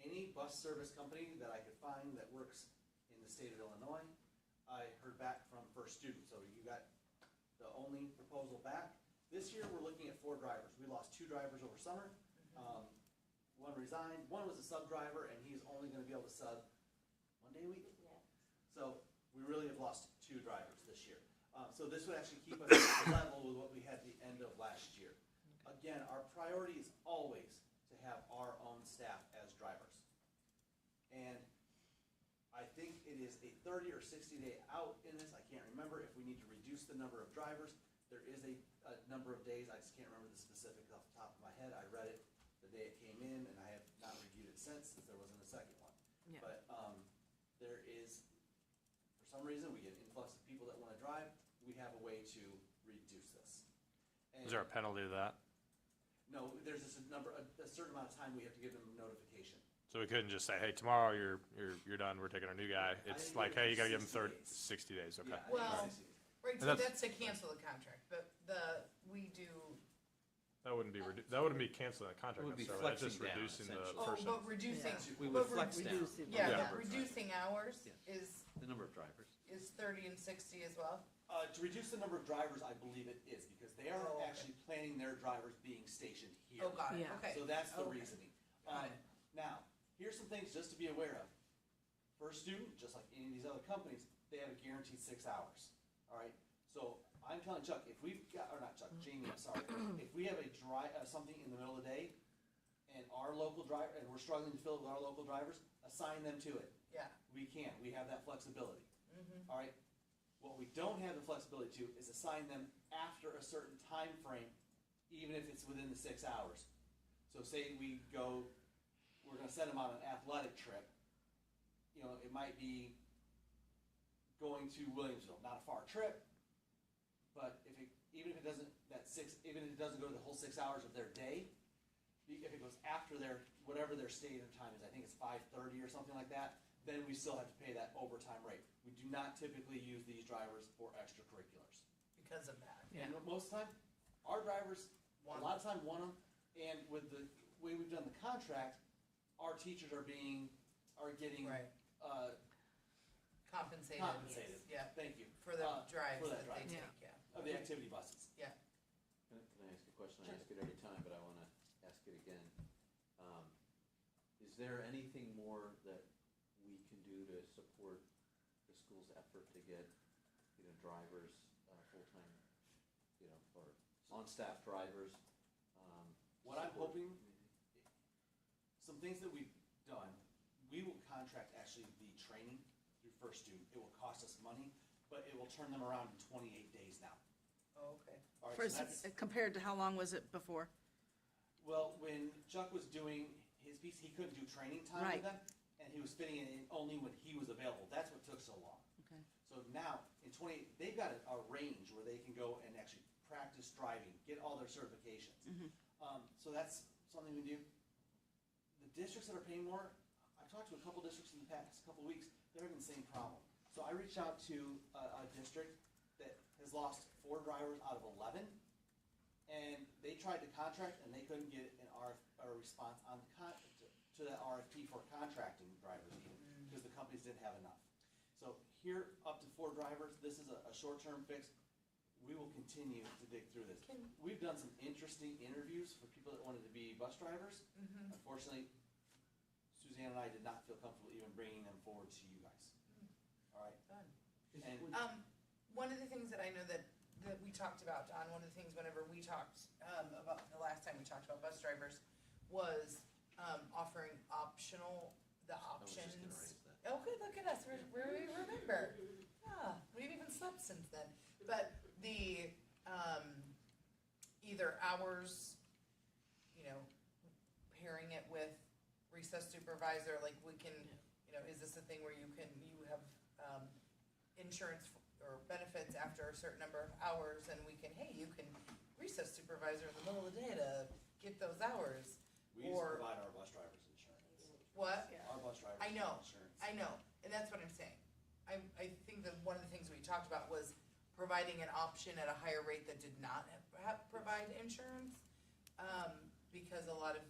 any bus service company that I could find that works in the state of Illinois. I heard back from First Student, so you got the only proposal back. This year, we're looking at 4 drivers. We lost 2 drivers over summer. One resigned, one was a sub driver, and he's only gonna be able to sub 1 day a week. So we really have lost 2 drivers this year. So this would actually keep us at the level with what we had at the end of last year. Again, our priority is always to have our own staff as drivers. And I think it is a 30 or 60 day out in this. I can't remember if we need to reduce the number of drivers. There is a number of days, I just can't remember the specifics off the top of my head. I read it the day it came in, and I have not reviewed it since there wasn't a second one. Yeah. But there is, for some reason, we get an influx of people that want to drive. We have a way to reduce this. And Is there a penalty to that? no, there's just a certain amount of time we have to give them notification. So we couldn't just say, hey, tomorrow you're done, we're taking a new guy. It's think like, we hey, you gotta give them 60 60 days, okay. Yeah, I think Well, it's 60 days. Right, And so that's- that's to cancel the contract, but we do, That wouldn't be canceling the contract It would be necessarily, that's just flexing down, reducing the essentially. person. but reducing. We but would flex down. Yeah, Yeah. but reducing hours Yeah. is The number of drivers. 30 and 60 as well? To reduce the number of drivers, I believe it is, because they are Oh, okay. actually planning their drivers being stationed here. Oh, got it, Yeah. okay. So that's the Okay. reasoning. Got it. Now, here's some things just to be aware of. First Student, just like any of these other companies, they have a guaranteed 6 hours, all right? So I'm telling Chuck, if we've got, or not Chuck, Jamie, I'm sorry, if we have something in the middle of the day, and our local driver, and we're struggling to fill it with our local drivers, assign them to it. Yeah. We can, we have that flexibility. Mm-hmm. All right? What we don't have the flexibility to is assign them after a certain time frame, even if it's within the 6 hours. So say we're gonna send them on an athletic trip, it might be going to Williamsville, not a far trip, but even if it doesn't go to the whole 6 hours of their day, if it goes after their whatever their stated time is, I think it's 5:30 or something like that, then we still have to pay that overtime rate. We do not typically use these drivers for extracurriculars. Because of that. And most of the time, our drivers, a lot of time want them, and with the way we've done the contract, our teachers are getting, Right. Compensated. compensated. Yeah, Thank you. for the drives for that that they drive. take, yeah. Of the activity buses. Can I ask a question? I ask it every time, but I want to ask it again. Is there anything more that we can do to support the school's effort to get, drivers, full-time, or on-staff drivers? What I'm hoping, some things that we've done, we will contract actually the training through First Student. It will cost us money, but it will turn them around in 28 days now. Oh, okay. All right, For, so that's, compared to how long was it before? well, when Chuck was doing his piece, he couldn't do training time Right. with them, and he was fitting it in only when he was available. That's what took so long. Okay. So now, in 28, they've got a range where they can go and actually practice driving, get all their certifications. So that's something we do. The districts that are paying more, I've talked to a couple districts in the past couple weeks, they're having the same problem. So I reached out to a district that has lost 4 drivers out of 11, and they tried to contract, and they couldn't get a response on to that RFP for contracting drivers even, because the companies didn't have enough. So here, up to 4 drivers, this is a short-term fix. We will continue to dig through this. We've done some interesting interviews for people that wanted to be bus drivers. Unfortunately, Suzanne and I did not feel comfortable even bringing them forward to you guys. All right? And One of the things that I know that we talked about, Don, one of the things whenever we talked, about the last time we talked about bus drivers was, offering the options. just gonna raise that. Oh, good, look at us, we remember. Yeah, we've even slept since then. But the, either hours, pairing it with recess supervisor, like we can, is this a thing where you have, insurance or benefits after a certain number of hours, and we can, hey, you can recess supervisor in the middle of the day to get those hours. we used to Or, provide our bus drivers insurance. what? Our bus drivers I know. have insurance. I know, and that's what I'm saying. I think that one of the things we talked about was providing an option at a higher rate that did not provide insurance, because a lot of,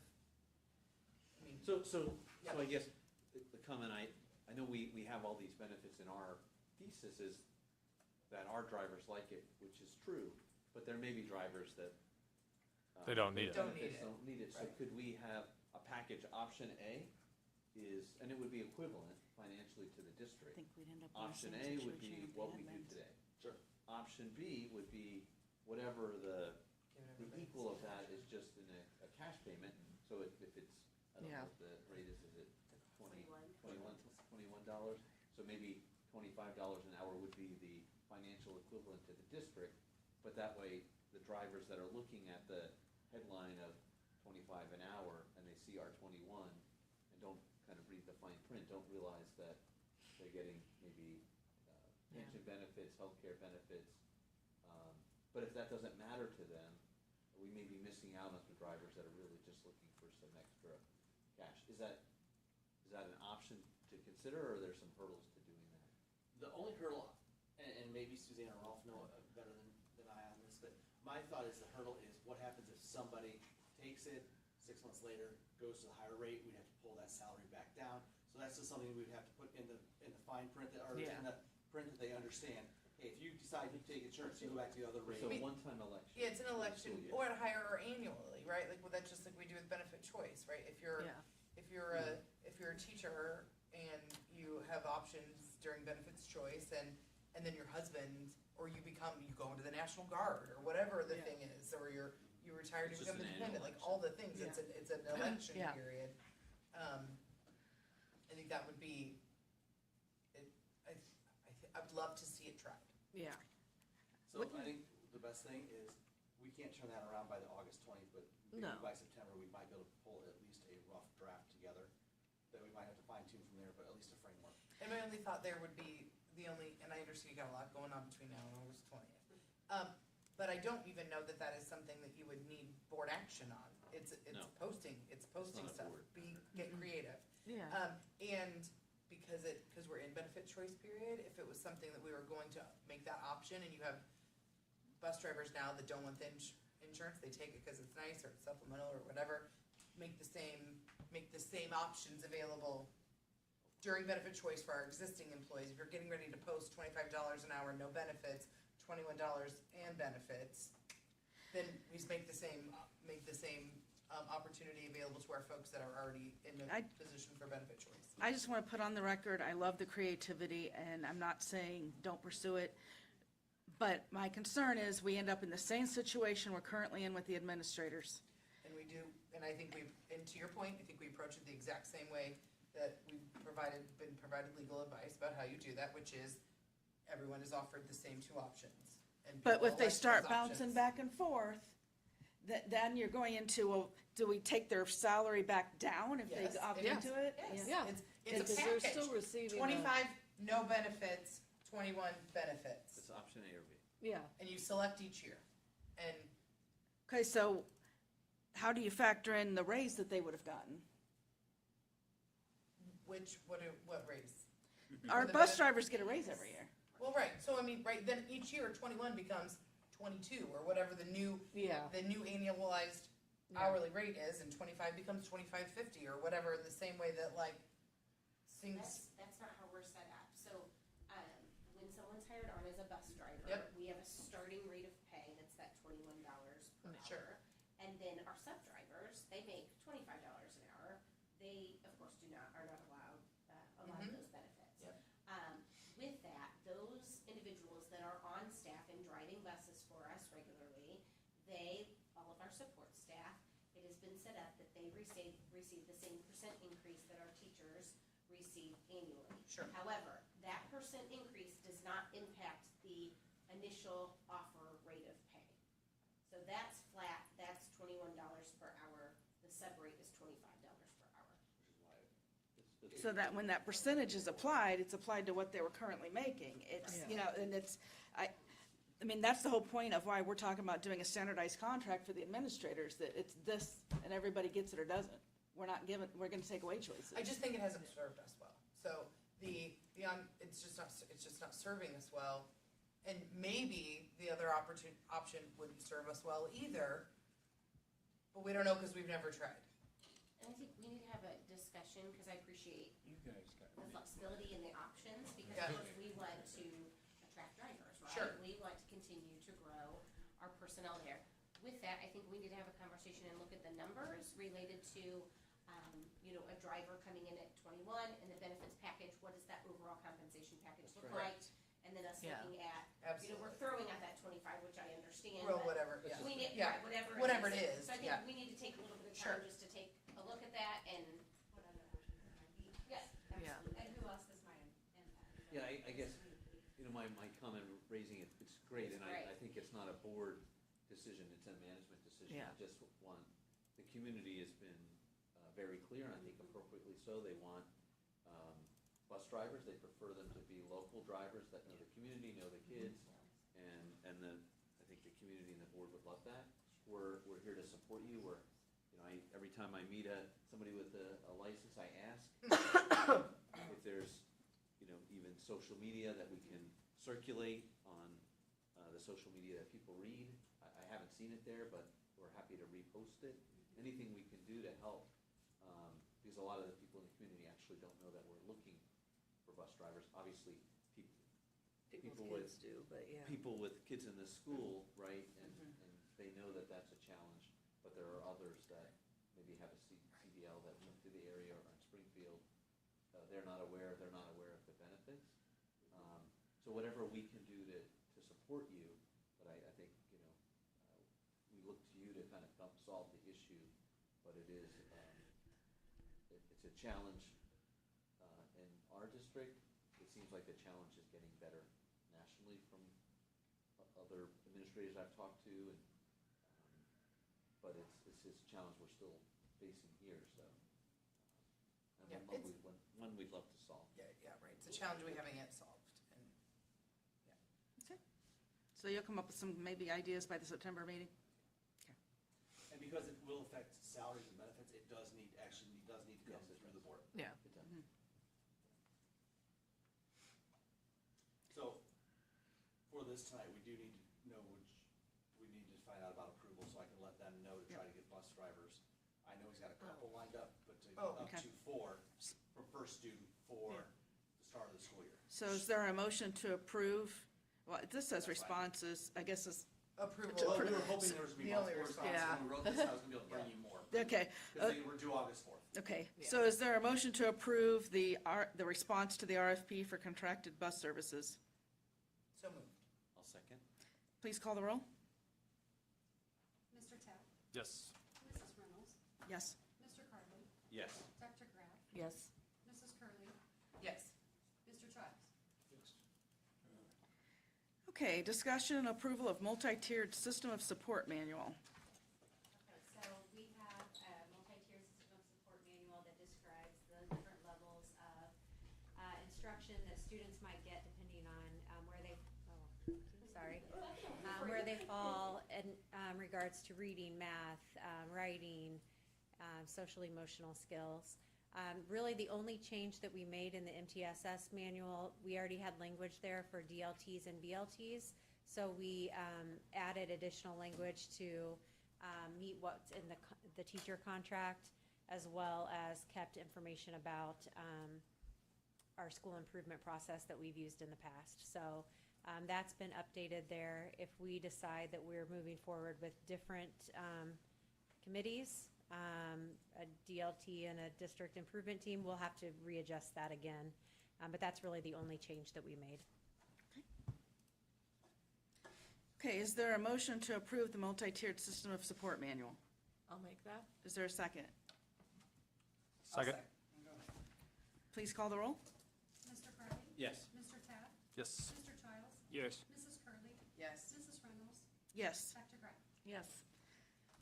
So Yeah. I guess the comment, I know we have all these benefits in our thesis is that our drivers like it, which is true, but there may be drivers that. They don't need it. Don't need benefits it. Don't need it, so Right. could we have a package, option A is, and it would be equivalent financially to the district. We'd end up. Option A would be what we do today. Sure. Option B would be whatever the everybody equal of that is just in a cash payment, so if it's, I don't know Yeah. what the rate is it $21? So maybe $25 an hour would be the financial equivalent to the district, but that way, the drivers that are looking at the headline of 25 an hour, and they see our 21, and don't kind of read the fine print, don't realize that they're getting maybe pension benefits, healthcare benefits. But if that doesn't matter to them, we may be missing out on some drivers that are really just looking for some extra cash. Is that an option to consider, or are there some hurdles to doing that? The only hurdle, and maybe Suzanne or Rolf know better than I on this, but my thought is the hurdle is what happens if somebody takes it 6 months later, goes to the higher rate, we'd have to pull that salary back down. So that's just something we'd have to put in the fine print or in the print that they understand. Hey, if you decide you take insurance, you go back to the other rate. So one-time election. Yeah, it's an election, School year. or at higher or annually, right? Like, well, that's just like we do with benefit choice, right? If you're a teacher and you have options during benefits choice, and then your husband, or you go into the National Guard, or whatever the thing is, or you retire to It's become just an independent, annual like all the things, it's an election Yeah. period. I think that would be, I'd love to see it tried. Yeah. So I think the best thing is, we can't turn that around by the August 20th, but maybe No. by September, we might be able to pull at least a rough draft together that we might have to fine tune from there, but at least a framework. And my only thought there would be and I understand you got a lot going on between now and August 20th. But I don't even know that is something that you would need board action on. it's No. posting, it's posting not a stuff, board. get creative. Yeah. And because we're in benefit choice period, if it was something that we were going to make that option, and you have bus drivers now that don't want the insurance, they take it because it's nice, or it's supplemental, or whatever, make the same options available during benefit choice for our existing employees. If you're getting ready to post $25 an hour, no benefits, $21 and benefits, then we just make the same opportunity available to our folks that are already in a position for benefit choice. I just want to put on the record, I love the creativity, and I'm not saying don't pursue it. But my concern is we end up in the same situation we're currently in with the administrators. And we do, and I think and to your point, I think we approach it the exact same way that we've been provided legal advice about how you do that, which is everyone is offered the same two options. And But people if they elect start those bouncing options. back and forth, then you're going into, well, do we take their salary back down if Yes, they opt it is. into it? Yes, Yeah. it's Because a they're package. still receiving 25, no benefits, 21 benefits. It's option A or B. Yeah, And you select each year. And Okay, so how do you factor in the raise that they would have gotten? what raise? Our the bus benef- drivers get a raise every year. Well, right, so I mean, right, then each year 21 becomes 22, or whatever the new yeah. annualized hourly rate is, and 25 becomes 25.50, or whatever, in the same way that like seems, That's not how we're set up. So, when someone's hired on as a bus driver, Yep. we have a starting rate of pay that's that $21 per Sure. hour. And then our sub drivers, they make $25 an hour. They, of course, are not allowed a lot of Mhm. those benefits. Yep. With that, those individuals that are on staff and driving buses for us regularly, all of our support staff, it has been set up that they receive the same percent increase that our teachers receive annually. Sure. However, that percent increase does not impact the initial offer rate of pay. So that's flat, that's $21 per hour, the sub rate is $25 per hour. So that when that percentage is applied, it's applied to what they were currently making. It's, Yeah. you know, and it's, I mean, that's the whole point of why we're talking about doing a standardized contract for the administrators, that it's this and everybody gets it or doesn't. We're gonna take away choices. I just think it hasn't served us well. So it's just not serving us well. And maybe the other option wouldn't serve us well either, but we don't know because we've never tried. And I think we need to have a discussion, because I appreciate You guys got the flexibility and the options, because Yeah. of course we want to attract drivers, right? Sure. We want to continue to grow our personnel there. With that, I think we need to have a conversation and look at the numbers related to, a driver coming in at 21 and the benefits package. What does that overall compensation package look right. like? And then us Yeah. looking at, Absolutely. we're throwing out that 25, which I understand. Well, but whatever, yeah. We need, Yeah, right, whatever whatever it is, So I yeah. think we need to take a little bit of Sure. time just to take a look at that and, What other options there might be. yes, Yeah. absolutely. And who else this might impact. Yeah, I guess, my comment raising it, it's great, and It's I think it's not a board decision, it's a management decision. Yeah. I just want, the community has been very clear, and I think appropriately so, they want bus drivers, they prefer them to be local drivers that know the community, know the kids, and I think the community and the board would love that. We're here to support you, every time I meet somebody with a license, I ask if there's, even social media that we can circulate on the social media that people read. I haven't seen it there, but we're happy to repost it. Anything we can do to help, because a lot of the people in the community actually don't know that we're looking for bus drivers. Obviously, people with Kids do, but yeah. people with kids in the school, right, and they know that that's a challenge, but there are others that maybe have a CDL that moved to the area or in Springfield. They're not aware of the benefits. So whatever we can do to support you, but I think, we look to you to kind of help solve the issue, but it is, it's a challenge in our district. It seems like the challenge is getting better nationally from other administrators I've talked to, but it's this challenge we're still facing here, so. Yeah, One we'd love to solve. Yeah, right. It's a challenge we haven't yet solved. And So you'll come up with some maybe ideas by the September meeting? And because it will affect salaries and benefits, it does need to come through the board. Yeah. So, for this tonight, we do need to know we need to find out about approval, so I can let them know to try to get bus drivers. I know he's got a couple lined up, but up okay. to four for first student for the start of the school year. So is there a motion to approve? Well, this says That's fine. responses, I guess it's, Approval. Well, we were hoping there was gonna be The only multiple responses, response- when we wrote this, I was gonna be able to bring you more. okay. Because they were due August 4th. Okay, so is there a motion to approve the response to the RFP for contracted bus services? So moved. I'll second. Please call the roll. Mr. Tapp? Yes. Mrs. Reynolds? Yes. Mr. Carly? Yes. Dr. Graff? Yes. Mrs. Curley, Yes. Mr. Childs? Okay, discussion and approval of multi-tiered system of support manual. Okay, so we have a multi-tier system of support manual that describes the different levels of instruction that students might get depending on where they fall in regards to reading, math, writing, social emotional skills. Really, the only change that we made in the MTSS manual, we already had language there for DLTs and BLTs, so we added additional language to meet what's in the teacher contract, as well as kept information about our school improvement process that we've used in the past. So that's been updated there. If we decide that we're moving forward with different committees, a DLT and a district improvement team, we'll have to readjust that again. But that's really the only change that we made. Okay, is there a motion to approve the multi-tiered system of support manual? I'll make that. Is there a second? Second. Please call the roll. Mr. Carly? Yes. Mr. Tapp? Yes. Mr. Childs? Yes. Mrs. Curley, Yes. Mrs. Reynolds? Yes. Dr. Graff? Yes.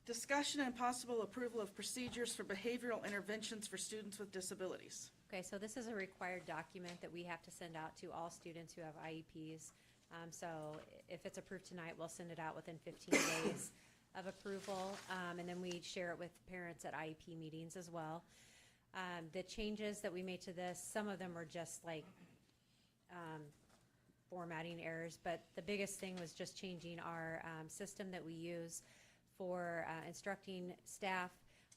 Discussion and possible approval of procedures for behavioral interventions for students with disabilities. Okay, so this is a required document that we have to send out to all students who have IEPs. So if it's approved tonight, we'll send it out within 15 days of approval, and then we share it with parents at IEP meetings as well. The changes that we made to this, some of them were just like formatting errors, but the biggest thing was just changing our system that we use for instructing staff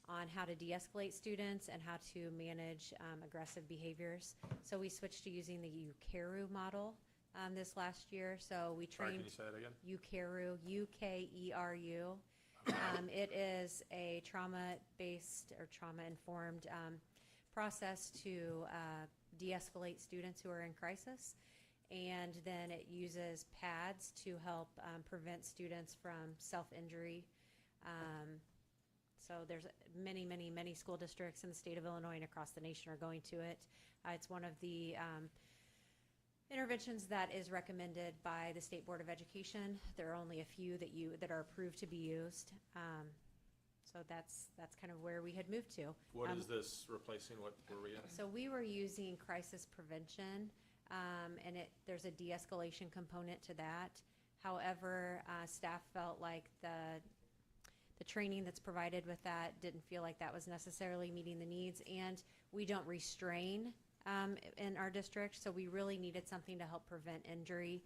on how to de-escalate students and how to manage aggressive behaviors. So we switched to using the UKERU model this last year. So we Sorry, trained can you say that again? UKERU, UKERU. It is a trauma-based or trauma-informed process to de-escalate students who are in crisis. And then it uses PADS to help prevent students from self-injury. So there's many school districts in the state of Illinois and across the nation are going to it. It's one of the interventions that is recommended by the State Board of Education. There are only a few that are approved to be used. So that's kind of where we had moved to. What is this replacing? What were we at? So we were using crisis prevention, and there's a de-escalation component to that. However, staff felt like the training that's provided with that didn't feel like that was necessarily meeting the needs, and we don't restrain in our district, so we really needed something to help prevent injury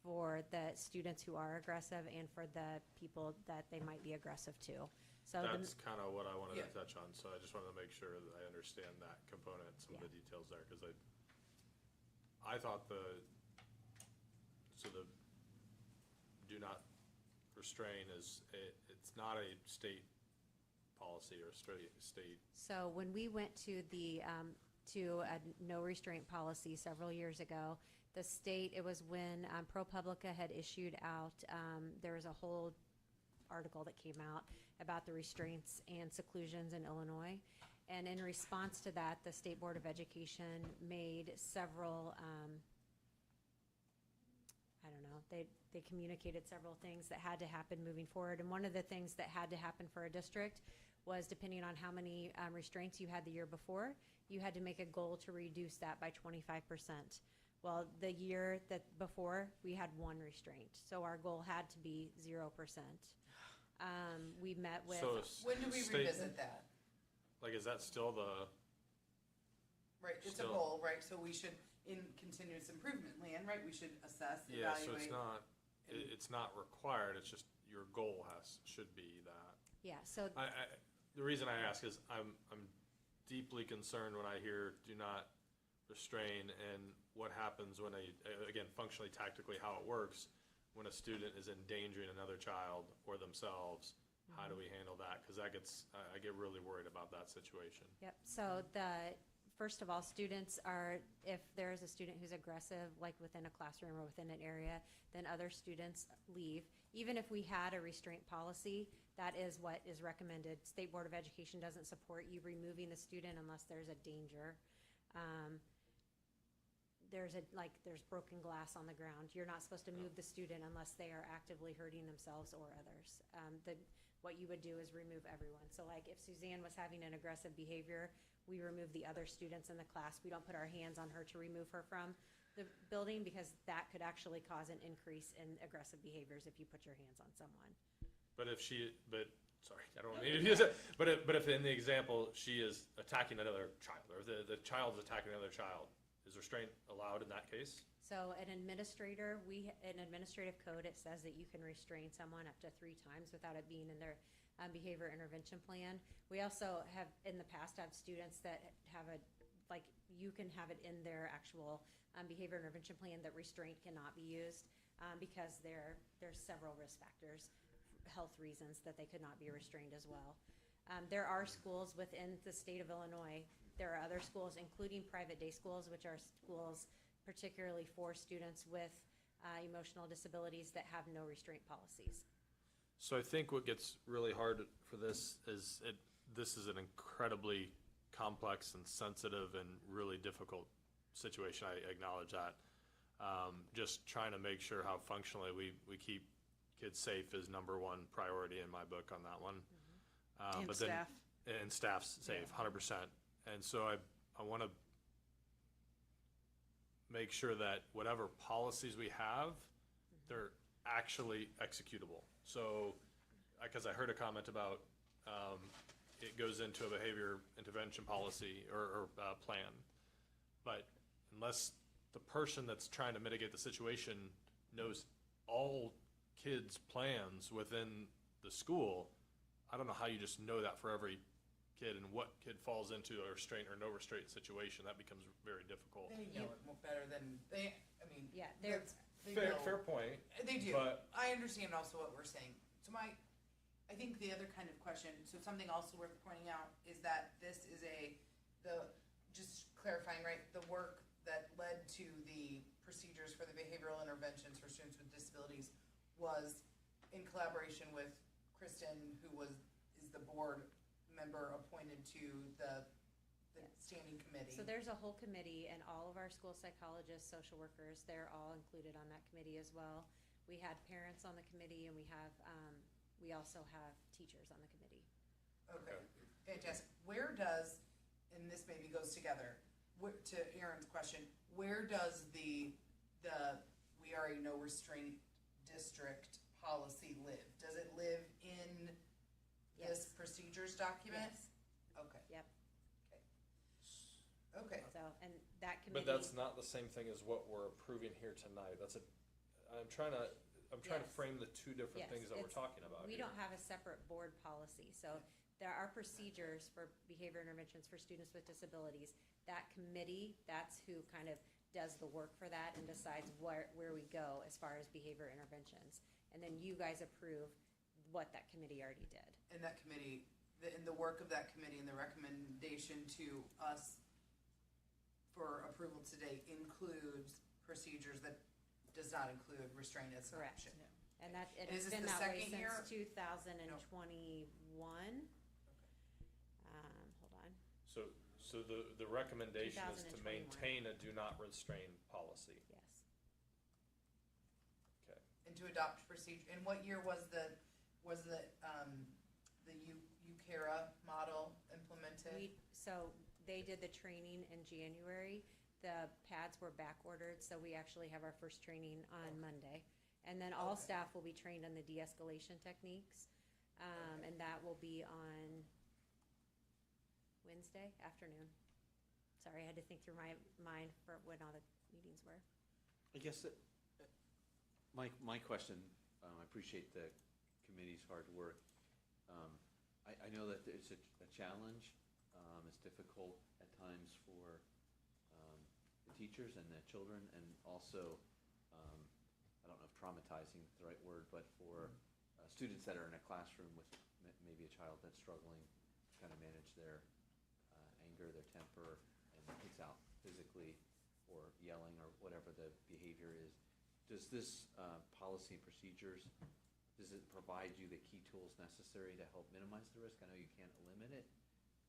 for the students who are aggressive and for the people that they might be aggressive to. So That's kind of what I wanted Yeah. to touch on, so I just wanted to make sure that I understand that component, some of the details there, because I thought the do not restrain is, it's not a state policy or state. So when we went to to a no restraint policy several years ago, the state, it was when ProPublica had issued out, there was a whole article that came out about the restraints and seclusions in Illinois. And in response to that, the State Board of Education made several, they communicated several things that had to happen moving forward. And one of the things that had to happen for a district was, depending on how many restraints you had the year before, you had to make a goal to reduce that by 25%. Well, the year that before, we had one restraint, so our goal had to be 0%. We met with. So When do we state- revisit that? Like, is that still the, Right, it's a Still- goal, right, so we should, in continuous improvement land, right, we should assess, yeah, so evaluate. it's not required, it's just your goal should be that. Yeah, so The reason I ask is I'm deeply concerned when I hear do not restrain and what happens when again, functionally, tactically, how it works, when a student is endangering another child or themselves, how do we handle that? Because I get really worried about that situation. Yep, so first of all, students if there is a student who's aggressive, like within a classroom or within an area, then other students leave. Even if we had a restraint policy, that is what is recommended. State Board of Education doesn't support you removing the student unless there's a danger. There's broken glass on the ground. You're not supposed to move the student unless they are actively hurting themselves or others. What you would do is remove everyone. So like if Suzanne was having an aggressive behavior, we remove the other students in the class. We don't put our hands on her to remove her from the building because that could actually cause an increase in aggressive behaviors if you put your hands on someone. Sorry, I don't need to use it, but if in the example, she is attacking another child, or the child is attacking another child, is restraint allowed in that case? So an administrative code, it says that you can restrain someone up to 3 times without it being in their behavior intervention plan. We also have, in the past, had students that have you can have it in their actual behavior intervention plan that restraint cannot be used because there's several risk factors, health reasons that they could not be restrained as well. There are schools within the state of Illinois. There are other schools, including private day schools, which are schools particularly for students with emotional disabilities that have no restraint policies. So I think what gets really hard for this is this is an incredibly complex and sensitive and really difficult situation. I acknowledge that. Just trying to make sure how functionally we keep kids safe is number one priority in my book on that one. And But then- staff. And staff's safe, 100%. And so I want to make sure that whatever policies we have, they're actually executable. So, because I heard a comment about it goes into a behavior intervention policy or plan. But unless the person that's trying to mitigate the situation knows all kids' plans within the school, I don't know how you just know that for every kid and what kid falls into a restraint or no restraint situation. That becomes very difficult. They know it better than, Yeah, they're- they Fair, know. fair point. They do. But- I understand also what we're saying. So I think the other kind of question, so something also worth pointing out is that this is just clarifying, right, the work that led to the procedures for the behavioral interventions for students with disabilities was in collaboration with Kristen, who is the board member appointed to the standing committee. So there's a whole committee, and all of our school psychologists, social workers, they're all included on that committee as well. We had parents on the committee, and we also have teachers on the committee. Okay, fantastic. Where does, and this maybe goes together, to Aaron's question, where does the we are a no restraint district policy live? Does it live in this Yes. procedures document? Yes. Okay. Yep. Okay. So, and that committee. But that's not the same thing as what we're approving here tonight. I'm trying to Yes. frame the two different Yes, things that we're it's- talking about We here. don't have a separate board policy, so there are procedures for behavior interventions for students with disabilities. That committee, that's who kind of does the work for that and decides where we go as far as behavior interventions. And then you guys approve what that committee already did. And that committee, in the work of that committee and the recommendation to us for approval today includes procedures that does not include restraint as an Correct. option. And And it's is this been the that way second year? since 2021. Hold on. So the recommendation is to 2021. maintain a do not restrain policy. Yes. Okay. And to adopt procedure, and what year was the UCARA model implemented? So they did the training in January. The pads were back ordered, so we actually have our first training on Monday. And then all Okay. staff will be trained on the de-escalation techniques. And that will be on Wednesday afternoon. Sorry, I had to think through my mind for when all the meetings were. I guess that, my question, I appreciate the committee's hard work. I know that it's a challenge. It's difficult at times for the teachers and the children, and also, I don't know if traumatizing is the right word, but for students that are in a classroom with maybe a child that's struggling to kind of manage their anger, their temper, and takes out physically or yelling or whatever the behavior is. Does this policy and procedures, does it provide you the key tools necessary to help minimize the risk? I know you can't eliminate it,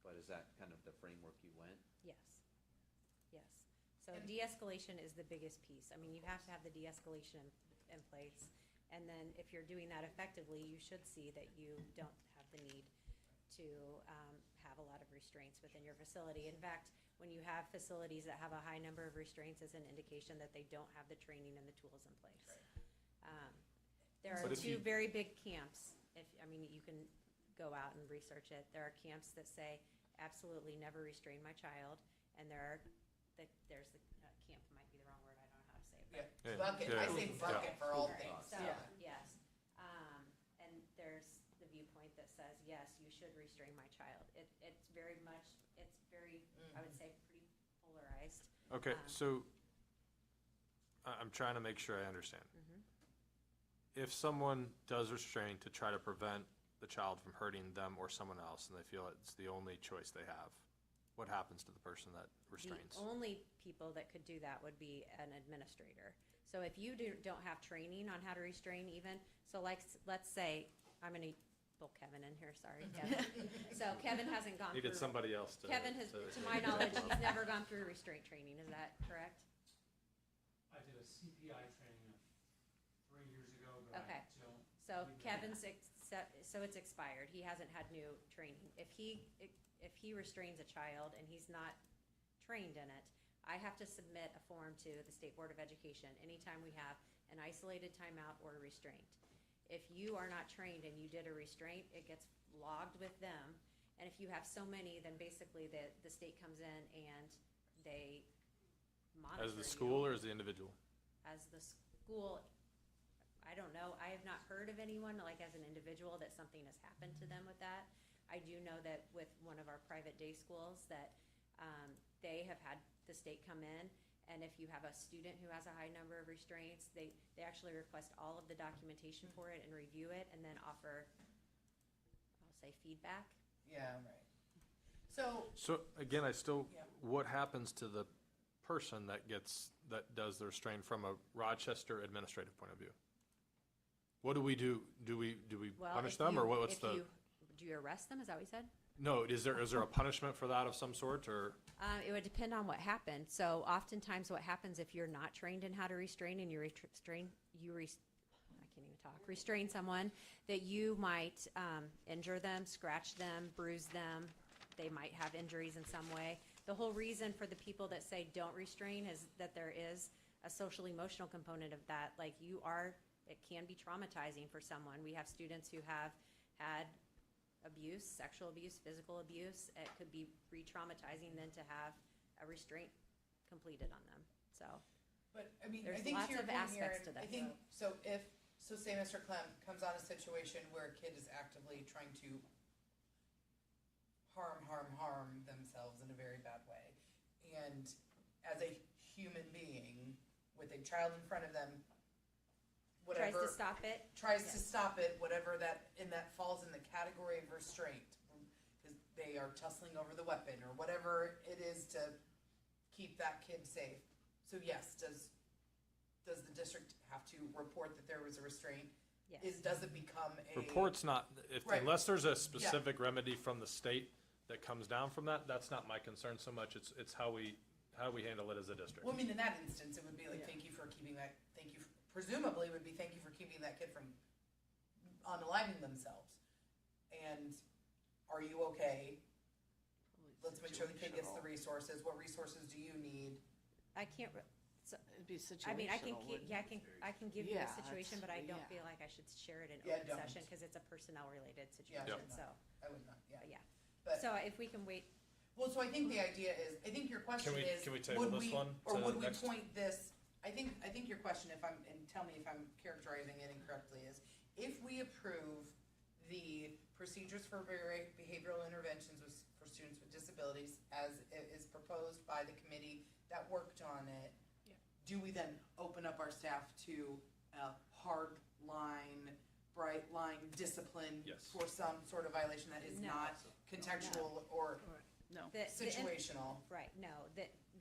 but is that kind of the framework you went? Yes. Yes. So de-escalation is the biggest piece. I mean, you have to have the de-escalation in place. And then if you're doing that effectively, you should see that you don't have the need to have a lot of restraints within your facility. In fact, when you have facilities that have a high number of restraints, is an indication that they don't have the training and the tools in place. There are But if two you- very big camps. You can go out and research it. There are camps that say, absolutely never restrain my child, and there's the camp might be the wrong word, I don't know how to say it. Yeah, Yeah. bucket, I say Yeah. bucket for all Right, things. so, Yeah. yes. And there's the viewpoint that says, yes, you should restrain my child. It's very, I would say, pretty polarized. Okay, so I'm trying to make sure I understand. If someone does restrain to try to prevent the child from hurting them or someone else, and they feel it's the only choice they have, what happens to the person that restrains? The only people that could do that would be an administrator. So if you don't have training on how to restrain even, so let's say, I'm gonna pull Kevin in here, sorry, Kevin. So Kevin hasn't gone through. Needed somebody else to. Kevin has, to my knowledge, he's never gone through restraint training, is that correct? I did a CPI training 3 years ago, but Okay. I don't. So Kevin's, so it's expired, he hasn't had new training. If he restrains a child and he's not trained in it, I have to submit a form to the State Board of Education anytime we have an isolated timeout or a restraint. If you are not trained and you did a restraint, it gets logged with them, and if you have so many, then basically the state comes in and they monitor As the you. school or as the individual? As the school, I don't know, I have not heard of anyone, like as an individual, that something has happened to them with that. I do know that with one of our private day schools, that they have had the state come in, and if you have a student who has a high number of restraints, they actually request all of the documentation for it and review it, and then offer, I'll say, feedback. Yeah, right. So, So again, Yeah. what happens to the person that does the restraint from a Rochester administrative point of view? What do we do? Do we Well, punish if them, or you- what's if the? do you arrest them, is that what you said? No, is there a punishment for that of some sort, or? It would depend on what happened. So oftentimes what happens if you're not trained in how to restrain and you I can't even talk, restrain someone, that you might injure them, scratch them, bruise them. They might have injuries in some way. The whole reason for the people that say don't restrain is that there is a social emotional component of that. Like it can be traumatizing for someone. We have students who have had abuse, sexual abuse, physical abuse. It could be re-traumatizing then to have a restraint completed on them, so. but, I mean, I There's think lots to your of point aspects here, to I that. think, so say Mr. Clem comes on a situation where a kid is actively trying to harm themselves in a very bad way. And as a human being, with a child in front of them, Tries whatever. to stop it. Tries to Yes. stop it, whatever that falls in the category of restraint, because they are tussling over the weapon, or whatever it is to keep that kid safe. So yes, does the district have to report that there was a restraint? Yes. Does it become a? Report's not, Right. unless there's a specific remedy from the state that comes down from that's not my concern so much. It's how we handle it as a district. Well, I mean, in that instance, it would be like, presumably would be thank you for keeping that kid from unaliving themselves. And are you okay? Let's make sure the kid gets the resources. What resources do you need? It'd be situational. I mean, I can, wouldn't it? I can give you Yeah, a situation, but I don't yeah. feel like I should share it in Yeah, open don't. session, cause it's a personnel-related Yeah, situation, Yep. so, I would not, yeah. yeah. But, So if we can wait, well, so I think the idea is, I think your question Can we- is, can we table would this we, one or to would we next- point this, I think your question, if I'm, and tell me if I'm characterizing it incorrectly, is if we approve the procedures for behavioral interventions for students with disabilities as it is proposed by the committee that worked on it, do we then open up our staff to a hard line, bright line discipline Yes. for some sort of violation that is No. not contextual or No. the. situational? Right, no,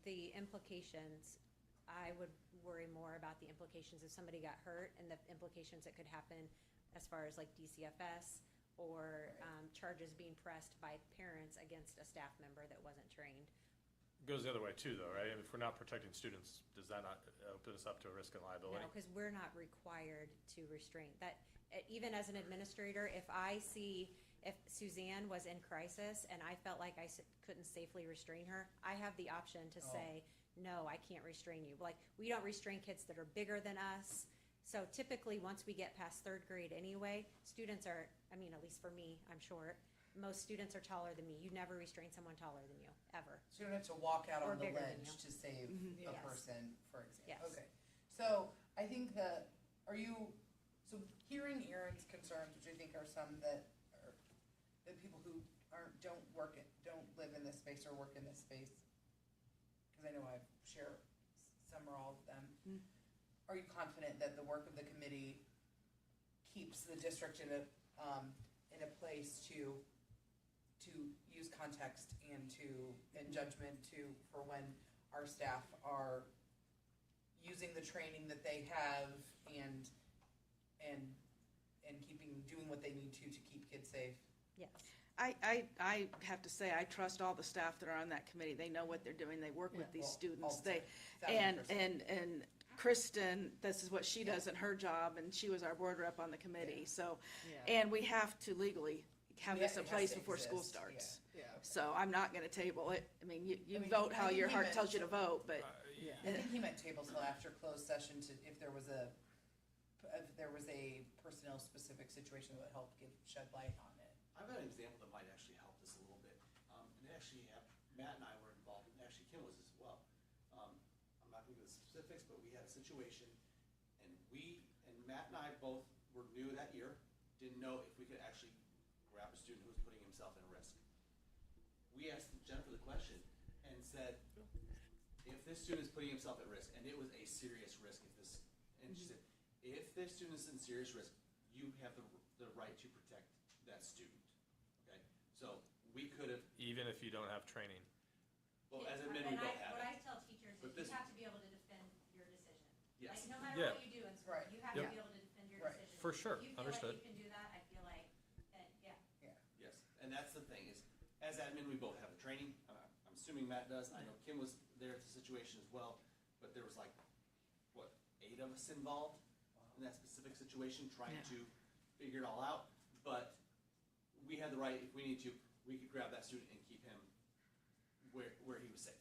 the implications, I would worry more about the implications if somebody got hurt and the implications that could happen as far as like DCFS or charges being pressed by parents against a staff member that wasn't trained. Goes the other way too, though, right? If we're not protecting students, does that not open us up to a risk and liability? No, because we're not required to restrain. That, even as an administrator, if Suzanne was in crisis and I felt like I couldn't safely restrain her, I have the option to say, no, I can't restrain you. Like, we don't restrain kids that are bigger than us. So typically, once we get past third grade anyway, students are, I mean, at least for me, I'm short, most students are taller than me. You never restrain someone taller than you, ever. So you don't have to walk out Or on the bigger than ledge you. to save a Yes. person, for example. Yes. Okay. So I think so hearing Aaron's concerns, which I think are some that are, that people who don't live in this space or work in this space, because I know I share some or all of them. Are you confident that the work of the committee keeps the district in a place to use context and judgment for when our staff are using the training that they have and doing what they need to keep kids safe? Yes. I have to say, I trust all the staff that are on that committee. They know what they're doing. They work with these All students. the They, time. and Kristen, this is what she does in her job, and she was our board rep on the committee, so. And we have to legally have this in It has place to before school exist, starts. yeah. So I'm not gonna table it. I mean, you I mean, vote I how think your he heart meant- tells you to vote, but, I think he meant table till after closed session if there was a personnel-specific situation that would help shed light on it. I've got an example that might actually help this a little bit. And actually, Matt and I were involved, and actually Kim was as well. I'm not gonna give the specifics, but we had a situation, and Matt and I both were new that year, didn't know if we could actually grab a student who was putting himself in risk. We asked Jennifer the question and said, if this student is putting himself at risk, and it was a serious risk, and she said, if this student is in serious risk, you have the right to protect that student, okay? So we could have, Even if you don't have training. well, as a admin, we don't have What it. I tell teachers But is you this- have to be able to defend your decision. Yes. Like, no matter Yeah. what you do in school, Right. you have Yep. to be able to defend your Right. decision. For sure. If you feel Understood. like you can do that, I feel like, then, yeah. Yes, and that's the thing, is, as admin, we both have the training, I'm assuming Matt does, I know Kim was there at the situation as well, but there was like, 8 of us involved in that specific situation, trying to figure it all out, but we had the right, if we need to, we could grab that student and keep him where he was safe.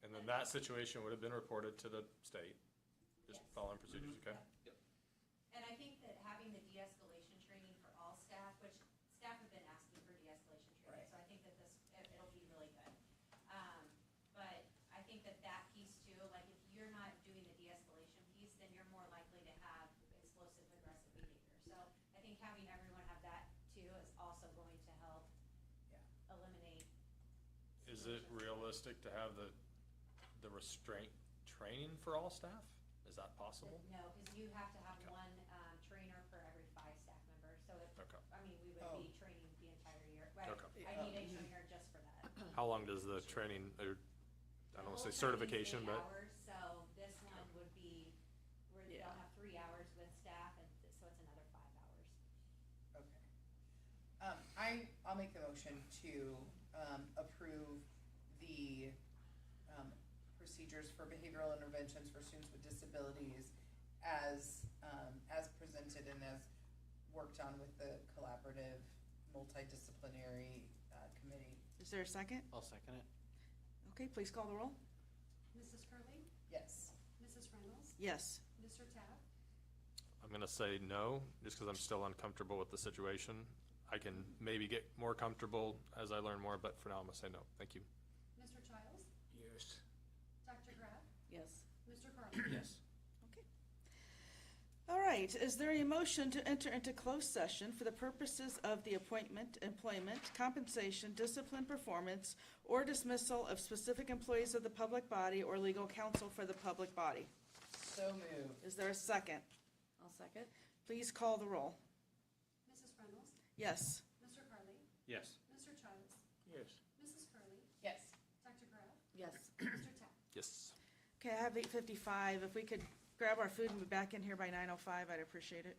And then that situation would have been reported to the state, just Yes. following procedures, okay? And I think that having the de-escalation training for all staff, which staff have been asking for de-escalation training, Right. so I think that it'll be really good. But I think that piece too, like if you're not doing the de-escalation piece, then you're more likely to have explosive, aggressive behavior. So I think having everyone have that too is also going to help eliminate. Is it realistic to have the restraint training for all staff? Is that possible? No, because you have to have one trainer for every 5 staff members, so if, Okay. I mean, we would Oh. be training the entire year. Right? Okay. I need a trainer just for that. How long does the training, or, I don't want to say The whole training's certification, 8 but, hours, so this one would be, where they'll Yeah. have 3 hours with staff, and so it's another 5 hours. Okay. I'll make the motion to approve the procedures for behavioral interventions for students with disabilities as presented and as worked on with the collaborative multidisciplinary committee. is there a second? I'll second it. Okay, please call the roll. Mrs. Curley, Yes. Mrs. Mrs. Reynolds? Yes. Mr. Taft? I'm gonna say no, just because I'm still uncomfortable with the situation. I can maybe get more comfortable as I learn more, but for now, I'm gonna say no. Thank you. Mr. Childs? Yes. Dr. Graff? Yes. Mr. Carly? Yes. Okay. All right, is there a motion to enter into closed session for the purposes of the appointment, employment, compensation, discipline, performance, or dismissal of specific employees of the public body or legal counsel for the public body? So moved. Is there a second? I'll second. Please call the roll. Mrs. Reynolds? Yes. Mr. Carly? Yes. Mr. Childs? Yes. Mrs. Curley, Yes. Dr. Graff? Yes. Mr. Taft? Yes. Okay, I have 8:55. If we could grab our food and be back in here by 9:05, I'd appreciate it.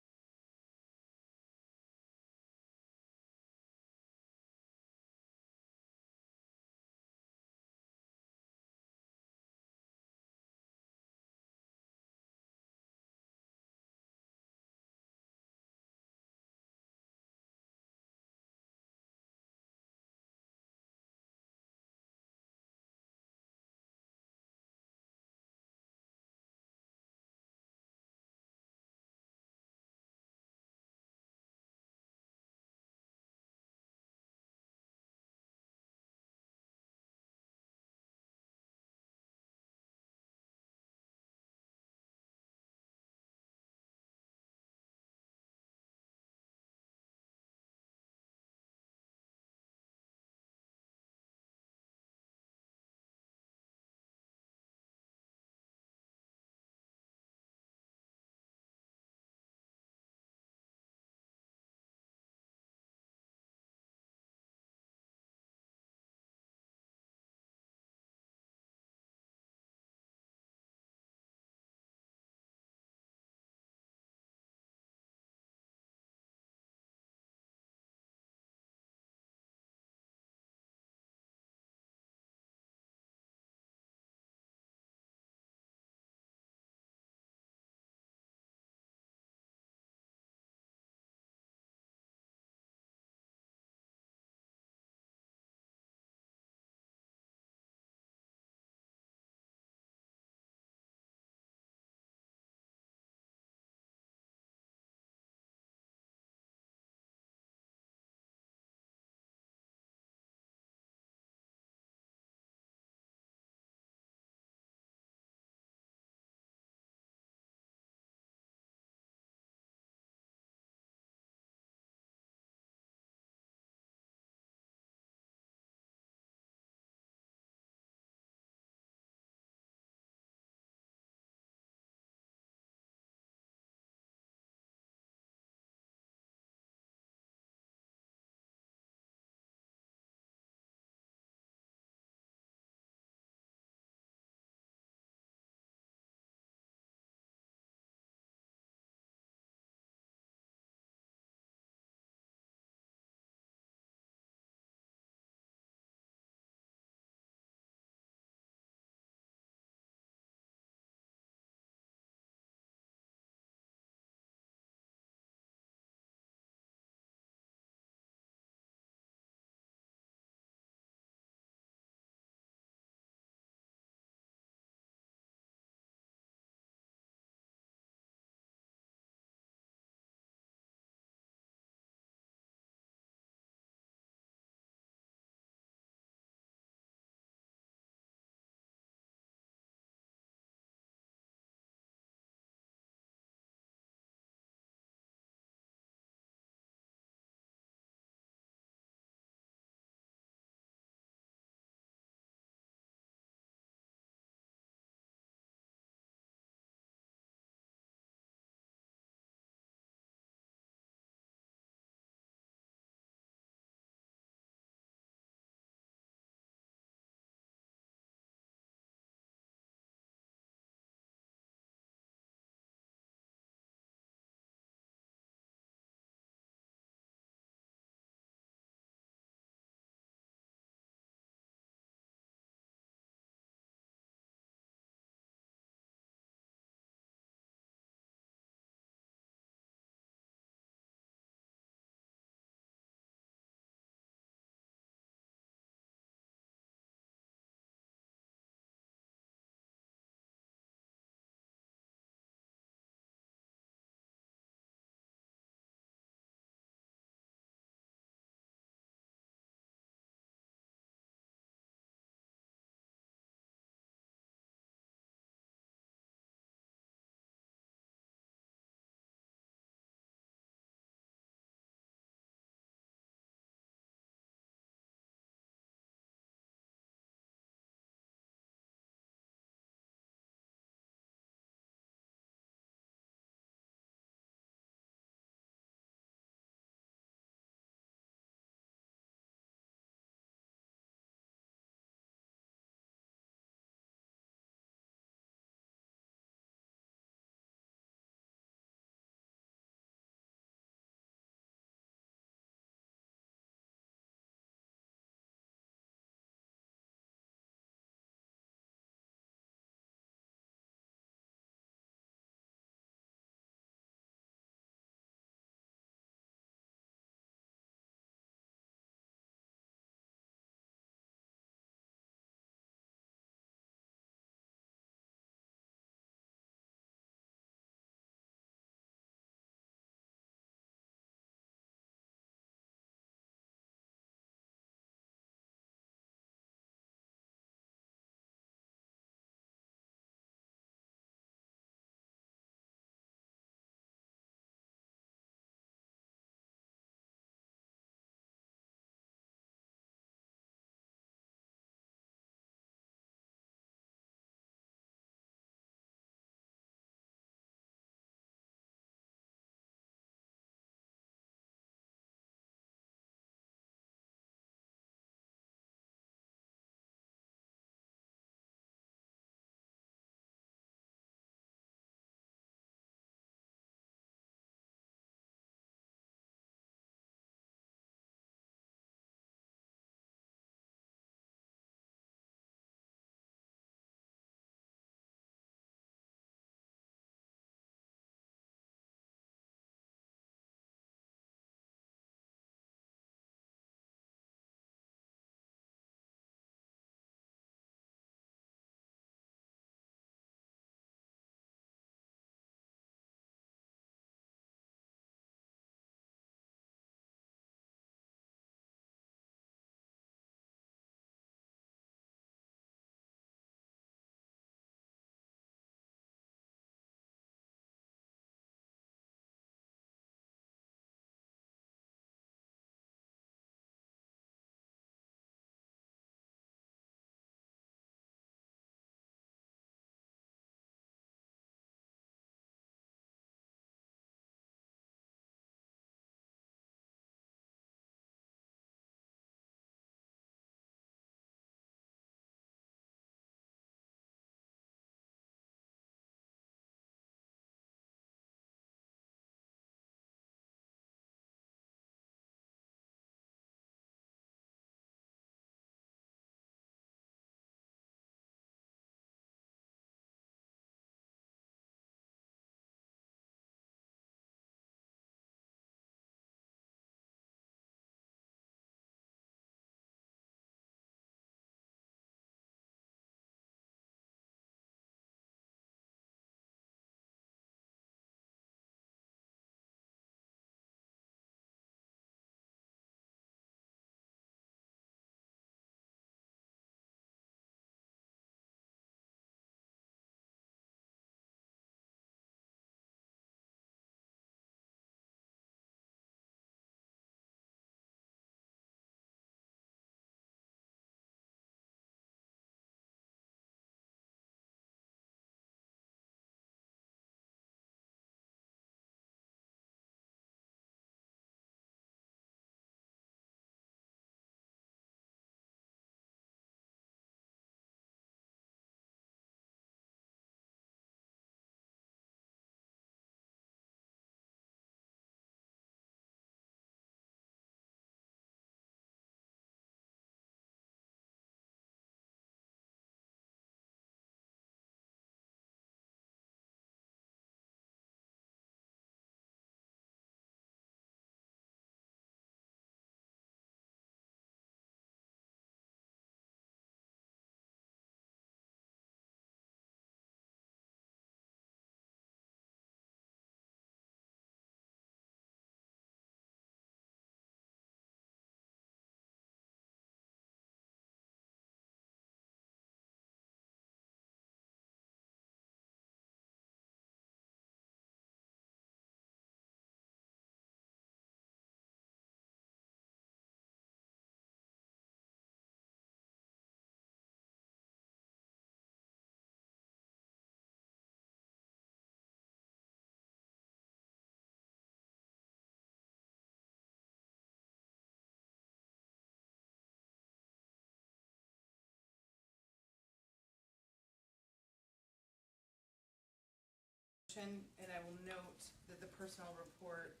And I will note that the personnel report,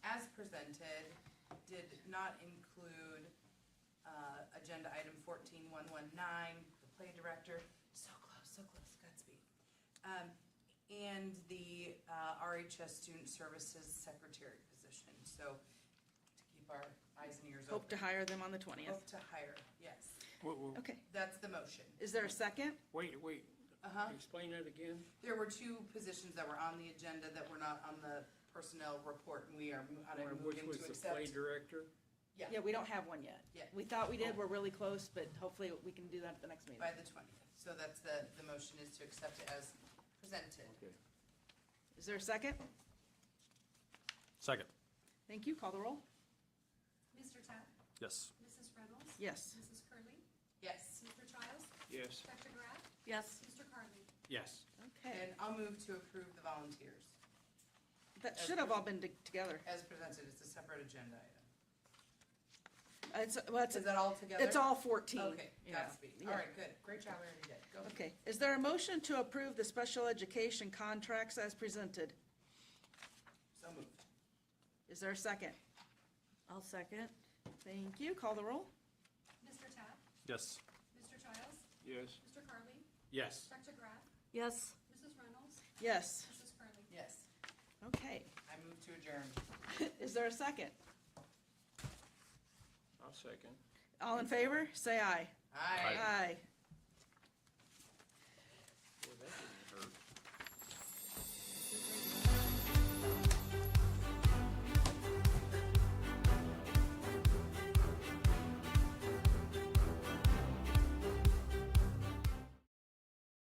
as presented, did not include, agenda item 14119, the play director, so close, Godspeed. And the, RHS Student Services Secretary position, so to keep our eyes and ears open. Hope to hire them on the 20th. Hope to hire, yes, Okay. that's the motion. Is there a second? Wait, Uh-huh. explain that again? There were two positions that were on the agenda that were not on the personnel report, and we are Which moving was to the play accept. director? Yeah, we don't have one yet. Yeah. We thought we did, we're really close, but hopefully we can do that at the next meeting. By the 20th. So that's the motion is to accept it as presented. Okay. Is there a second? Second. Thank you, call the roll. Mr. Tapp? Yes. Mrs. Reynolds? Yes. Mrs. Curley, Yes. Mr. Childs? Yes. Dr. Graff? Yes. Mr. Carly? Yes. Okay, And I'll move to approve the volunteers. that should have all been together. As presented, it's a separate agenda item. It's Is that all together? it's all 14. Okay, Yeah. Godspeed. Yeah. All right, good. Great job, we already did. Go. Okay, is there a motion to approve the special education contracts as presented? So moved. Is there a second? I'll second. Thank you, call the roll. Mr. Tapp? Yes. Mr. Childs? Yes. Mr. Carly? Yes. Dr. Graff? Yes. Mrs. Reynolds? Yes, Mrs. Curley? Yes. okay. I move to adjourn. Is there a second? I'll second. All in favor, say aye. Aye. Aye. Boy, that was